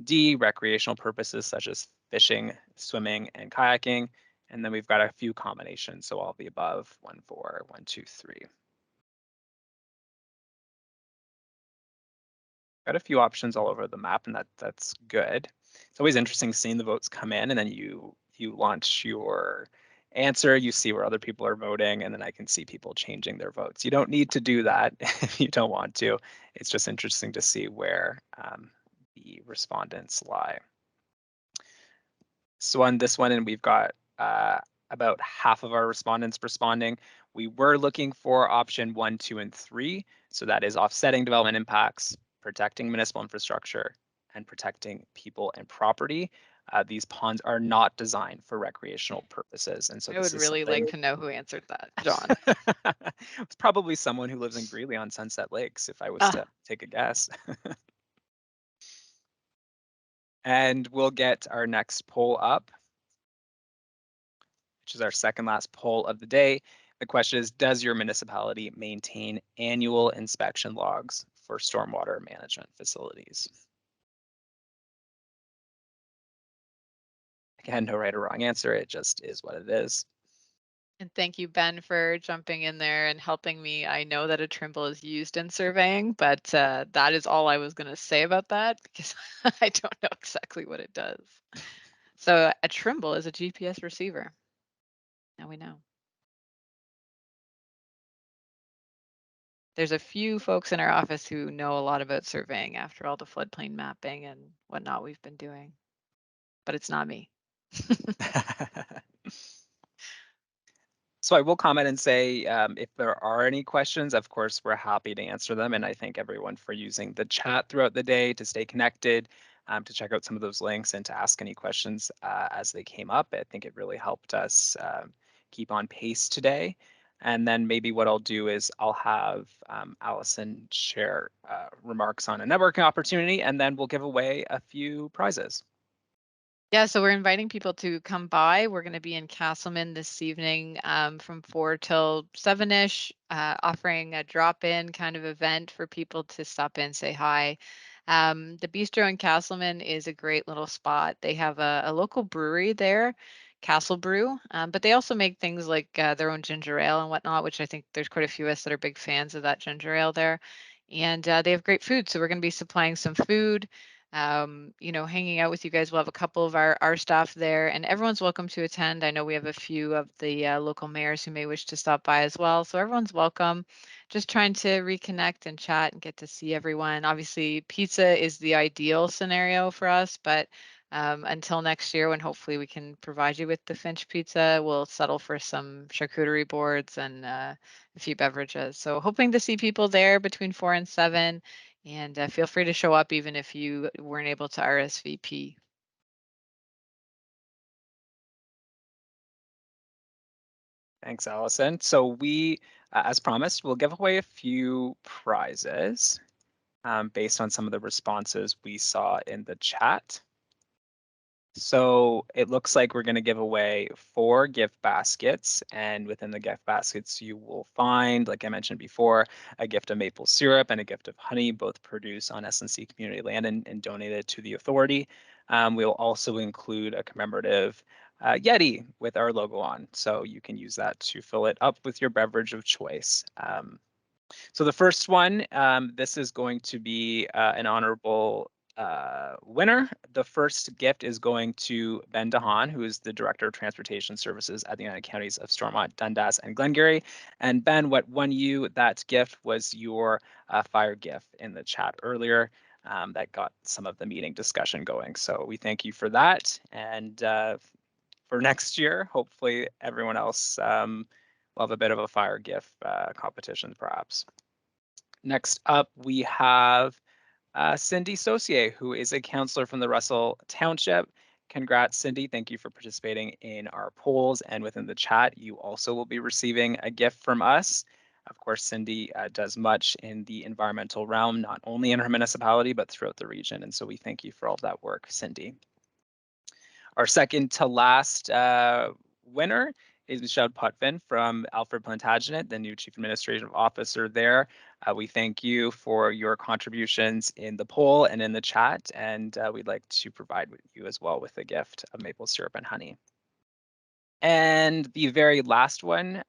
A: D, recreational purposes such as fishing, swimming, and kayaking. And then we've got a few combinations, so all of the above, 1, 4, 1, 2, 3. Got a few options all over the map, and that's good. It's always interesting seeing the votes come in, and then you launch your answer, you see where other people are voting, and then I can see people changing their votes. You don't need to do that if you don't want to. It's just interesting to see where the respondents lie. So on this one, and we've got about half of our respondents responding. We were looking for option 1, 2, and 3. So that is offsetting development impacts, protecting municipal infrastructure, and protecting people and property. These ponds are not designed for recreational purposes. And so
F: I would really like to know who answered that, John.
A: It's probably someone who lives in Greeley on Sunset Lakes, if I was to take a guess. And we'll get our next poll up, which is our second last poll of the day. The question is, does your municipality maintain annual inspection logs for stormwater management facilities? Again, no right or wrong answer. It just is what it is.
F: And thank you, Ben, for jumping in there and helping me. I know that a Trimble is used in surveying, but that is all I was going to say about that because I don't know exactly what it does. So a Trimble is a GPS receiver. Now we know. There's a few folks in our office who know a lot about surveying after all the floodplain mapping and whatnot we've been doing, but it's not me.
A: So I will comment and say, if there are any questions, of course, we're happy to answer them. And I thank everyone for using the chat throughout the day to stay connected, to check out some of those links and to ask any questions as they came up. I think it really helped us keep on pace today. And then maybe what I'll do is I'll have Allison share remarks on a networking opportunity, and then we'll give away a few prizes.
F: Yeah, so we're inviting people to come by. We're going to be in Castleman this evening from 4 till 7-ish, offering a drop-in kind of event for people to stop in, say hi. The Bistro in Castleman is a great little spot. They have a local brewery there, Castle Brew, but they also make things like their own ginger ale and whatnot, which I think there's quite a few of us that are big fans of that ginger ale there. And they have great food, so we're going to be supplying some food. You know, hanging out with you guys. We'll have a couple of our staff there, and everyone's welcome to attend. I know we have a few of the local mayors who may wish to stop by as well, so everyone's welcome. Just trying to reconnect and chat and get to see everyone. Obviously, pizza is the ideal scenario for us, but until next year, when hopefully we can provide you with the Finch pizza, we'll settle for some charcuterie boards and a few beverages. So hoping to see people there between 4 and 7. And feel free to show up even if you weren't able to RSVP.
A: Thanks, Allison. So we, as promised, we'll give away a few prizes based on some of the responses we saw in the chat. So it looks like we're going to give away 4 gift baskets, and within the gift baskets you will find, like I mentioned before, a gift of maple syrup and a gift of honey, both produced on SNC community land and donated to the authority. We'll also include a commemorative Yeti with our logo on, so you can use that to fill it up with your beverage of choice. So the first one, this is going to be an honorable winner. The first gift is going to Ben DeHaan, who is the Director of Transportation Services at the United Counties of Stormont, Dundas, and Glengarry. And Ben, what won you that gift was your fire gift in the chat earlier. That got some of the meeting discussion going. So we thank you for that. And for next year, hopefully everyone else will have a bit of a fire gift competition, perhaps. Next up, we have Cindy Saucier, who is a counselor from the Russell Township. Congrats, Cindy. Thank you for participating in our polls and within the chat. You also will be receiving a gift from us. Of course, Cindy does much in the environmental realm, not only in her municipality, but throughout the region. And so we thank you for all of that work, Cindy. Our second to last winner is Michelle Potvin from Alfred Plantagenet, the new Chief Administrative Officer there. We thank you for your contributions in the poll and in the chat, and we'd like to provide you as well with a gift of maple syrup and honey. And the very last one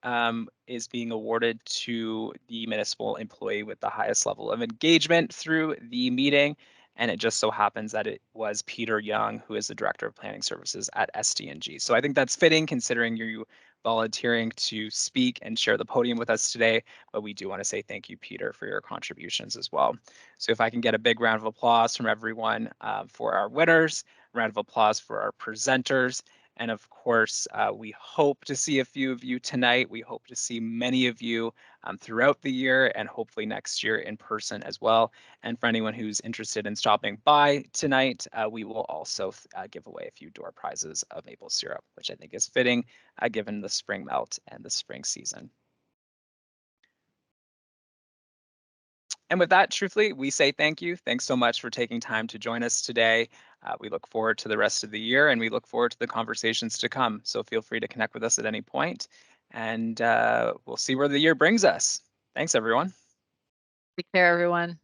A: is being awarded to the municipal employee with the highest level of engagement through the meeting. And it just so happens that it was Peter Young, who is the Director of Planning Services at SDNG. So I think that's fitting considering you volunteering to speak and share the podium with us today. But we do want to say thank you, Peter, for your contributions as well. So if I can get a big round of applause from everyone for our winners, a round of applause for our presenters. And of course, we hope to see a few of you tonight. We hope to see many of you throughout the year and hopefully next year in person as well. And for anyone who's interested in stopping by tonight, we will also give away a few door prizes of maple syrup, which I think is fitting given the spring melt and the spring season. And with that, truthfully, we say thank you. Thanks so much for taking time to join us today. We look forward to the rest of the year and we look forward to the conversations to come. So feel free to connect with us at any point and we'll see where the year brings us. Thanks, everyone.
F: Take care, everyone.